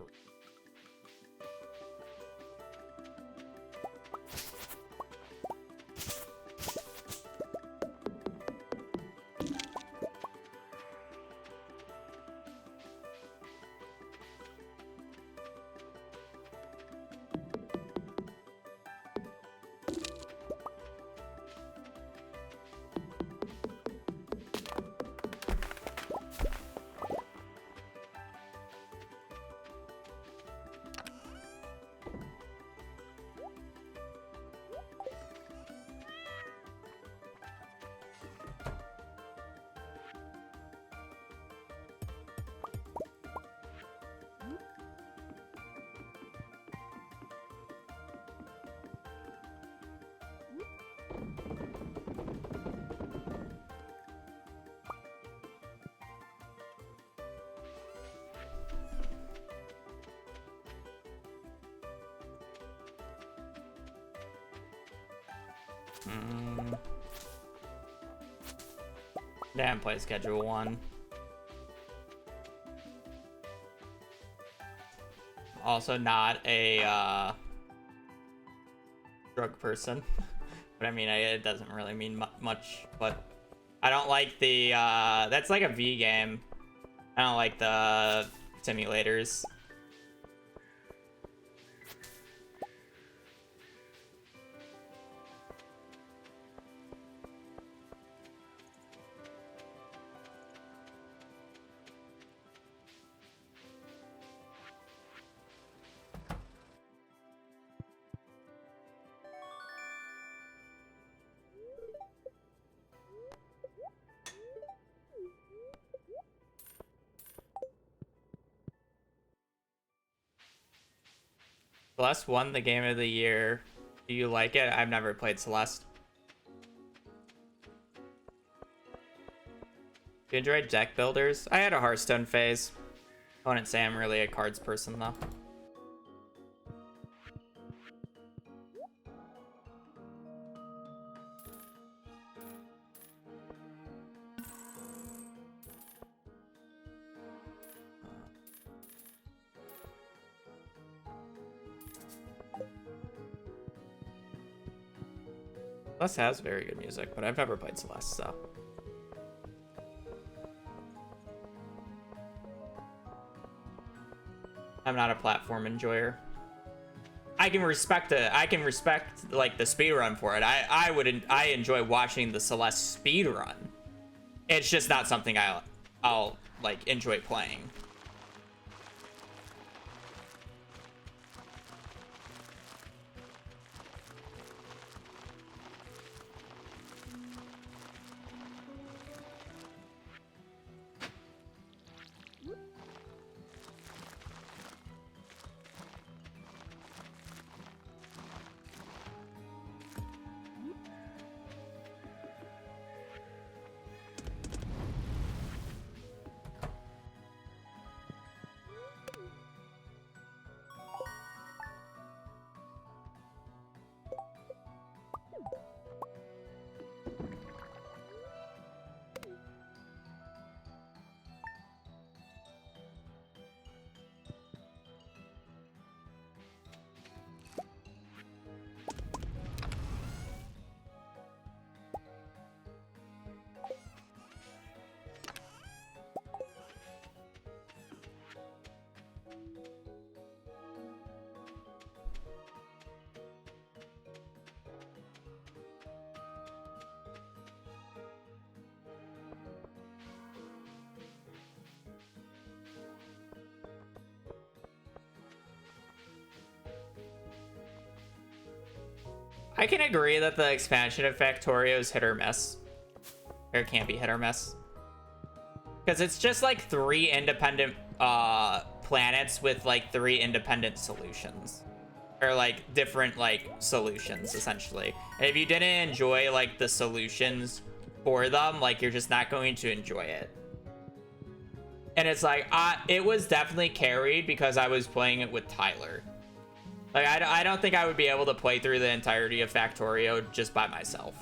Speaker 2: Damn, play schedule 1. Also not a drug person. But I mean, it doesn't really mean much. But I don't like the, that's like a V game. I don't like the simulators. Celeste won the game of the year. Do you like it? I've never played Celeste. Do you enjoy deck builders? I had a Hearthstone phase. I wouldn't say I'm really a cards person though. Celeste has very good music, but I've never played Celeste, so. I'm not a platform enjoyer. I can respect like the speedrun for it. I enjoy watching the Celeste speedrun. It's just not something I'll like enjoy playing. I can agree that the expansion of Factorio is hit or miss. Or it can't be hit or miss. Because it's just like 3 independent planets with like 3 independent solutions. Or like different like solutions, essentially. And if you didn't enjoy like the solutions for them, like you're just not going to enjoy it. And it's like, it was definitely carried because I was playing it with Tyler. Like, I don't think I would be able to play through the entirety of Factorio just by myself.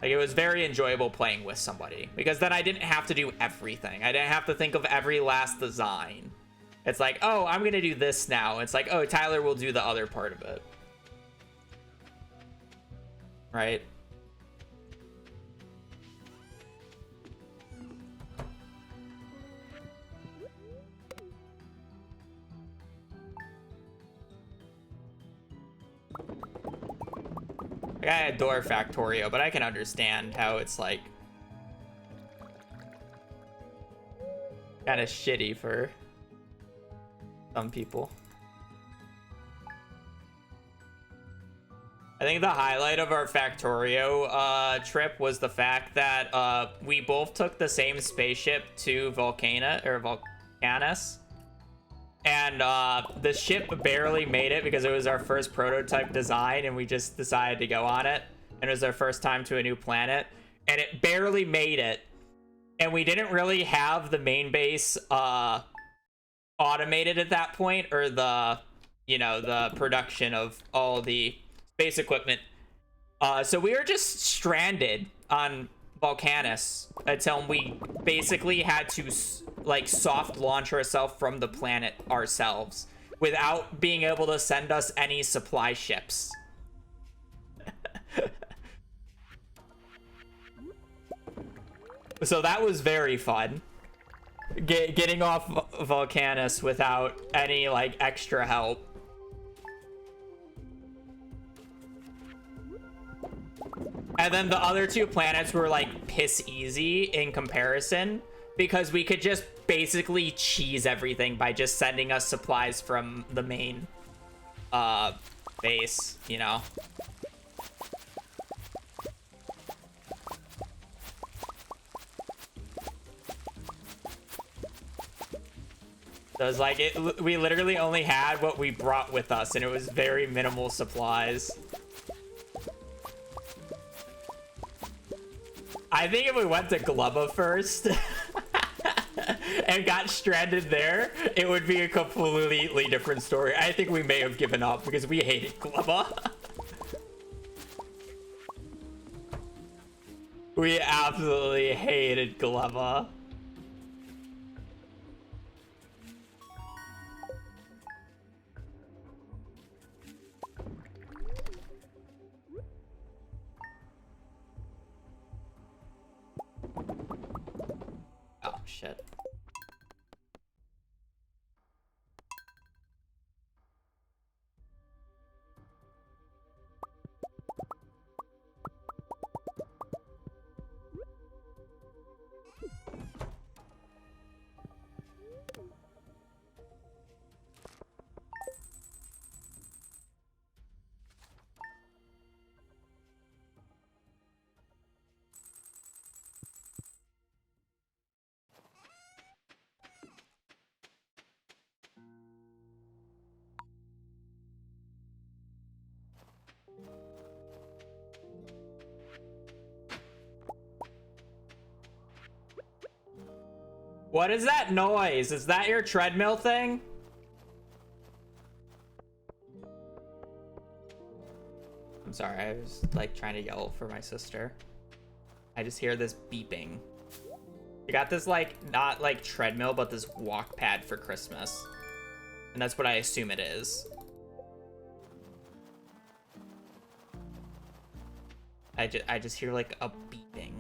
Speaker 2: Like, it was very enjoyable playing with somebody. Because then I didn't have to do everything. I didn't have to think of every last design. It's like, oh, I'm going to do this now. It's like, oh, Tyler will do the other part of it. Right? Like, I adore Factorio, but I can understand how it's like kind of shitty for some people. I think the highlight of our Factorio trip was the fact that we both took the same spaceship to Volcanus. And the ship barely made it because it was our first prototype design and we just decided to go on it. And it was our first time to a new planet. And it barely made it. And we didn't really have the main base automated at that point, or the, you know, the production of all the base equipment. So we were just stranded on Volcanus until we basically had to like soft launch ourselves from the planet ourselves without being able to send us any supply ships. So that was very fun. Getting off Volcanus without any like extra help. And then the other two planets were like piss easy in comparison because we could just basically cheese everything by just sending us supplies from the main base, you know. So it was like we literally only had what we brought with us, and it was very minimal supplies. I think if we went to Glubba first and got stranded there, it would be a completely different story. I think we may have given up because we hated Glubba. We absolutely hated Glubba. Oh, shit. What is that noise? Is that your treadmill thing? I'm sorry, I was like trying to yell for my sister. I just hear this beeping. I got this like, not like treadmill, but this walk pad for Christmas. And that's what I assume it is. I just hear like a beeping.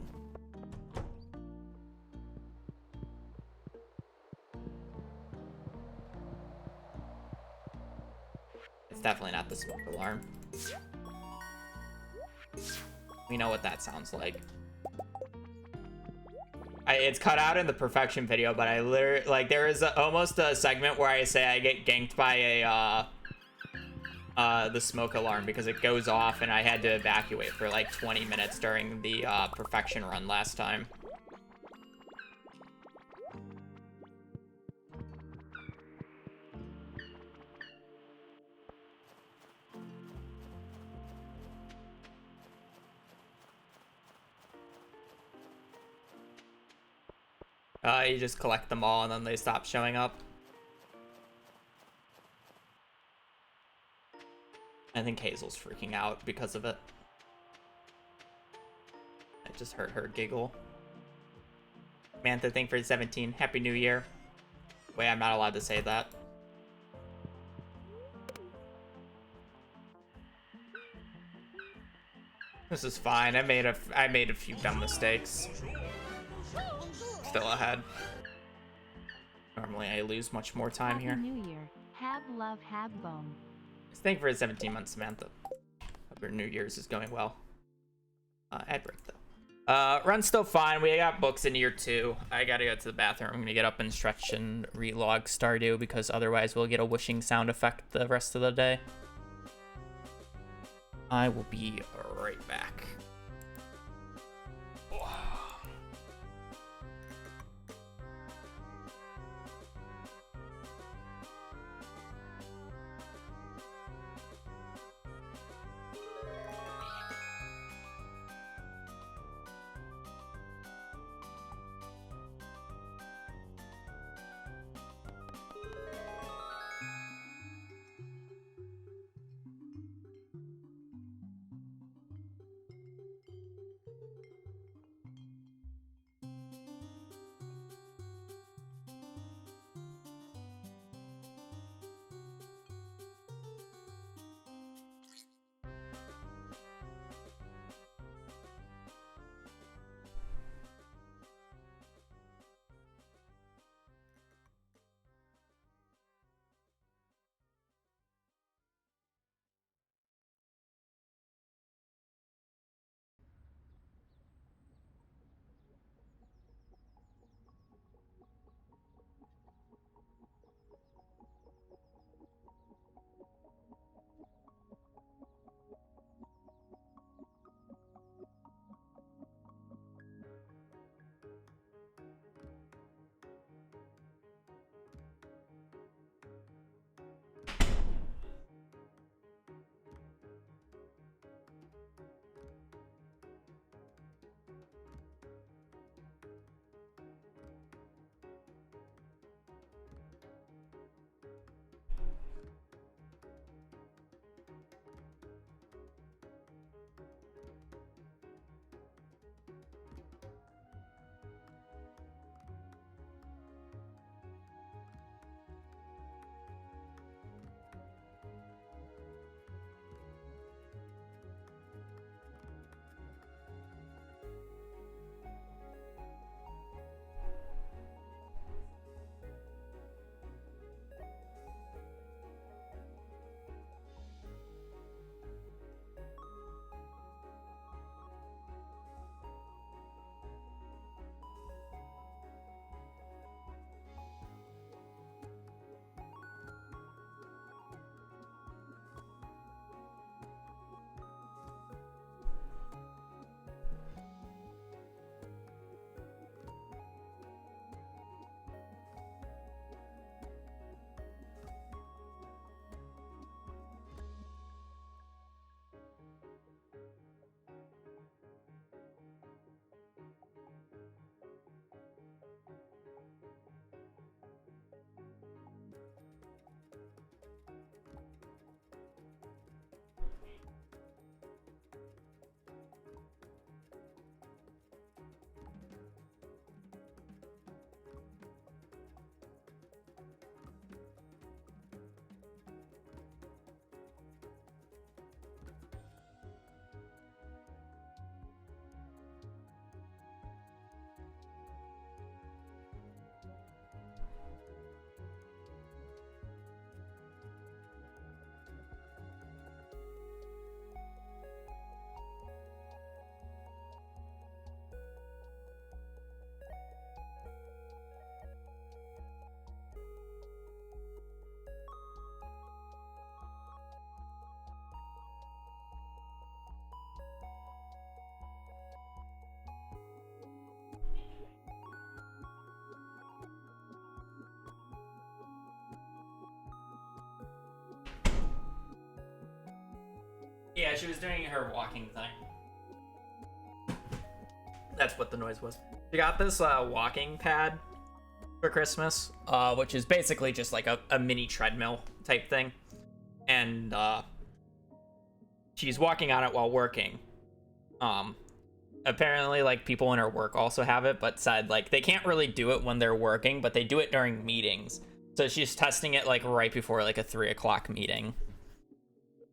Speaker 2: It's definitely not the smoke alarm. We know what that sounds like. It's cut out in the perfection video, but I literally, like, there is almost a segment where I say I get ganked by the smoke alarm because it goes off and I had to evacuate for like 20 minutes during the perfection run last time. You just collect them all and then they stop showing up. I think Hazel's freaking out because of it. I just heard her giggle. Mantha, thank for 17. Happy New Year. Wait, I'm not allowed to say that. This is fine. I made a few dumb mistakes. Still ahead. Normally I lose much more time here.
Speaker 3: Happy New Year. Hab love hab bone.
Speaker 2: Thank you for 17 months, Samantha. Hope your New Year's is going well. Ad break though. Run's still fine. We got books in year 2. I gotta go to the bathroom. I'm gonna get up and stretch and relog Stardew because otherwise we'll get a whooshing sound effect the rest of the day. I will be right back.
Speaker 1: Yeah, she was doing her walking thing. That's what the noise was. She got this walking pad for Christmas, which is basically just like a mini treadmill type thing. And she's walking on it while working. Apparently, like, people in her work also have it, but said, like, they can't really do it when they're working, but they do it during meetings. So she's testing it, like, right before, like, a 3 o'clock meeting.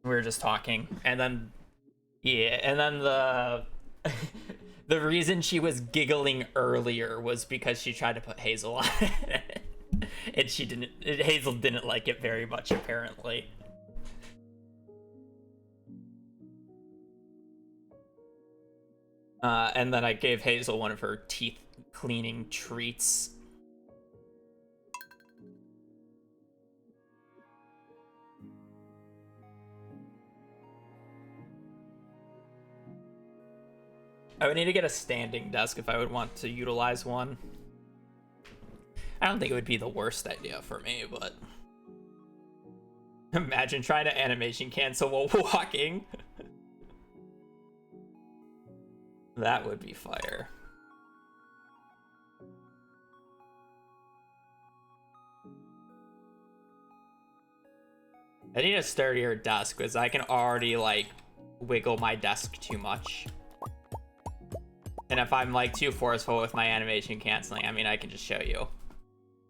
Speaker 1: We were just talking, and then, yeah, and then the reason she was giggling earlier was because she tried to put Hazel on it. And Hazel didn't like it very much, apparently. And then I gave Hazel one of her teeth cleaning treats. I would need to get a standing desk if I would want to utilize one. I don't think it would be the worst idea for me, but imagine trying to animation cancel while walking. That would be fire. I need a sturdier desk because I can already like wiggle my desk too much. And if I'm like too forceful with my animation canceling, I mean, I can just show you.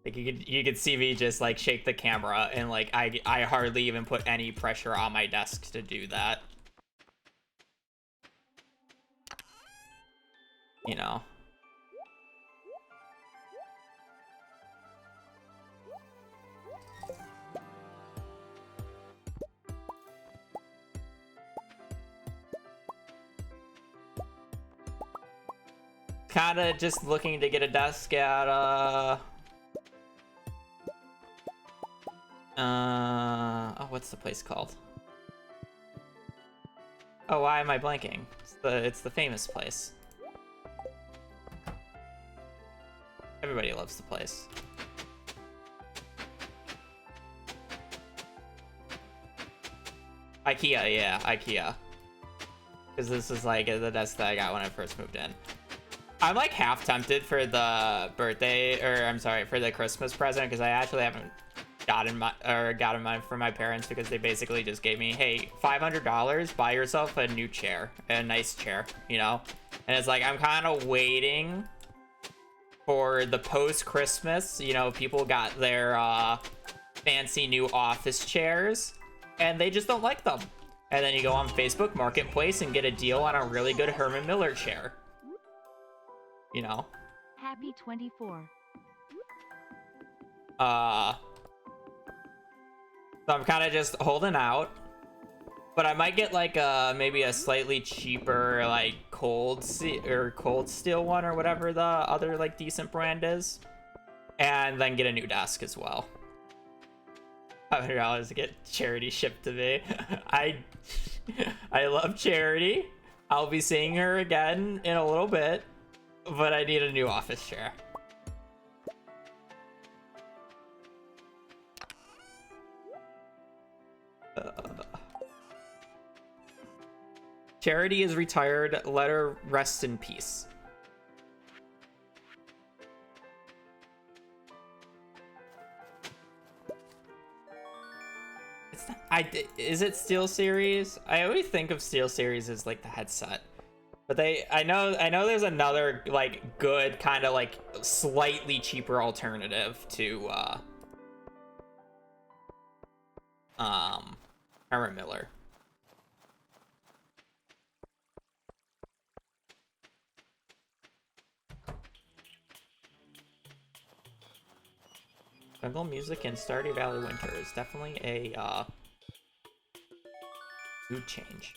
Speaker 1: Like you could see me just like shake the camera and like I hardly even put any pressure on my desk to do that. You know. Kinda just looking to get a desk at oh, what's the place called? Oh, why am I blanking? It's the famous place. Everybody loves the place. IKEA, yeah, IKEA. Because this is like the desk that I got when I first moved in. I'm like half tempted for the birthday, or I'm sorry, for the Christmas present, because I actually haven't gotten mine from my parents, because they basically just gave me, hey, $500, buy yourself a new chair, a nice chair, you know? And it's like, I'm kind of waiting for the post-Christmas, you know, people got their fancy new office chairs, and they just don't like them. And then you go on Facebook Marketplace and get a deal on a really good Herman Miller chair. You know?
Speaker 3: Happy 24.
Speaker 1: So I'm kind of just holding out. But I might get like maybe a slightly cheaper like cold steel one or whatever the other like decent brand is. And then get a new desk as well. $500 to get Charity shipped to me. I love Charity. I'll be seeing her again in a little bit. But I need a new office chair. Charity is retired. Let her rest in peace. It's not, is it SteelSeries? I always think of SteelSeries as like the headset. But I know there's another like good kind of like slightly cheaper alternative to Herman Miller. Jungle Music in Stardew Valley Winter is definitely a mood change.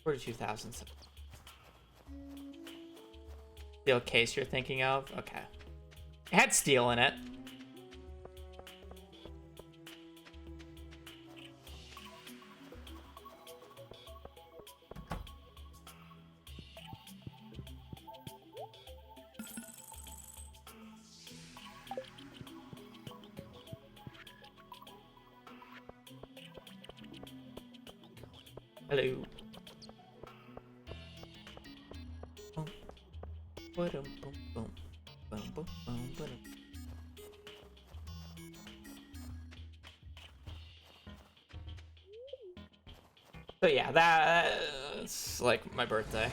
Speaker 1: 42,000. Steel case you're thinking of? Okay. It had steel in it.
Speaker 2: Hello. So yeah, that's like my birthday.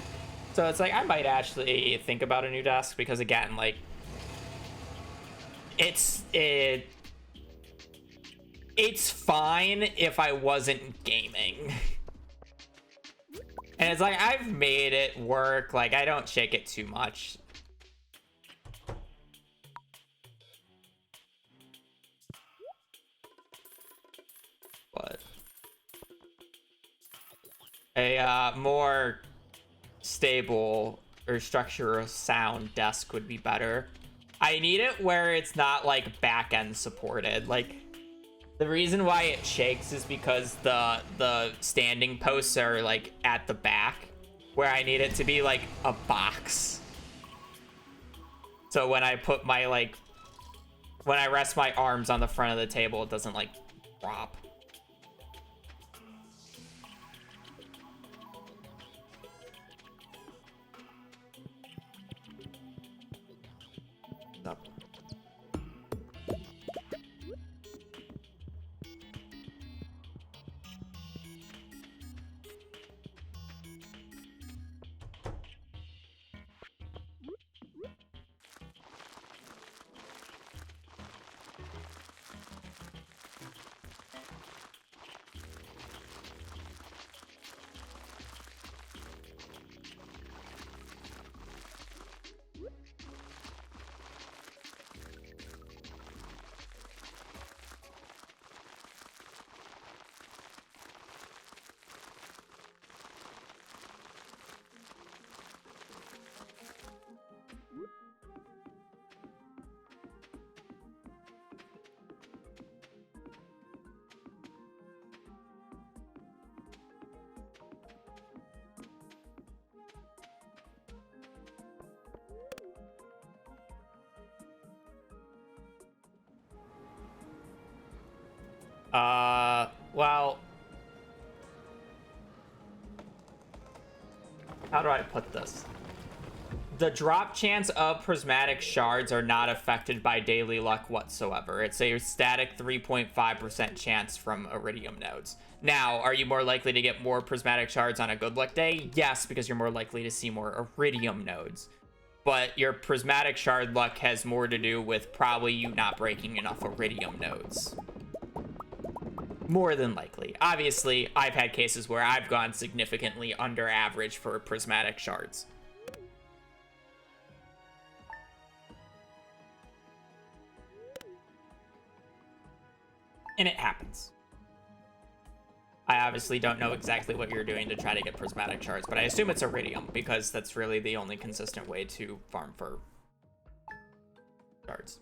Speaker 2: So it's like I might actually think about a new desk because again, like it's fine if I wasn't gaming. And it's like I've made it work, like I don't shake it too much. But a more stable or structural sound desk would be better. I need it where it's not like back end supported. Like the reason why it shakes is because the standing posts are like at the back where I need it to be like a box. So when I put my when I rest my arms on the front of the table, it doesn't like drop. Up. Well, how do I put this? The drop chance of prismatic shards are not affected by daily luck whatsoever. It's a static 3.5% chance from iridium nodes. Now, are you more likely to get more prismatic shards on a good luck day? Yes, because you're more likely to see more iridium nodes. But your prismatic shard luck has more to do with probably you not breaking enough iridium nodes. More than likely. Obviously, I've had cases where I've gone significantly under average for prismatic shards. And it happens. I obviously don't know exactly what you're doing to try to get prismatic shards, but I assume it's iridium because that's really the only consistent way to farm for shards.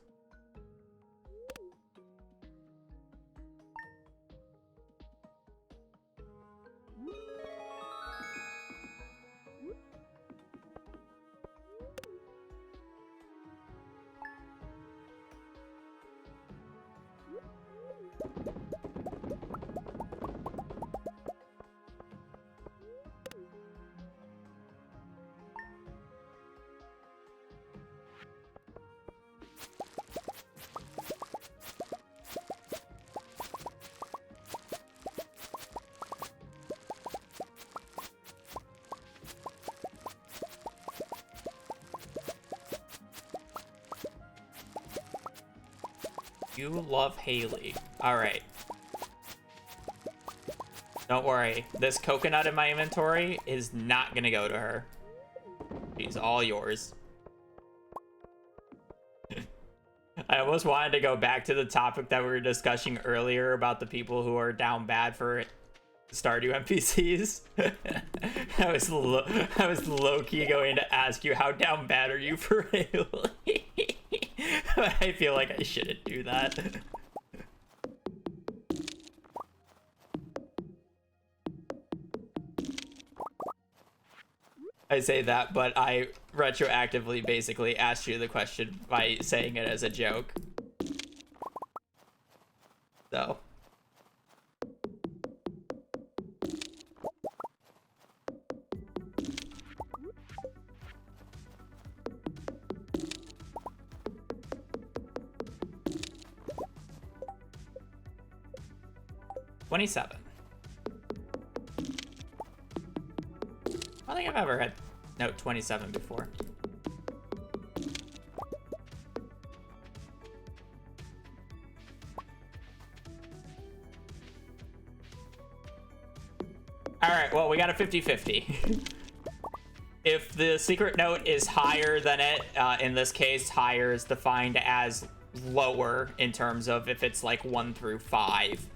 Speaker 2: You love Haley. All right. Don't worry. This coconut in my inventory is not gonna go to her. She's all yours. I almost wanted to go back to the topic that we were discussing earlier about the people who are down bad for Stardew NPCs. I was low-key going to ask you, how down bad are you for Haley? I feel like I shouldn't do that. I say that, but I retroactively basically asked you the question by saying it as a joke. So. 27. I don't think I've ever had note 27 before. All right, well, we got a 50-50. If the secret note is higher than it, in this case, higher is defined as lower in terms of if it's like 1 through 5.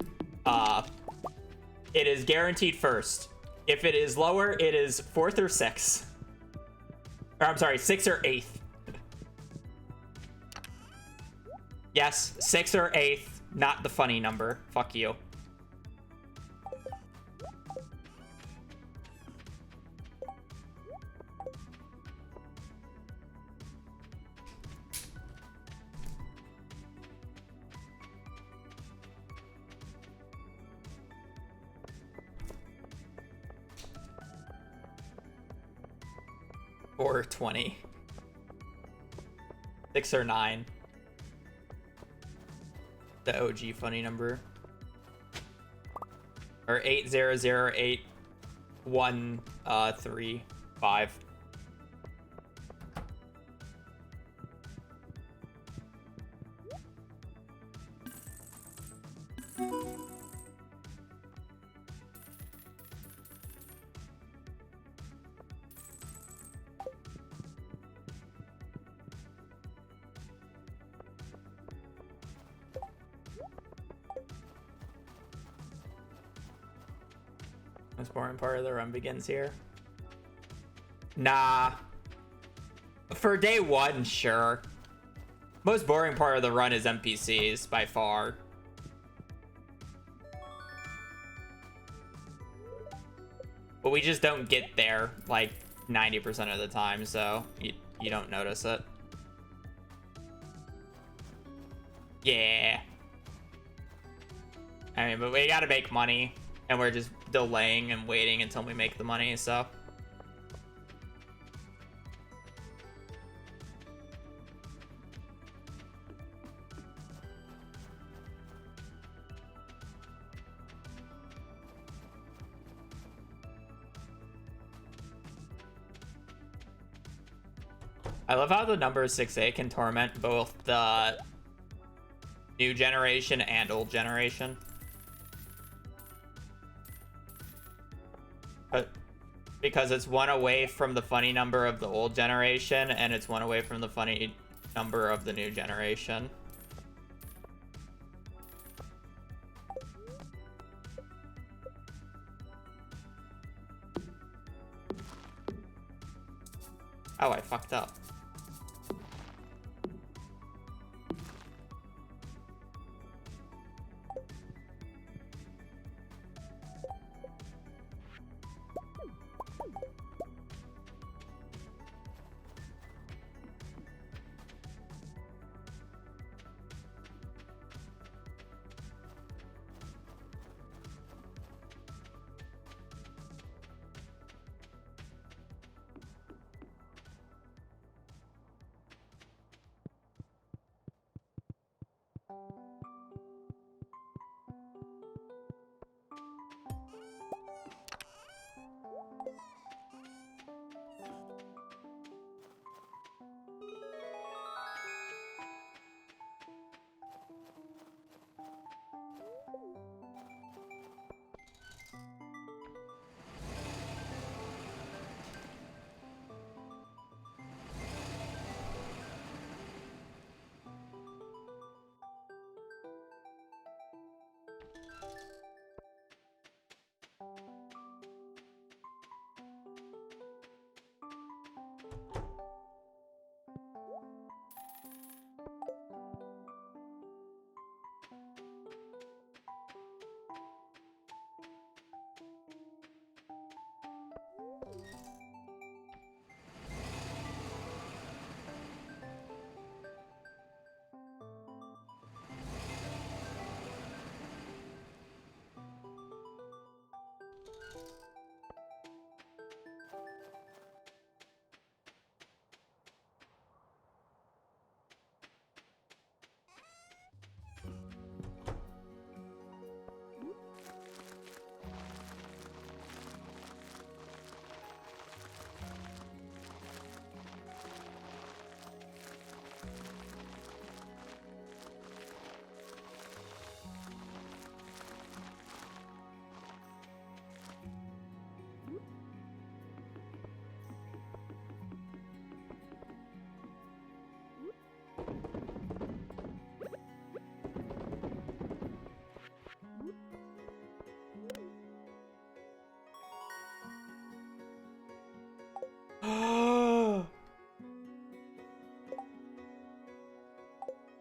Speaker 2: It is guaranteed first. If it is lower, it is 4th or 6th. Or I'm sorry, 6th or 8th. Yes, 6th or 8th, not the funny number. Fuck you. Or 20. 6 or 9. The OG funny number. Or 8008135. Most boring part of the run begins here. Nah. For day 1, sure. Most boring part of the run is NPCs, by far. But we just don't get there, like, 90% of the time, so you don't notice it. Yeah. I mean, but we gotta make money, and we're just delaying and waiting until we make the money, so. I love how the number 6A can torment both the new generation and old generation. But because it's one away from the funny number of the old generation and it's one away from the funny number of the new generation. Oh, I fucked up.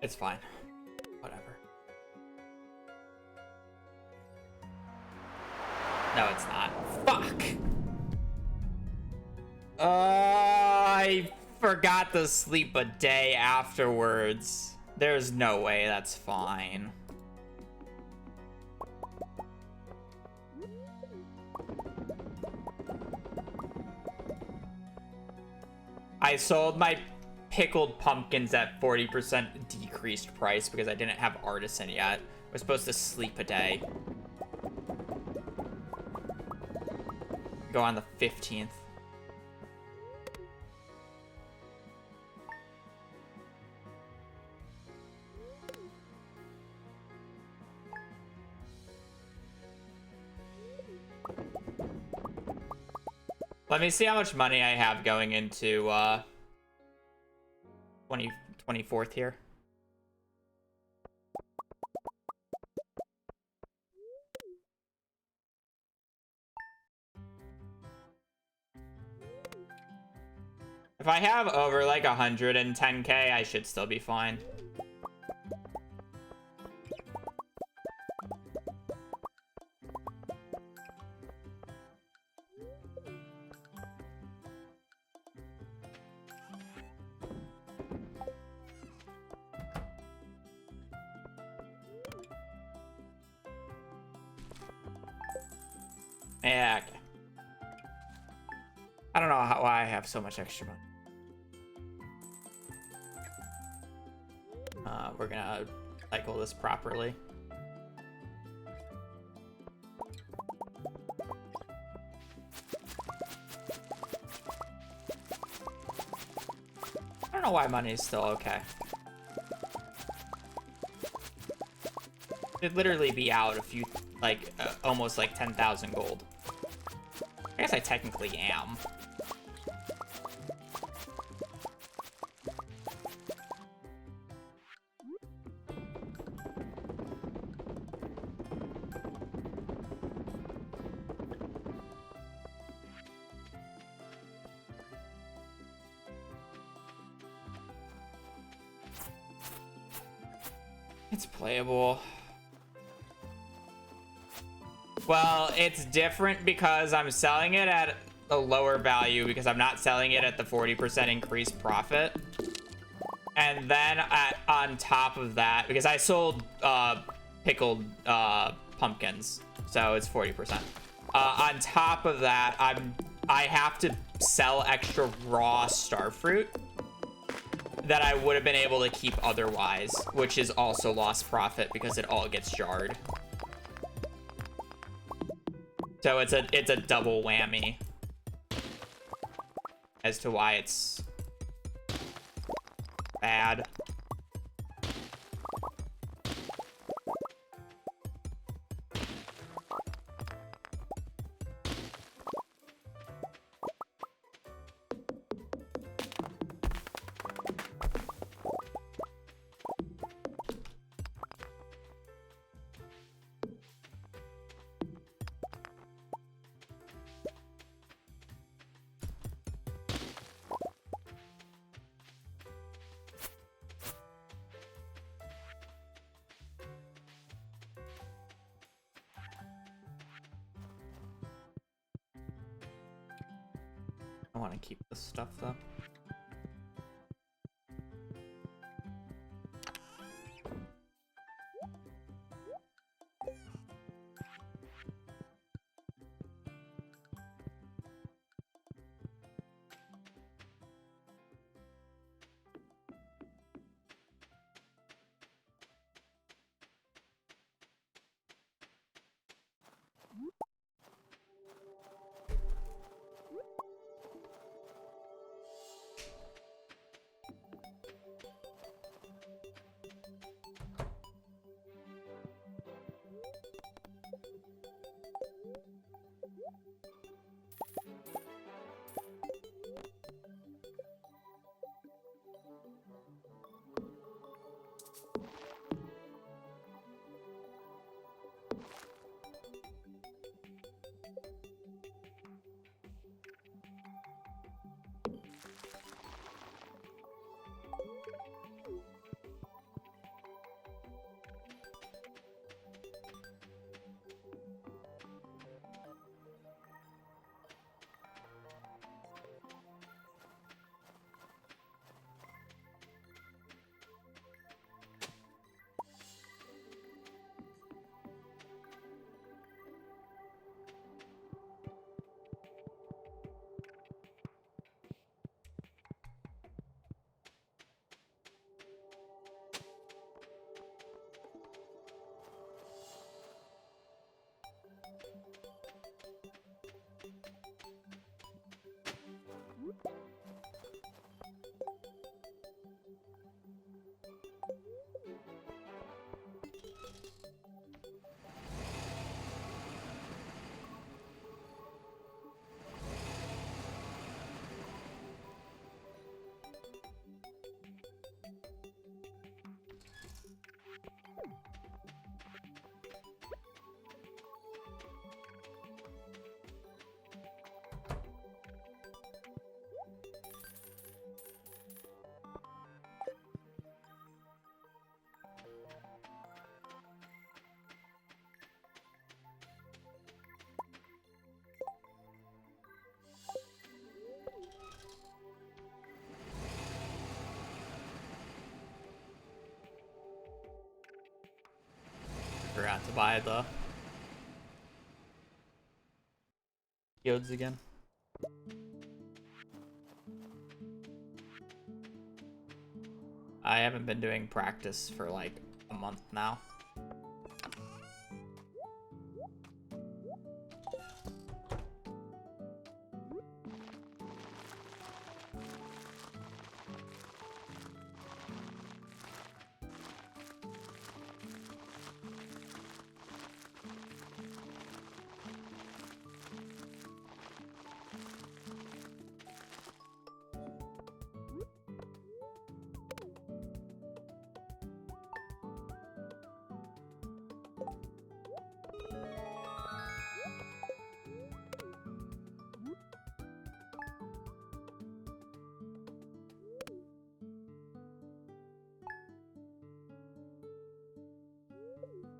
Speaker 2: It's fine. Whatever. No, it's not. Fuck! I forgot to sleep a day afterwards. There's no way that's fine. I sold my pickled pumpkins at 40% decreased price because I didn't have artisan yet. We're supposed to sleep a day. Go on the 15th. Let me see how much money I have going into 24th here. If I have over like 110k, I should still be fine. Yeah, okay. I don't know why I have so much extra money. We're gonna cycle this properly. I don't know why money is still okay. It'd literally be out a few, like, almost like 10,000 gold. I guess I technically am. It's playable. Well, it's different because I'm selling it at a lower value because I'm not selling it at the 40% increased profit. And then on top of that, because I sold pickled pumpkins, so it's 40%. On top of that, I have to sell extra raw starfruit that I would have been able to keep otherwise, which is also lost profit because it all gets jarred. So it's a double whammy as to why it's bad. I want to keep this stuff though. Forgot to buy the geodes again. I haven't been doing practice for like a month now.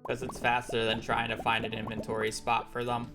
Speaker 2: Because it's faster than trying to find an inventory spot for them.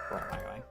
Speaker 2: Where am I going?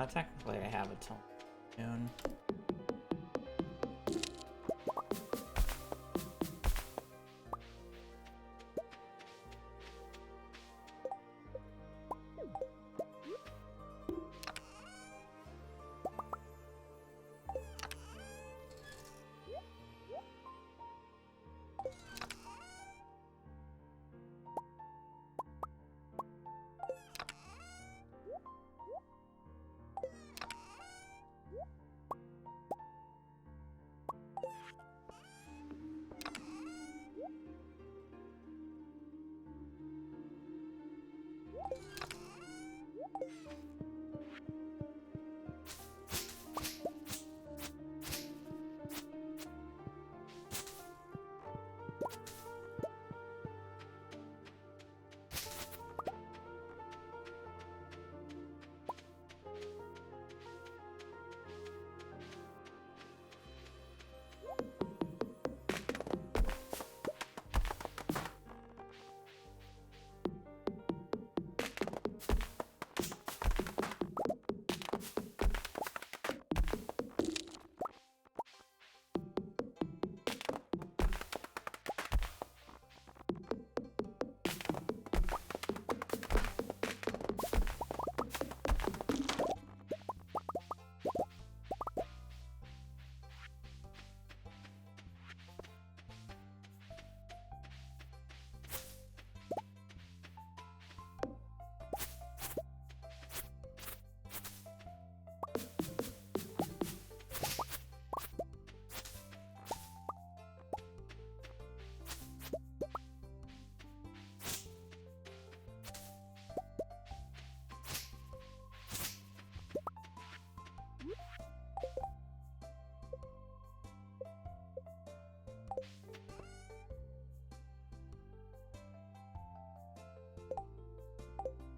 Speaker 2: Technically I have it till noon.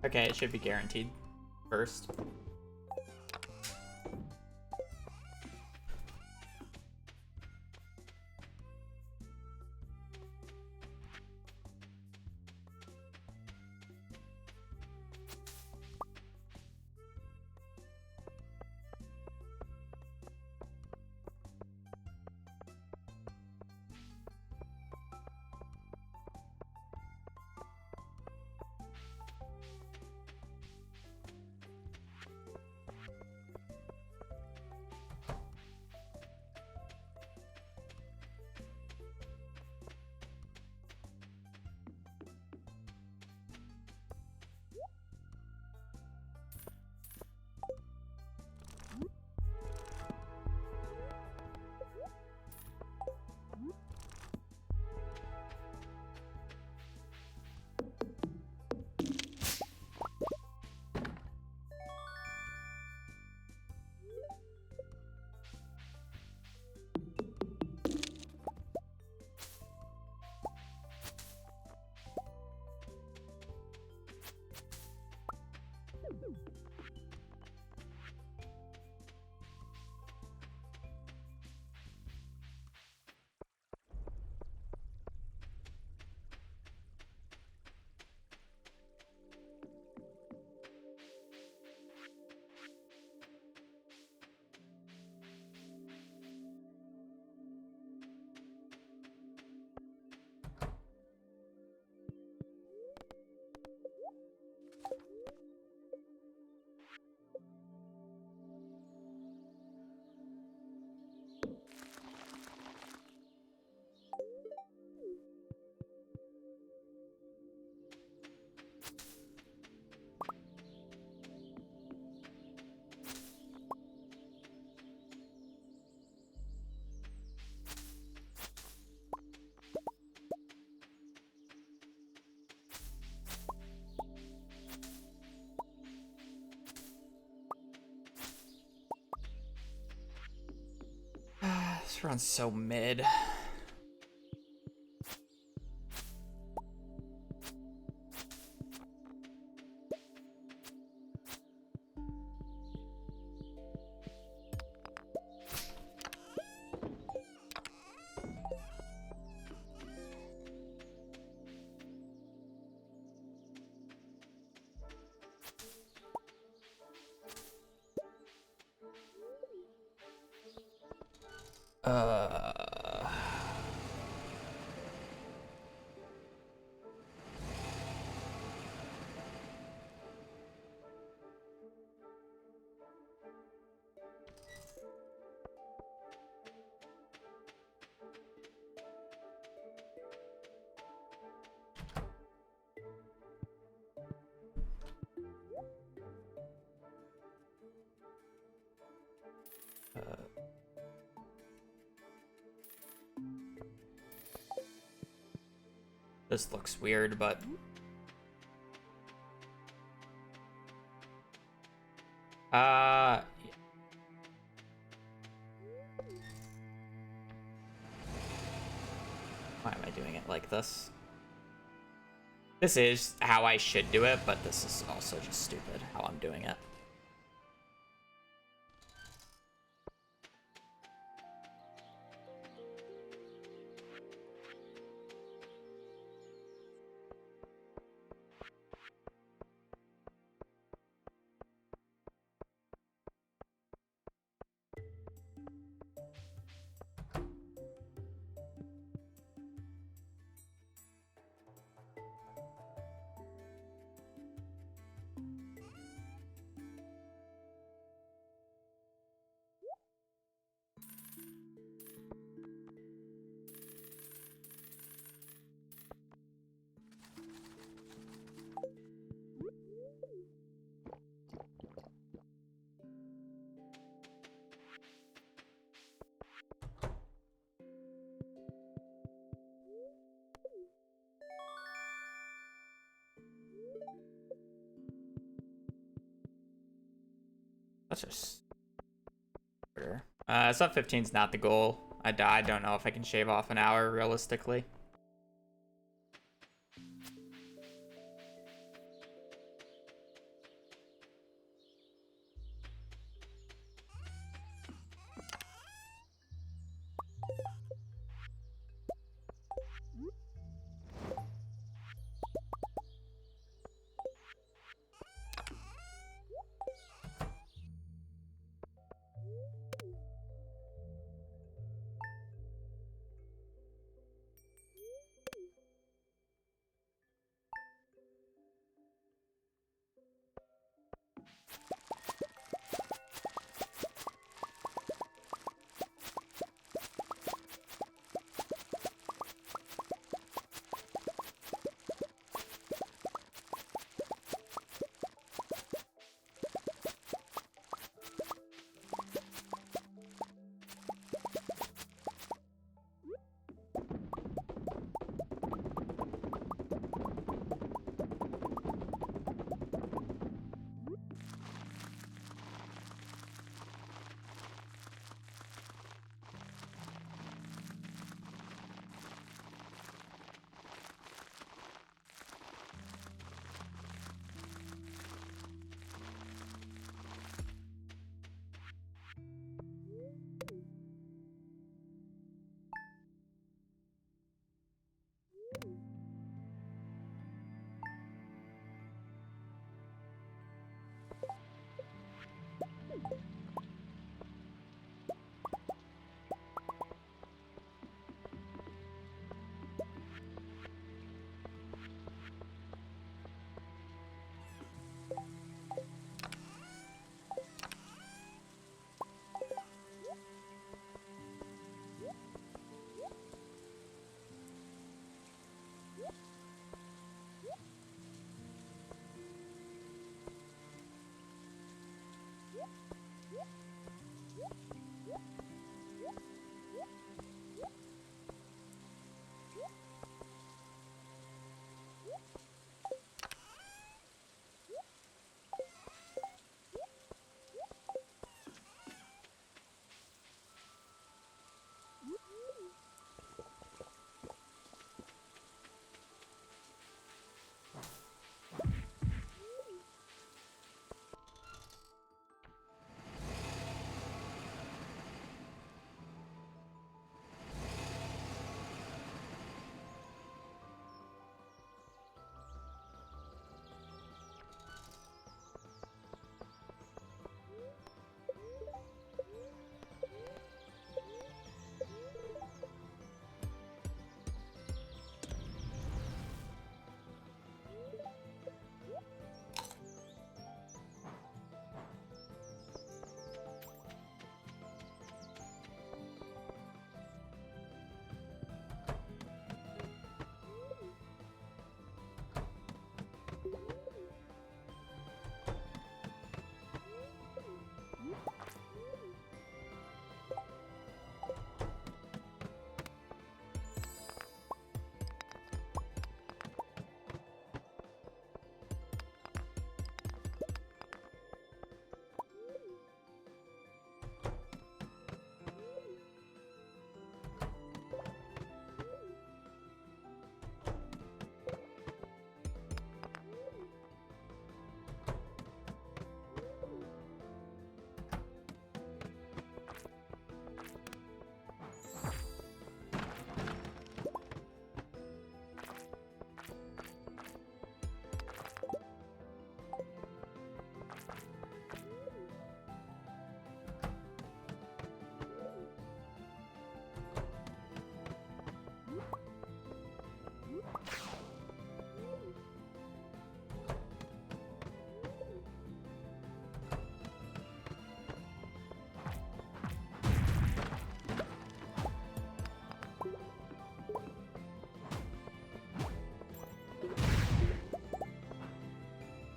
Speaker 2: Okay, it should be guaranteed first. This run's so mid. Uh... This looks weird, but... Why am I doing it like this? This is how I should do it, but this is also just stupid how I'm doing it. That's just... sub 15 is not the goal. I don't know if I can shave off an hour realistically.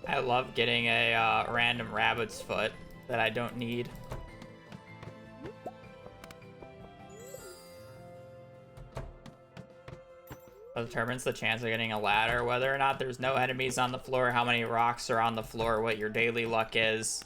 Speaker 2: I love getting a random rabbit's foot that I don't need. It determines the chance of getting a ladder, whether or not there's no enemies on the floor, how many rocks are on the floor, what your daily luck is.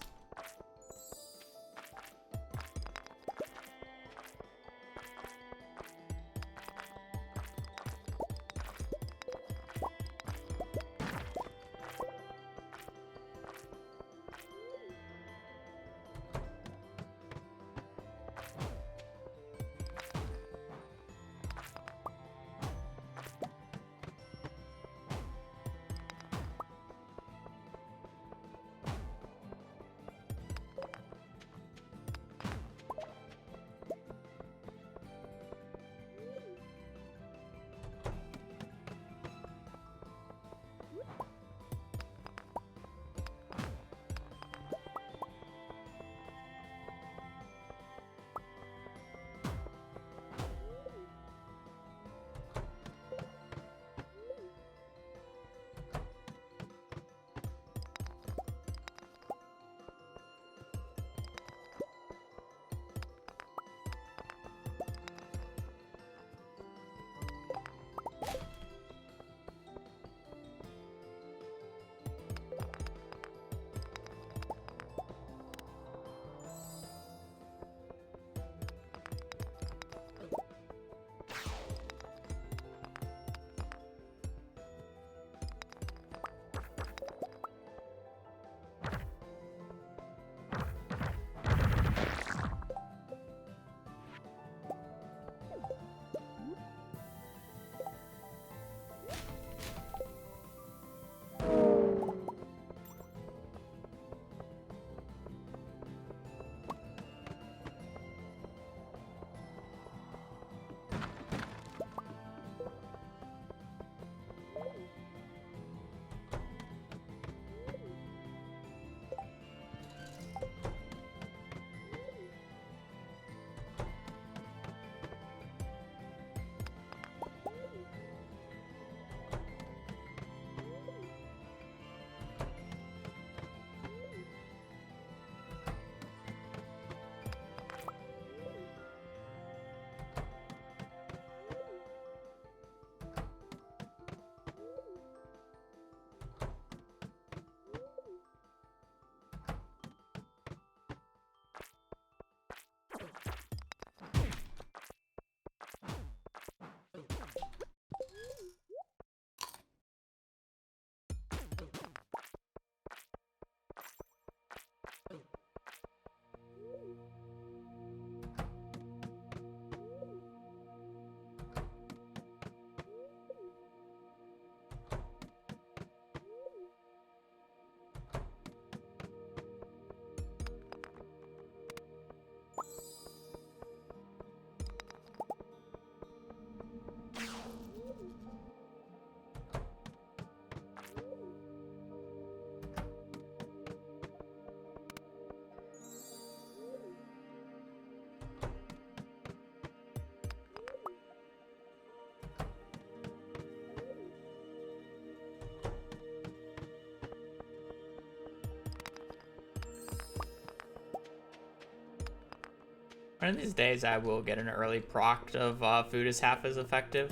Speaker 2: One of these days I will get an early proc of food is half as effective.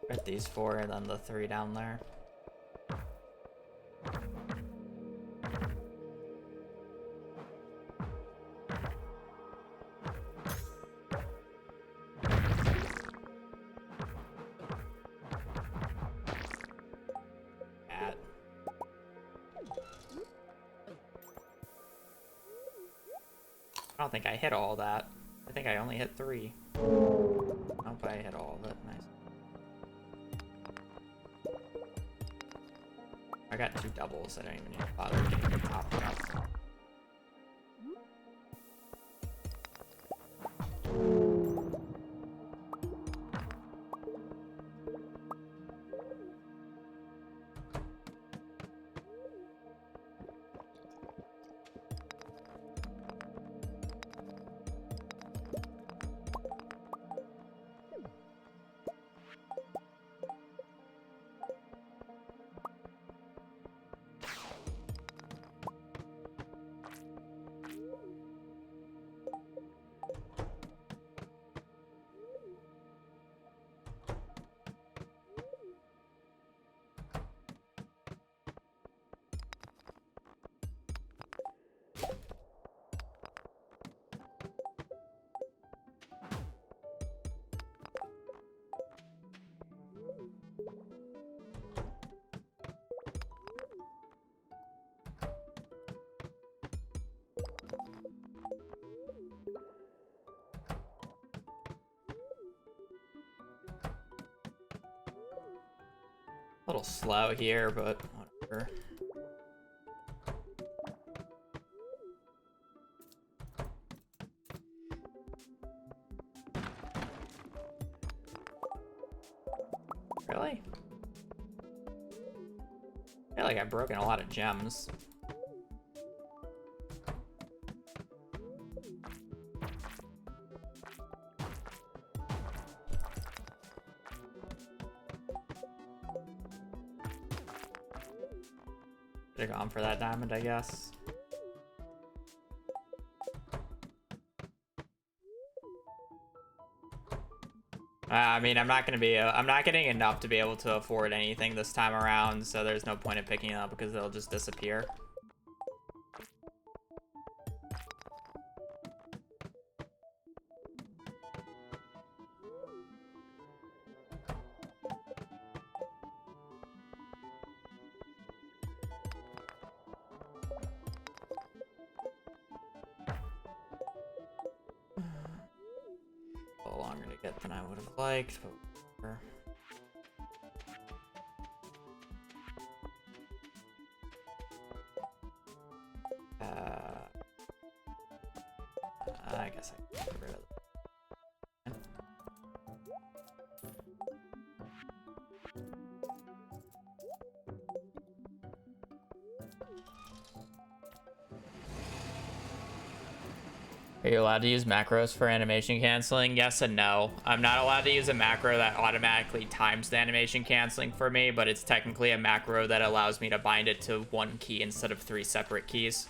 Speaker 2: Get these 4 and then the 3 down there. Cat. I don't think I hit all that. I think I only hit 3. Nope, I hit all of it. Nice. I got 2 doubles. I don't even need to bother getting the top enough. A little slow here, but whatever. Really? I feel like I've broken a lot of gems. They're gone for that diamond, I guess. I mean, I'm not getting enough to be able to afford anything this time around, so there's no point in picking it up because they'll just disappear. A little longer to get than I would have liked, but whatever. I guess I can get rid of it. Are you allowed to use macros for animation canceling? Yes and no. I'm not allowed to use a macro that automatically times the animation canceling for me, but it's technically a macro that allows me to bind it to 1 key instead of 3 separate keys.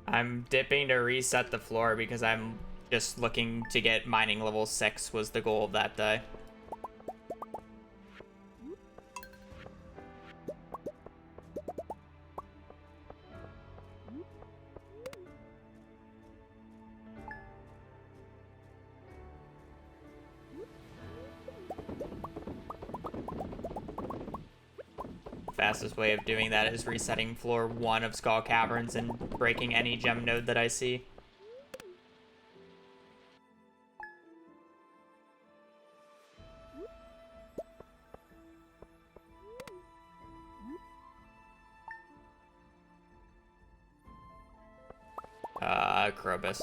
Speaker 2: I'm dipping to reset the floor because I'm just looking to get mining level 6 was the goal of that day. fastest way of doing that is resetting floor 1 of Skull Caverns and breaking any gem node that I see. Krobus.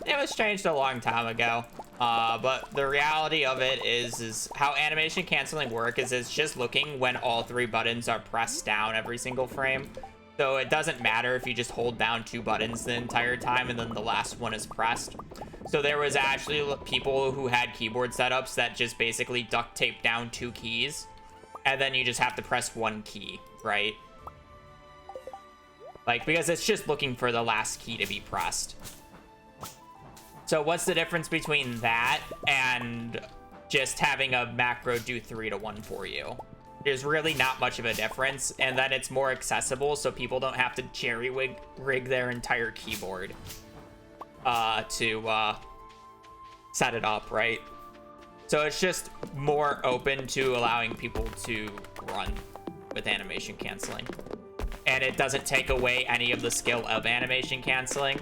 Speaker 2: It was changed a long time ago, but the reality of it is how animation canceling work is it's just looking when all 3 buttons are pressed down every single frame. So it doesn't matter if you just hold down 2 buttons the entire time and then the last one is pressed. So there was actually people who had keyboard setups that just basically duct tape down 2 keys, and then you just have to press 1 key, right? Like, because it's just looking for the last key to be pressed. So what's the difference between that and just having a macro do 3 to 1 for you? There's really not much of a difference, and then it's more accessible so people don't have to jerry rig their entire keyboard to set it up, right? So it's just more open to allowing people to run with animation canceling. And it doesn't take away any of the skill of animation canceling,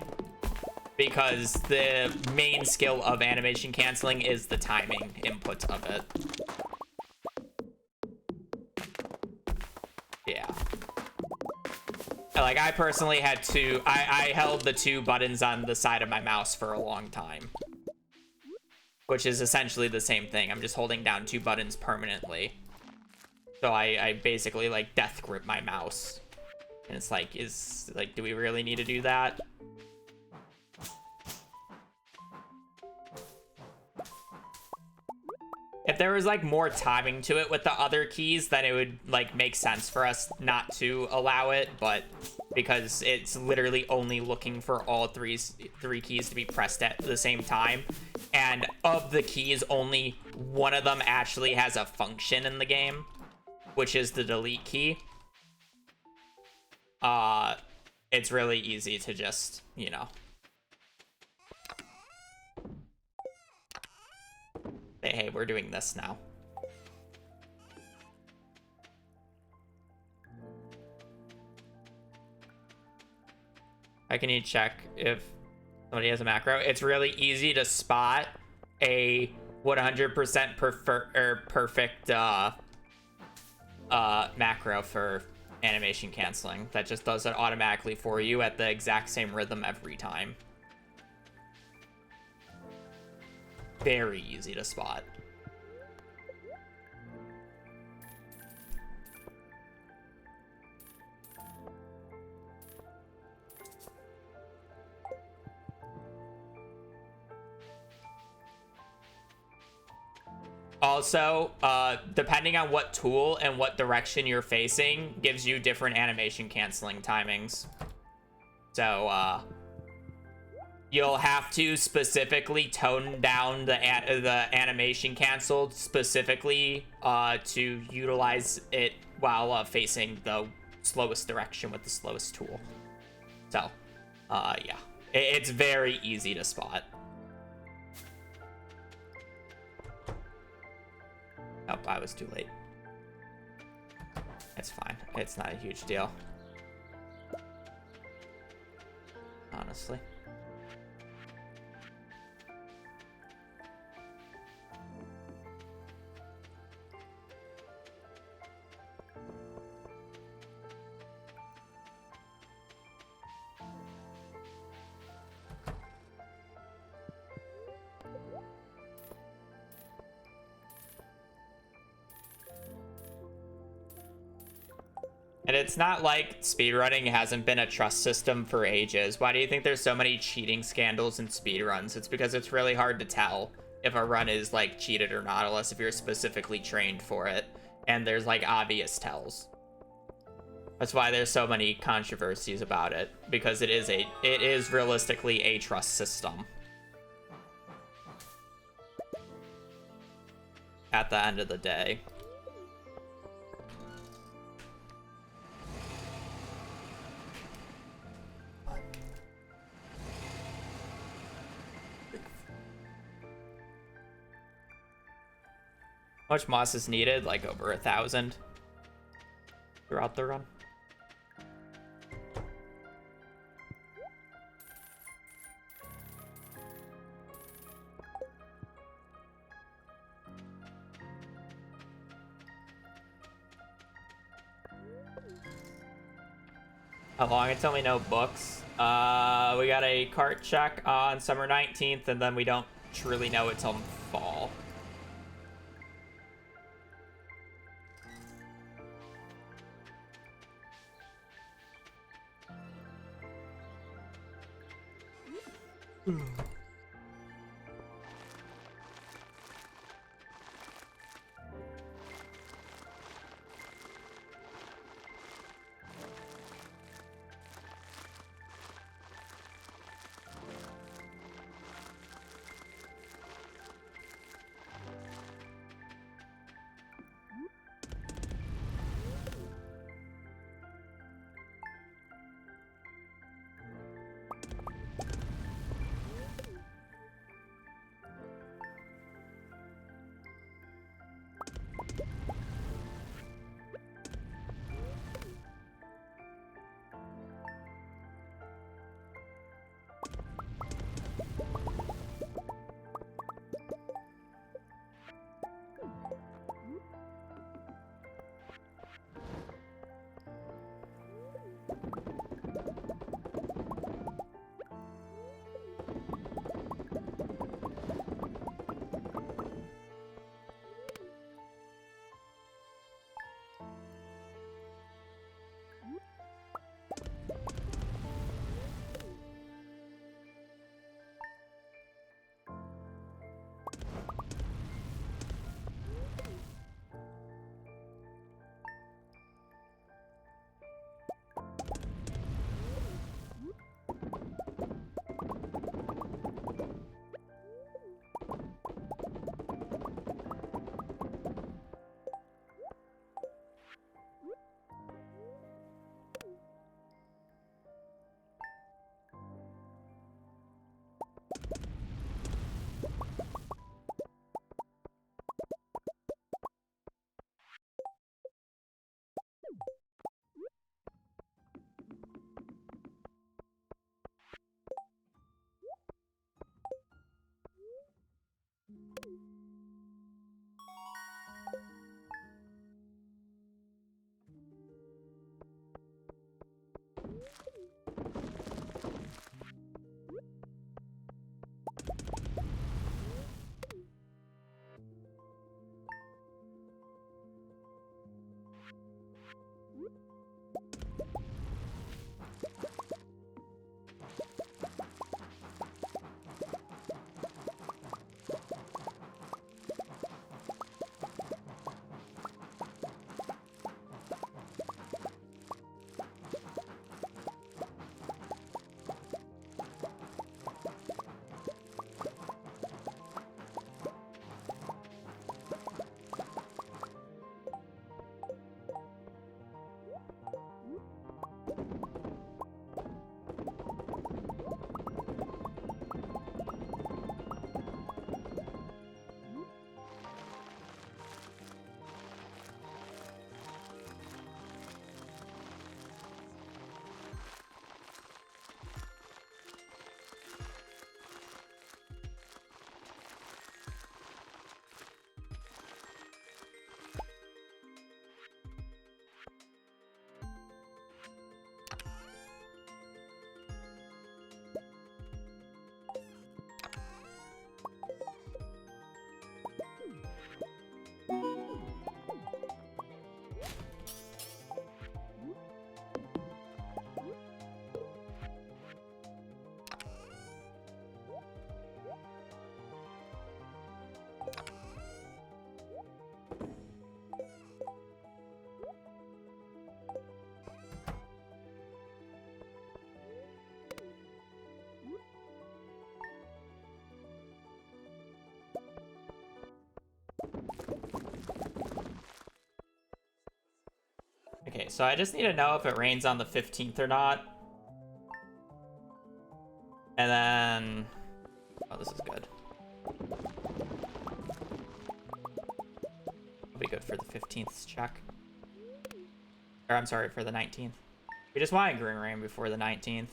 Speaker 2: because the main skill of animation canceling is the timing input of it. Yeah. Like, I personally had I held the 2 buttons on the side of my mouse for a long time, which is essentially the same thing. I'm just holding down 2 buttons permanently. So I basically, like, death grip my mouse. And it's like, do we really need to do that? If there was, like, more timing to it with the other keys, then it would, like, make sense for us not to allow it, but because it's literally only looking for all three keys to be pressed at the same time, and of the keys, only one of them actually has a function in the game, which is the delete key. It's really easy to just, you know, say, hey, we're doing this now. Can you check if somebody has a macro? It's really easy to spot a 100% perfect macro for animation canceling that just does it automatically for you at the exact same rhythm every time. Very easy to spot. Also, depending on what tool and what direction you're facing gives you different animation canceling timings. So, you'll have to specifically tone down the animation canceled specifically to utilize it while facing the slowest direction with the slowest tool. So, yeah, it's very easy to spot. Oh, I was too late. It's fine. It's not a huge deal. Honestly. And it's not like speedrunning hasn't been a trust system for ages. Why do you think there's so many cheating scandals in speedruns? It's because it's really hard to tell if a run is, like, cheated or not, unless if you're specifically trained for it. And there's, like, obvious tells. That's why there's so many controversies about it, because it is realistically a trust system. At the end of the day. How much moss is needed? Like over 1,000 throughout the run. How long until we know books? We got a cart check on summer 19th, and then we don't truly know it till fall. Okay, so I just need to know if it rains on the 15th or not. And then... Oh, this is good. It'll be good for the 15th check. Or, I'm sorry, for the 19th. We just want a green rain before the 19th.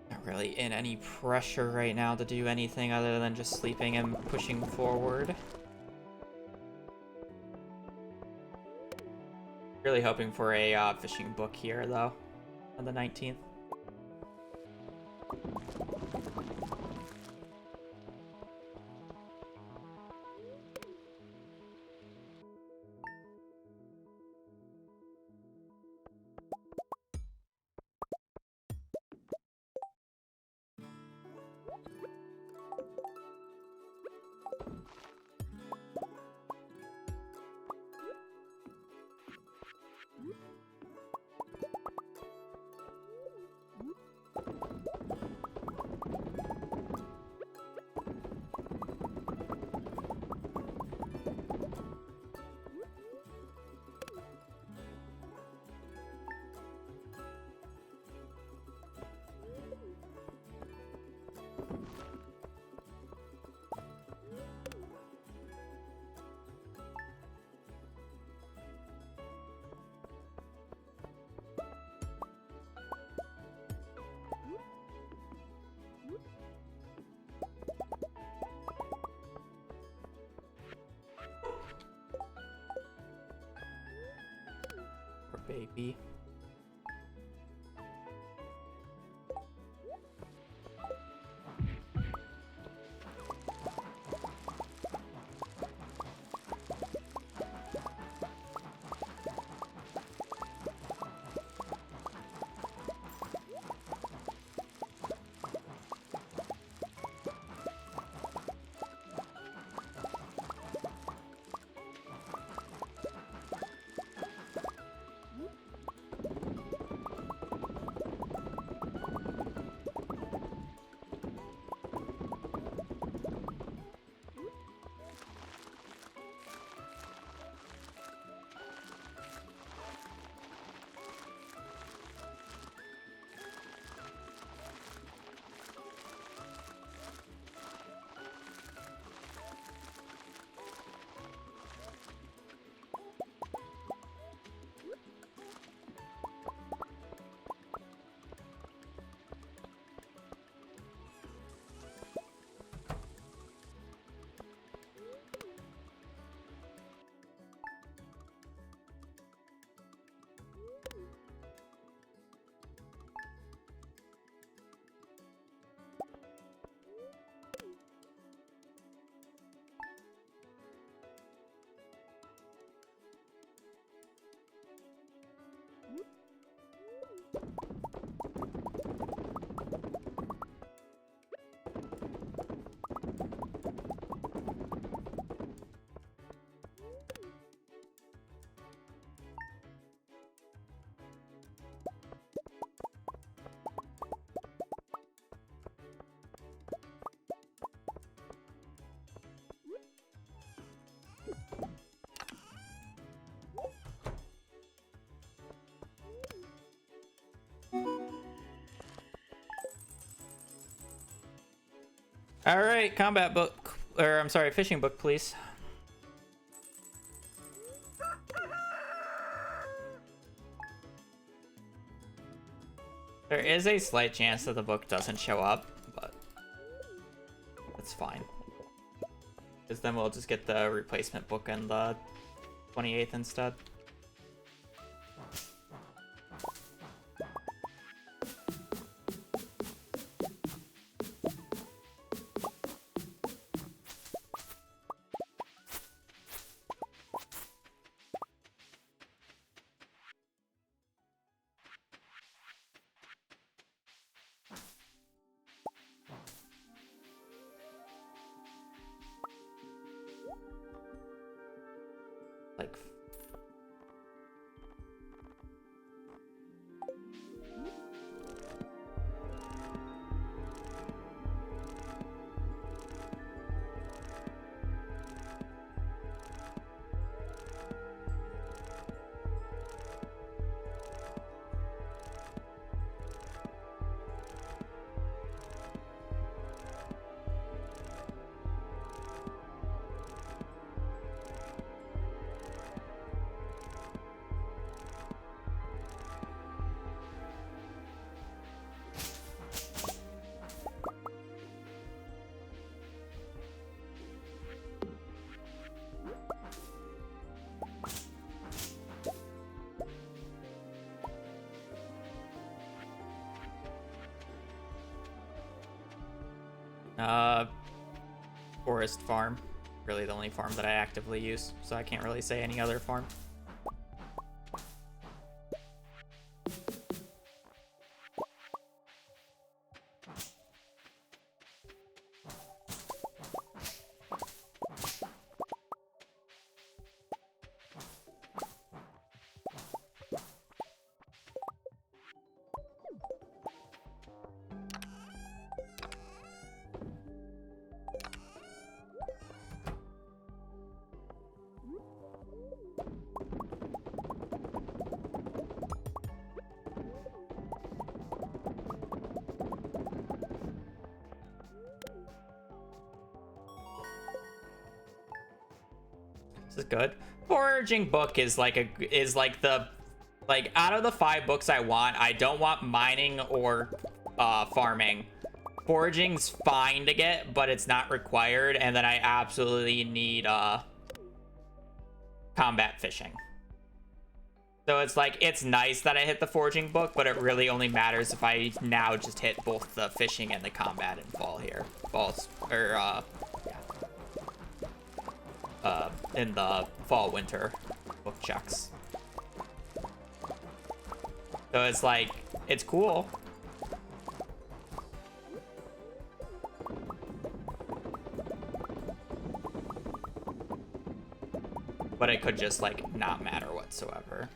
Speaker 2: Not really in any pressure right now to do anything other than just sleeping and pushing forward. Really hoping for a fishing book here, though, on the 19th. Poor baby. All right, combat book, or I'm sorry, fishing book, please. There is a slight chance that the book doesn't show up, but it's fine. Because then we'll just get the replacement book on the 28th instead. Like, forest farm. Really the only farm that I actively use, so I can't really say any other farm. This is good. Foraging book is like out of the 5 books I want, I don't want mining or farming. Foraging's fine to get, but it's not required, and then I absolutely need combat fishing. So it's like, it's nice that I hit the foraging book, but it really only matters if I now just hit both the fishing and the combat in fall here. In the fall winter book checks. So it's like, it's cool. But it could just like not matter whatsoever.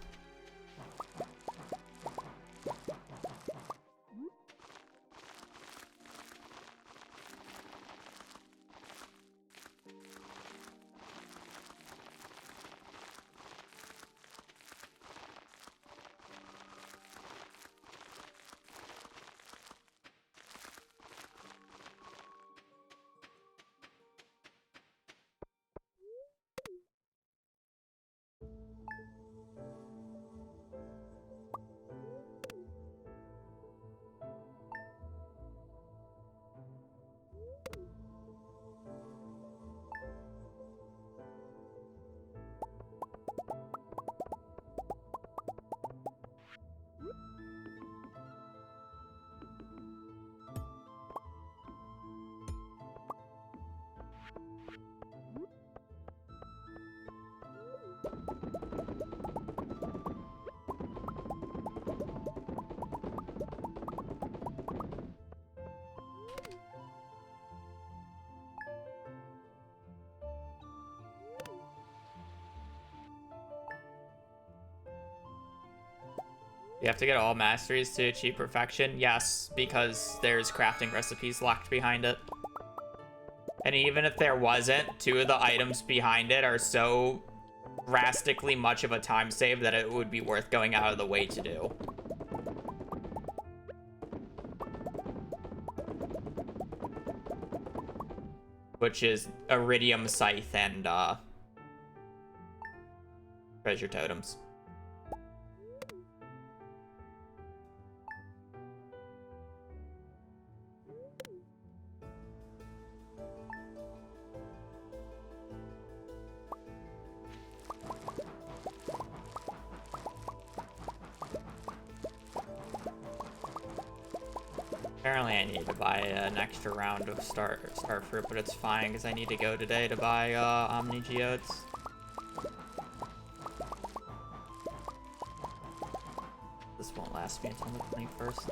Speaker 2: You have to get all masteries to achieve perfection? Yes, because there's crafting recipes locked behind it. And even if there wasn't, 2 of the items behind it are so drastically much of a time save that it would be worth going out of the way to do. Which is Iridium Scythe and treasure totems. Apparently I need to buy an extra round of star fruit, but it's fine because I need to go today to buy Omni Geodes. This won't last me until the 21st.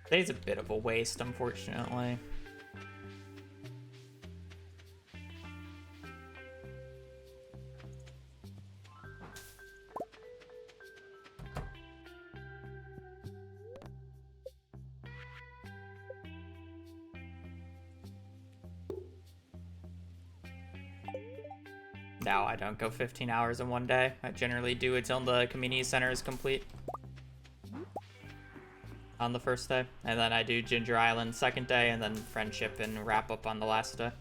Speaker 2: Today's a bit of a waste, unfortunately. No, I don't go 15 hours in one day. I generally do it till the community center is complete on the first day. And then I do Ginger Island second day, and then Friendship and wrap up on the last day.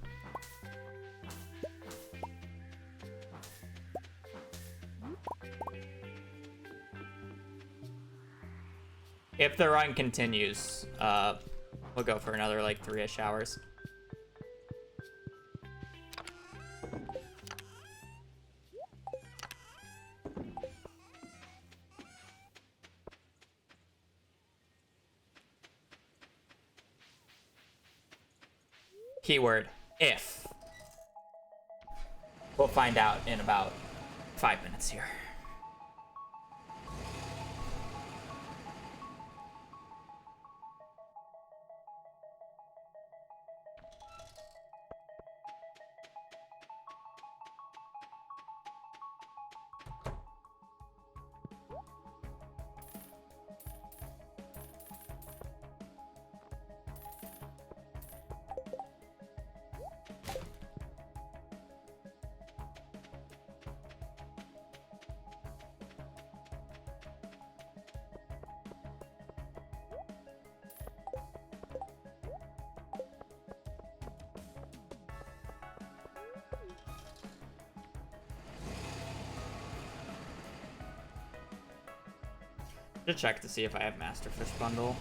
Speaker 2: If the run continues, we'll go for another like 3-ish hours. Keyword, if. We'll find out in about 5 minutes here. To check to see if I have Masterfish bundle.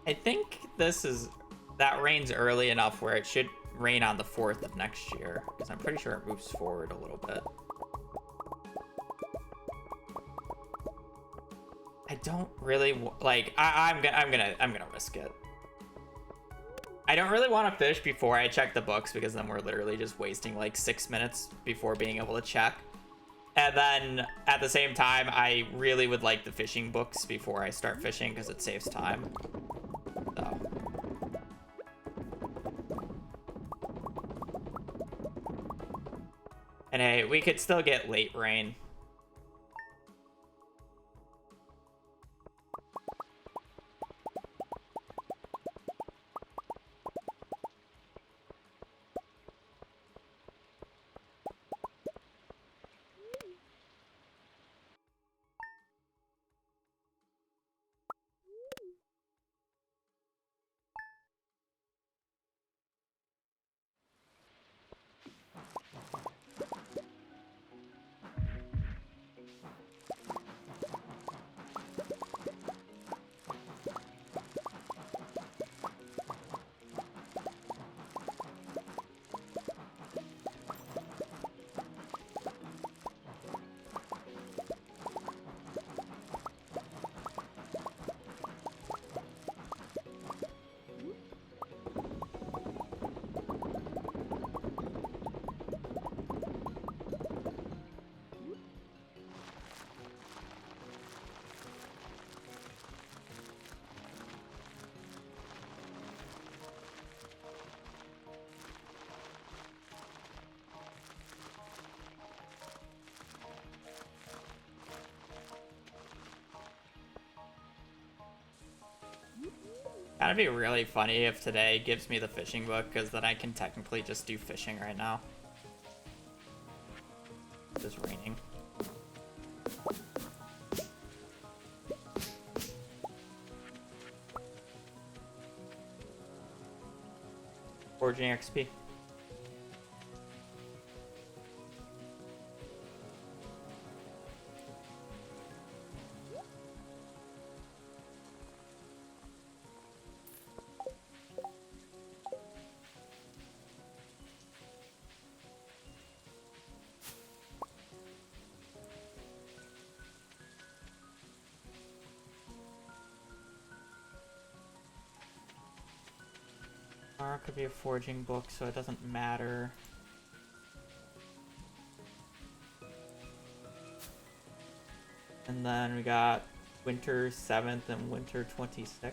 Speaker 2: I think that rains early enough where it should rain on the 4th of next year, because I'm pretty sure it moves forward a little bit. I don't really like. I'm gonna risk it. I don't really want to fish before I check the books, because then we're literally just wasting like 6 minutes before being able to check. And then at the same time, I really would like the fishing books before I start fishing, because it saves time. So. And hey, we could still get late rain. That'd be really funny if today gives me the fishing book, because then I can technically just do fishing right now. It's just raining. Forging XP. Or it could be a forging book, so it doesn't matter. And then we got winter 7th and winter 26th.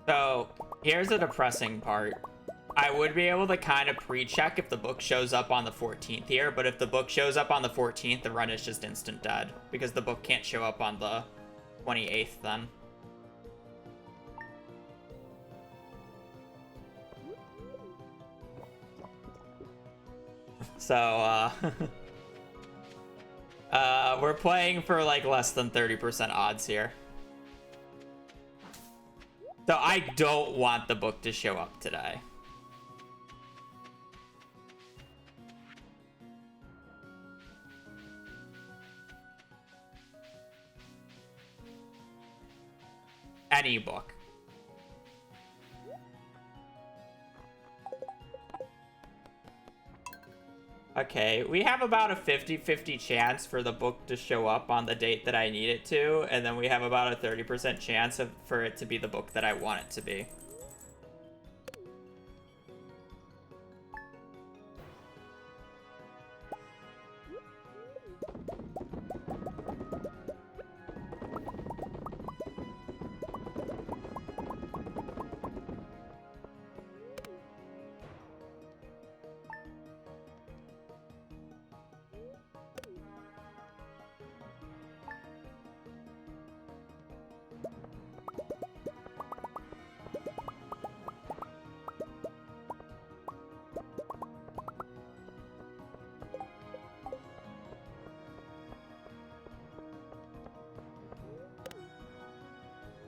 Speaker 2: So, here's the depressing part. I would be able to kind of pre-check if the book shows up on the 14th here, but if the book shows up on the 14th, the run is just instant dead, because the book can't show up on the 28th then. So, we're playing for like less than 30% odds here. So I don't want the book to show up today. Any book. Okay, we have about a 50-50 chance for the book to show up on the date that I need it to, and then we have about a 30% chance for it to be the book that I want it to be.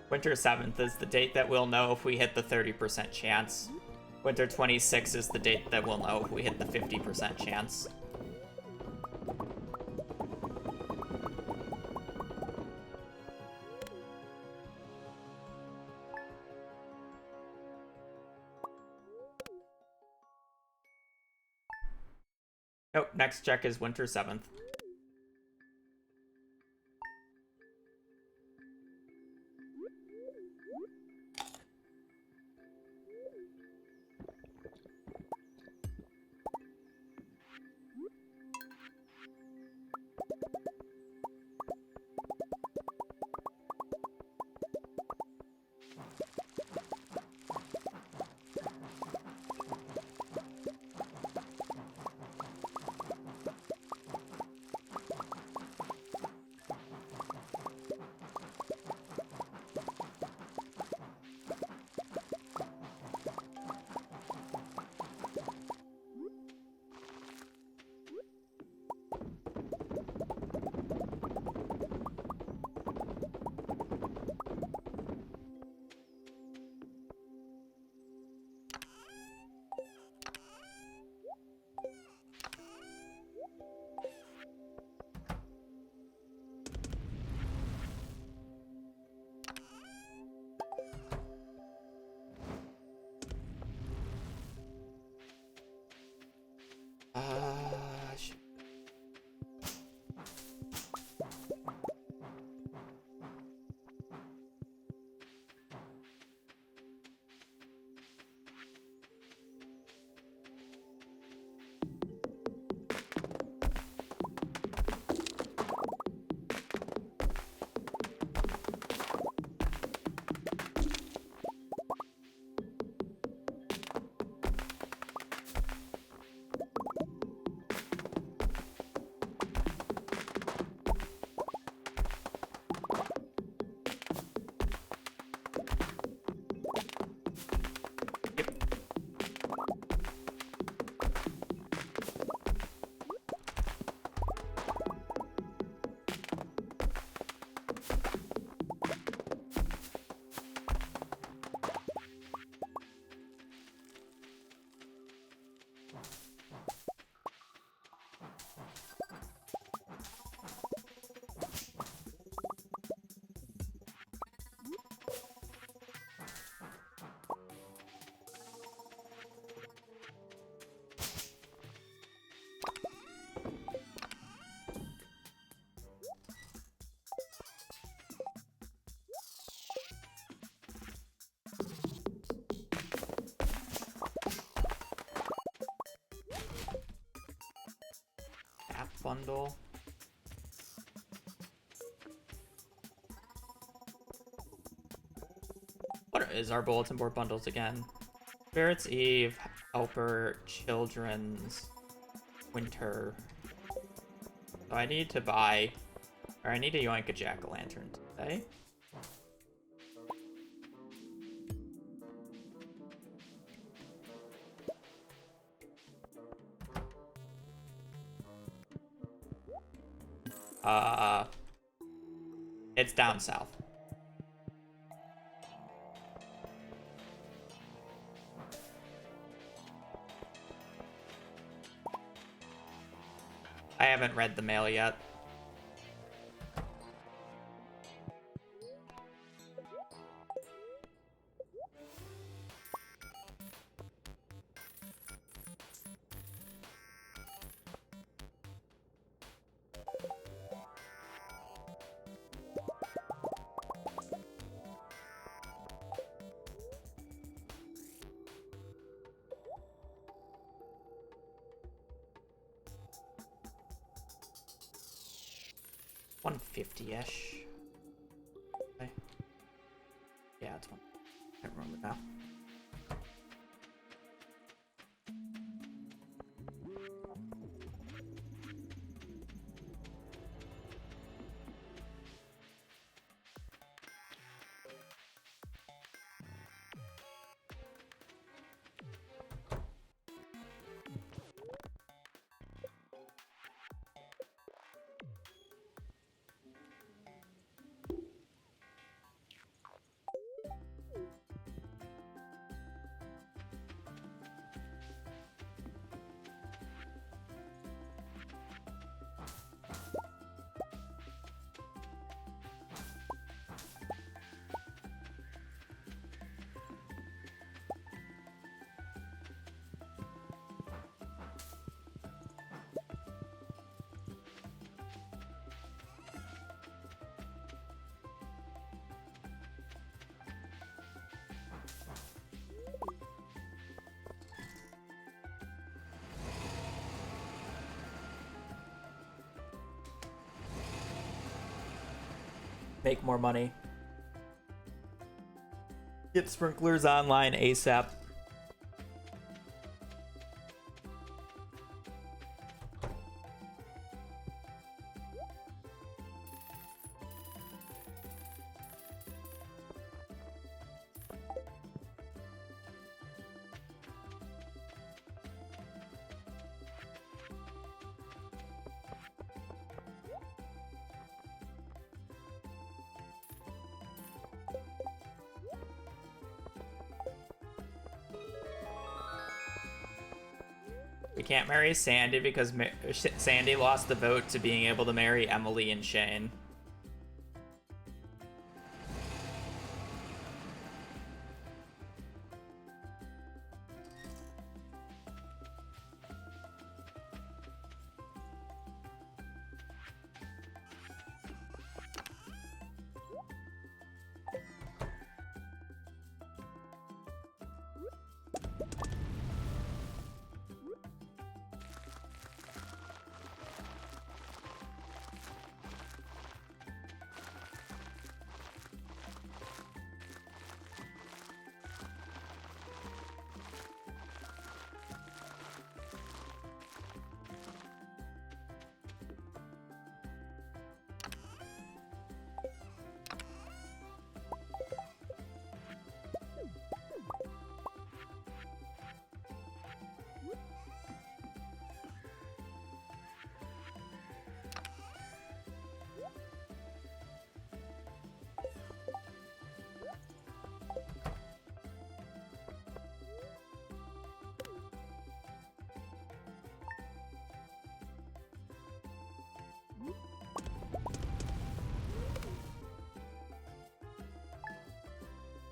Speaker 2: Winter 7th is the date that we'll know if we hit the 30% chance. Winter 26th is the date that we'll know if we hit the 50% chance. Nope, next check is Winter 7th. Shit. bundle. What is our bulletin board bundles again? Spirits Eve, Helper, Children's, Winter. So I need to buy, or I need to yoink a jack-o'-lantern today. It's down south. I haven't read the mail yet. $150-ish. Okay. Yeah, it's one. I can't remember now. Make more money. Get sprinklers online ASAP. We can't marry Sandy because Sandy lost the vote to being able to marry Emily and Shane.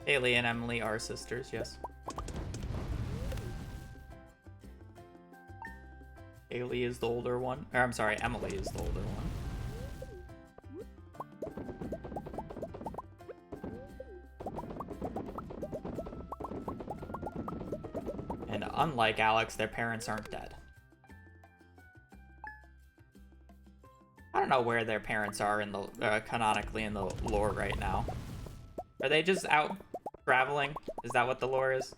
Speaker 2: Haley and Emily are sisters, yes. Haley is the older one. Or, I'm sorry, Emily is the older one. And unlike Alex, their parents aren't dead. I don't know where their parents are in the canonically in the lore right now. Are they just out traveling? Is that what the lore is?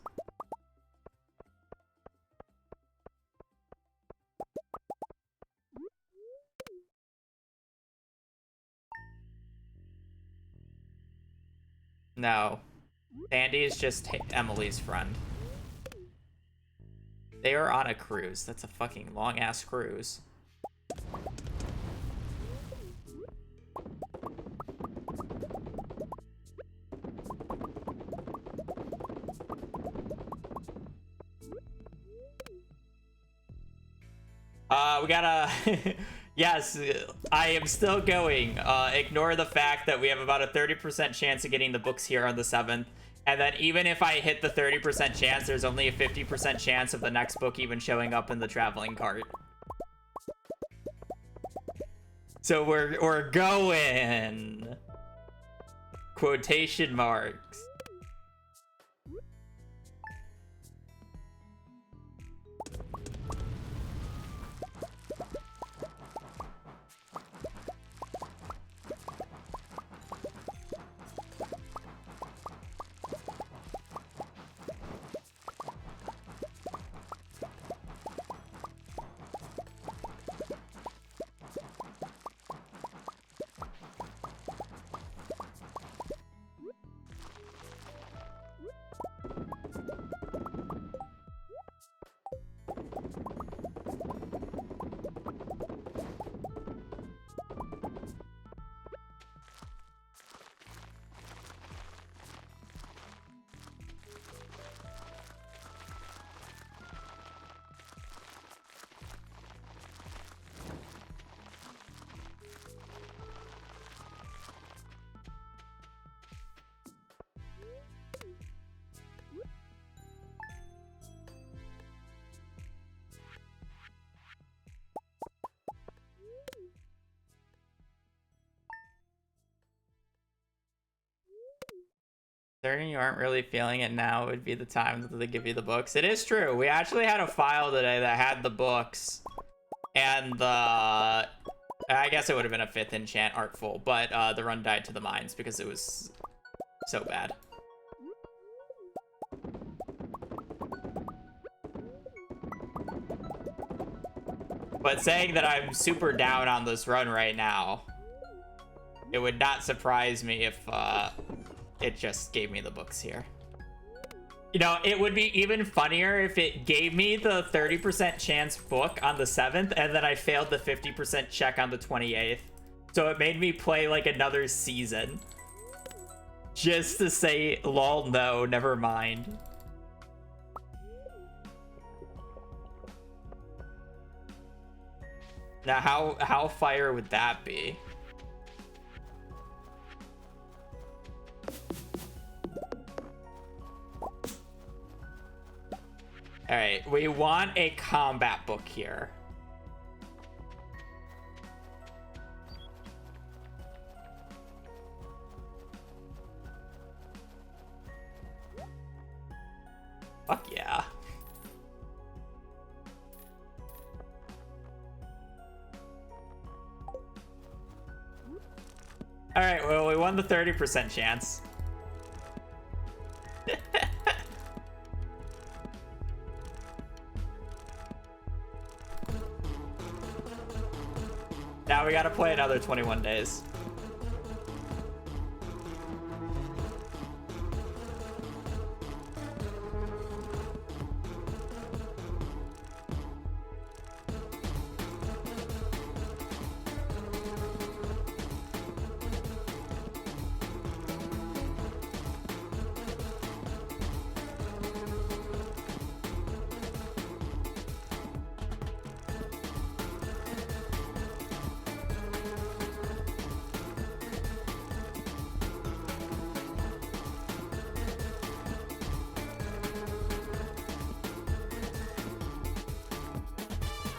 Speaker 2: No. Sandy is just Emily's friend. They are on a cruise. That's a fucking long-ass cruise. We gotta... Yes, I am still going. Ignore the fact that we have about a 30% chance of getting the books here on the 7th. And then even if I hit the 30% chance, there's only a 50% chance of the next book even showing up in the traveling cart. So we're going. Quotation marks. Considering you aren't really feeling it now, would be the time that they give you the books. It is true. We actually had a file today that had the books, and I guess it would have been a 5th enchant artful, but the run died to the mines because it was so bad. But saying that I'm super down on this run right now, it would not surprise me if it just gave me the books here. You know, it would be even funnier if it gave me the 30% chance book on the 7th and then I failed the 50% check on the 28th. So it made me play like another season. Just to say, lol, no, never mind. Now, how fire would that be? All right, we want a combat book here. Fuck yeah. All right, well, we won the 30% chance. Now we gotta play another 21 days.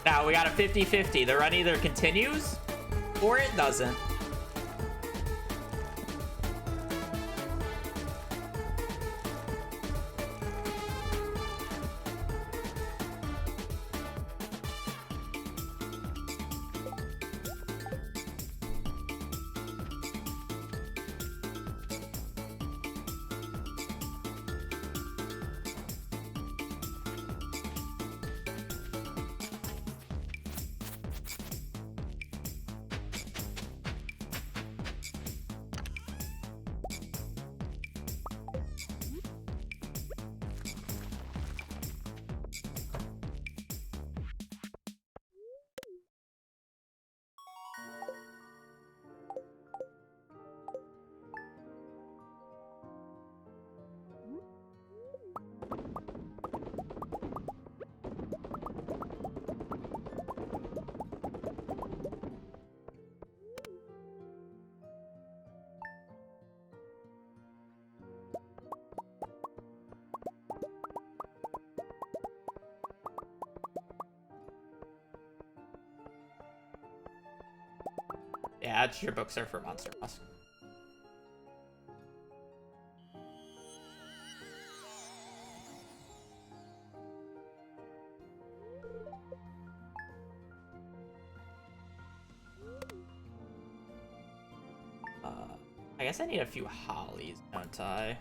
Speaker 2: Now we got a 50-50. The run either continues or it doesn't. Yeah, it's your books are for Monster Musk. I guess I need a few hollies, don't I?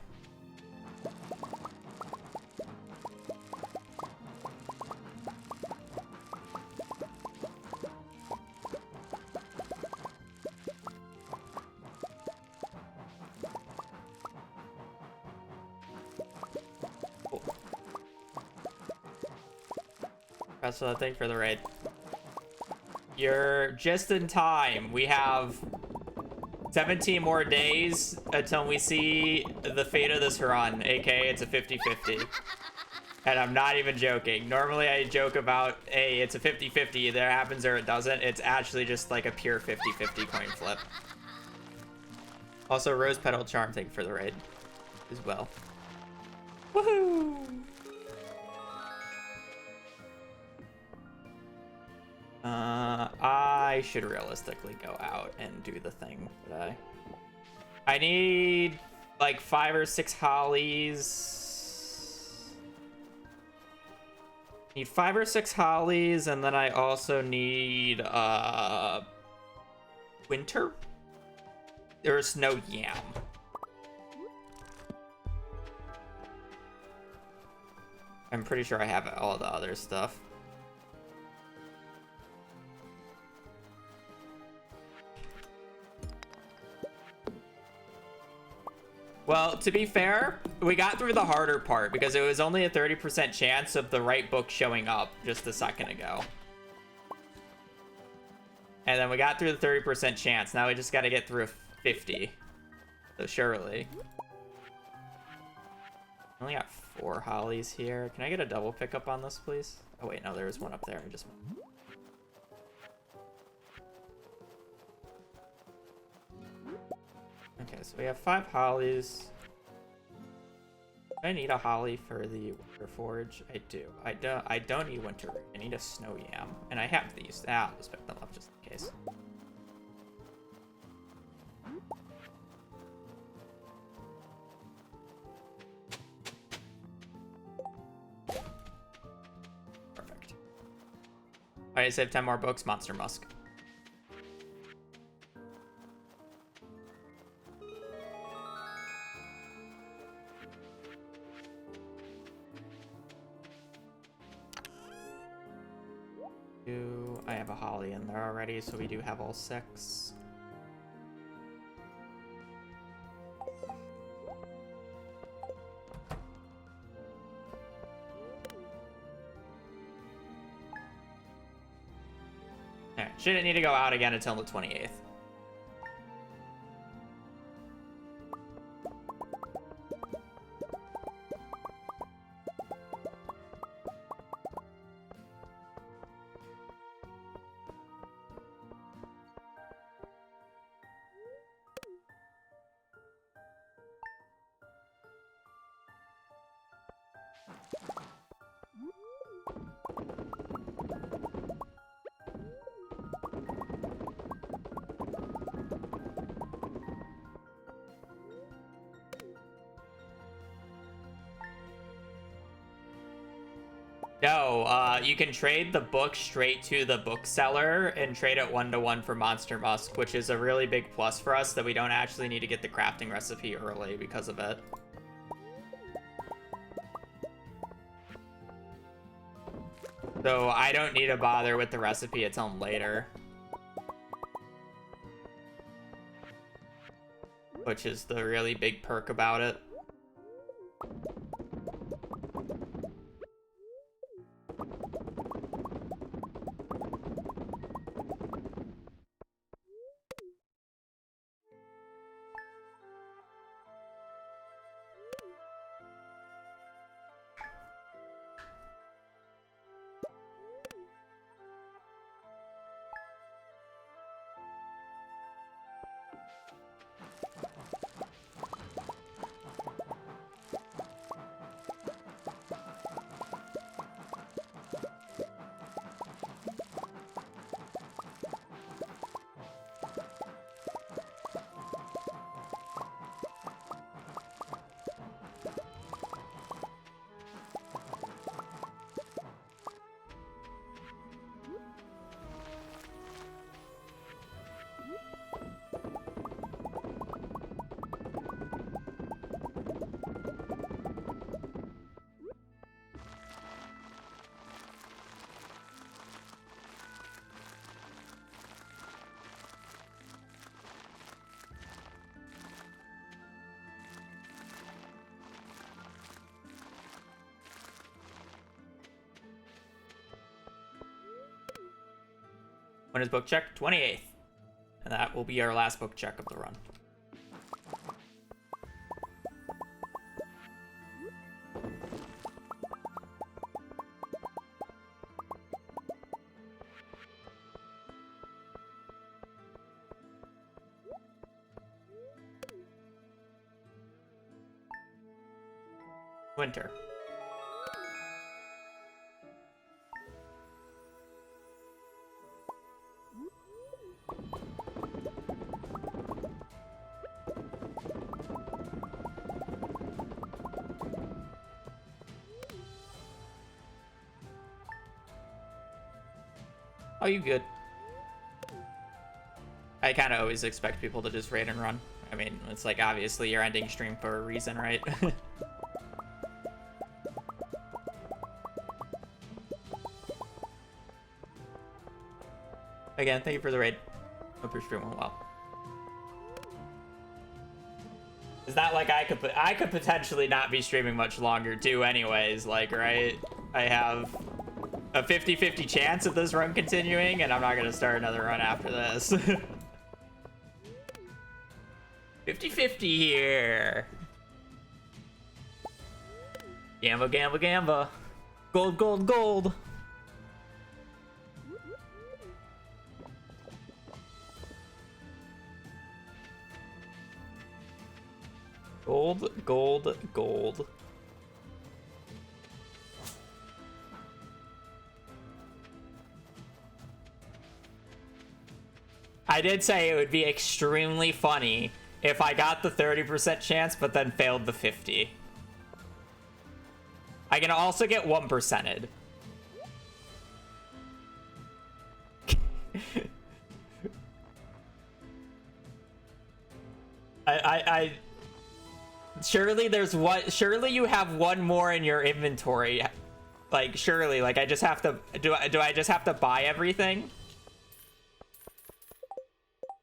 Speaker 2: Cool. That's what I think for the raid. You're just in time. We have 17 more days until we see the fate of this run, aka it's a 50-50. And I'm not even joking. Normally I joke about, hey, it's a 50-50, either it happens or it doesn't. It's actually just like a pure 50-50 coin flip. Also, Rose Petal Charm, thank you for the raid as well. Woohoo! I should realistically go out and do the thing today. I need like 5 or 6 hollies. Need 5 or 6 hollies, and then I also need winter. There's no yam. I'm pretty sure I have all the other stuff. Well, to be fair, we got through the harder part because it was only a 30% chance of the right book showing up just a second ago. And then we got through the 30% chance. Now we just got to get through a 50. So surely. I only got 4 hollies here. Can I get a double pickup on this, please? Oh, wait, no, there was one up there. I just... Okay, so we have 5 hollies. Do I need a holly for the Winter Forge? I do. I don't need Winter. I need a Snow Yam. And I have these. I'll just pick them up just in case. Perfect. Alright, save 10 more books. Monster Musk. I have a holly in there already, so we do have all 6. Alright, shouldn't need to go out again until the 28th. No, you can trade the book straight to the bookseller and trade it 1-to-1 for Monster Musk, which is a really big plus for us that we don't actually need to get the crafting recipe early because of it. So I don't need to bother with the recipe until later. Which is the really big perk about it. When is book check? 28th. And that will be our last book check of the run. Winter. Oh, you good? I kind of always expect people to just raid and run. I mean, it's like obviously you're ending stream for a reason, right? Again, thank you for the raid. Hope your stream went well. It's not like I could potentially not be streaming much longer too anyways, like, right? I have a 50-50 chance of this run continuing, and I'm not gonna start another run after this. 50-50 here. Gamba, gamba, gamba. Gold, gold, gold. Gold, gold, gold. I did say it would be extremely funny if I got the 30% chance but then failed the 50. I can also get 1%ed. I surely there's one, surely you have one more in your inventory. Like, surely, like, I just have to, do I just have to buy everything?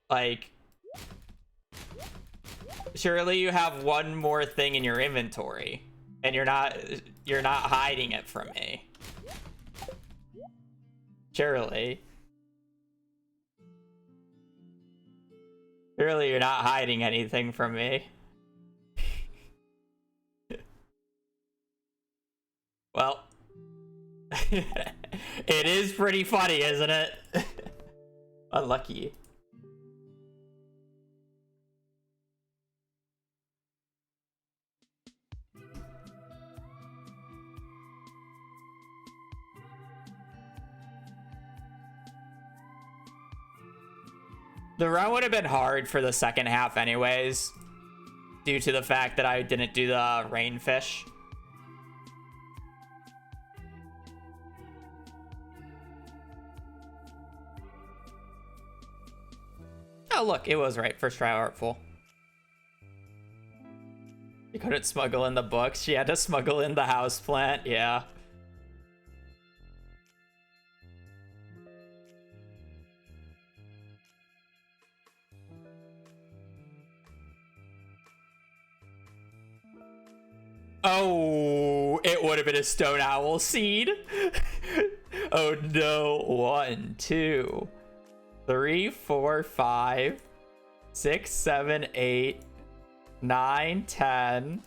Speaker 2: Like, surely you have one more thing in your inventory, and you're not hiding it from me. Surely. Surely you're not hiding anything from me. Well, it is pretty funny, isn't it? Unlucky. The run would have been hard for the second half anyways, due to the fact that I didn't do the rainfish. Oh, look, it was right. First try artful. You couldn't smuggle in the books. She had to smuggle in the houseplant. Yeah. Oh, it would have been a stone owl seed. Oh no. 1, 2, 3, 4, 5, 6, 7, 8, 9, 10,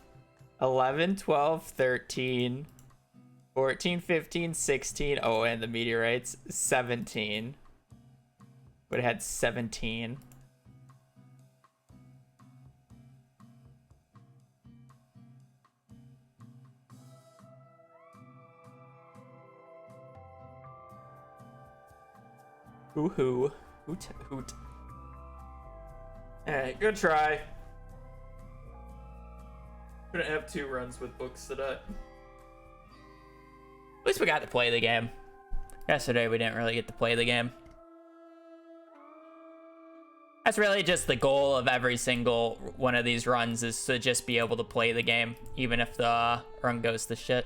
Speaker 2: 11, 12, 13, 14, 15, 16. Oh, and the meteorites. 17. Would have had 17. Hoo-hoo. Hoot, hoot. Alright, good try. Couldn't have 2 runs with books today. At least we got to play the game. Yesterday we didn't really get to play the game. That's really just the goal of every single one of these runs, is to just be able to play the game, even if the run goes to shit.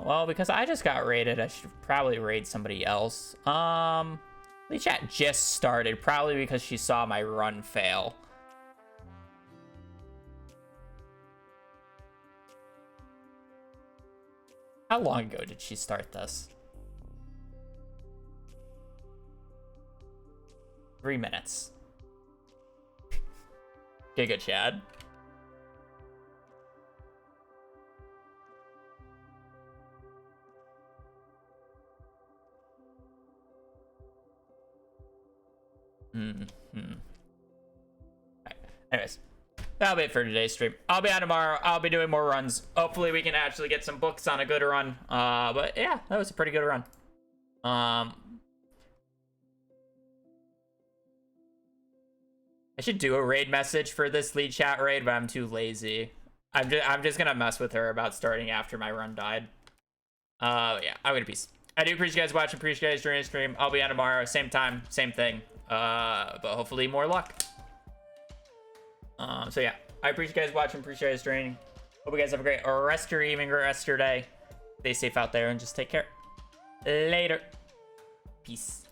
Speaker 2: Well, because I just got raided, I should probably raid somebody else. The chat just started, probably because she saw my run fail.
Speaker 1: How long ago did she start this? 3 minutes. Giga Chad. Alright. Anyways, that'll be it for today's stream. I'll be on tomorrow. I'll be doing more runs. Hopefully we can actually get some books on a good run. But yeah, that was a pretty good run. I should do a raid message for this lead chat raid, but I'm too lazy. I'm just gonna mess with her about starting after my run died. Yeah, I'm gonna peace. I do appreciate you guys watching. Appreciate you guys joining the stream. I'll be on tomorrow, same time, same thing. But hopefully more luck. So yeah, I appreciate you guys watching. Appreciate you guys joining. Hope you guys have a great rest of your evening, rest of your day. Stay safe out there and just take care. Later. Peace.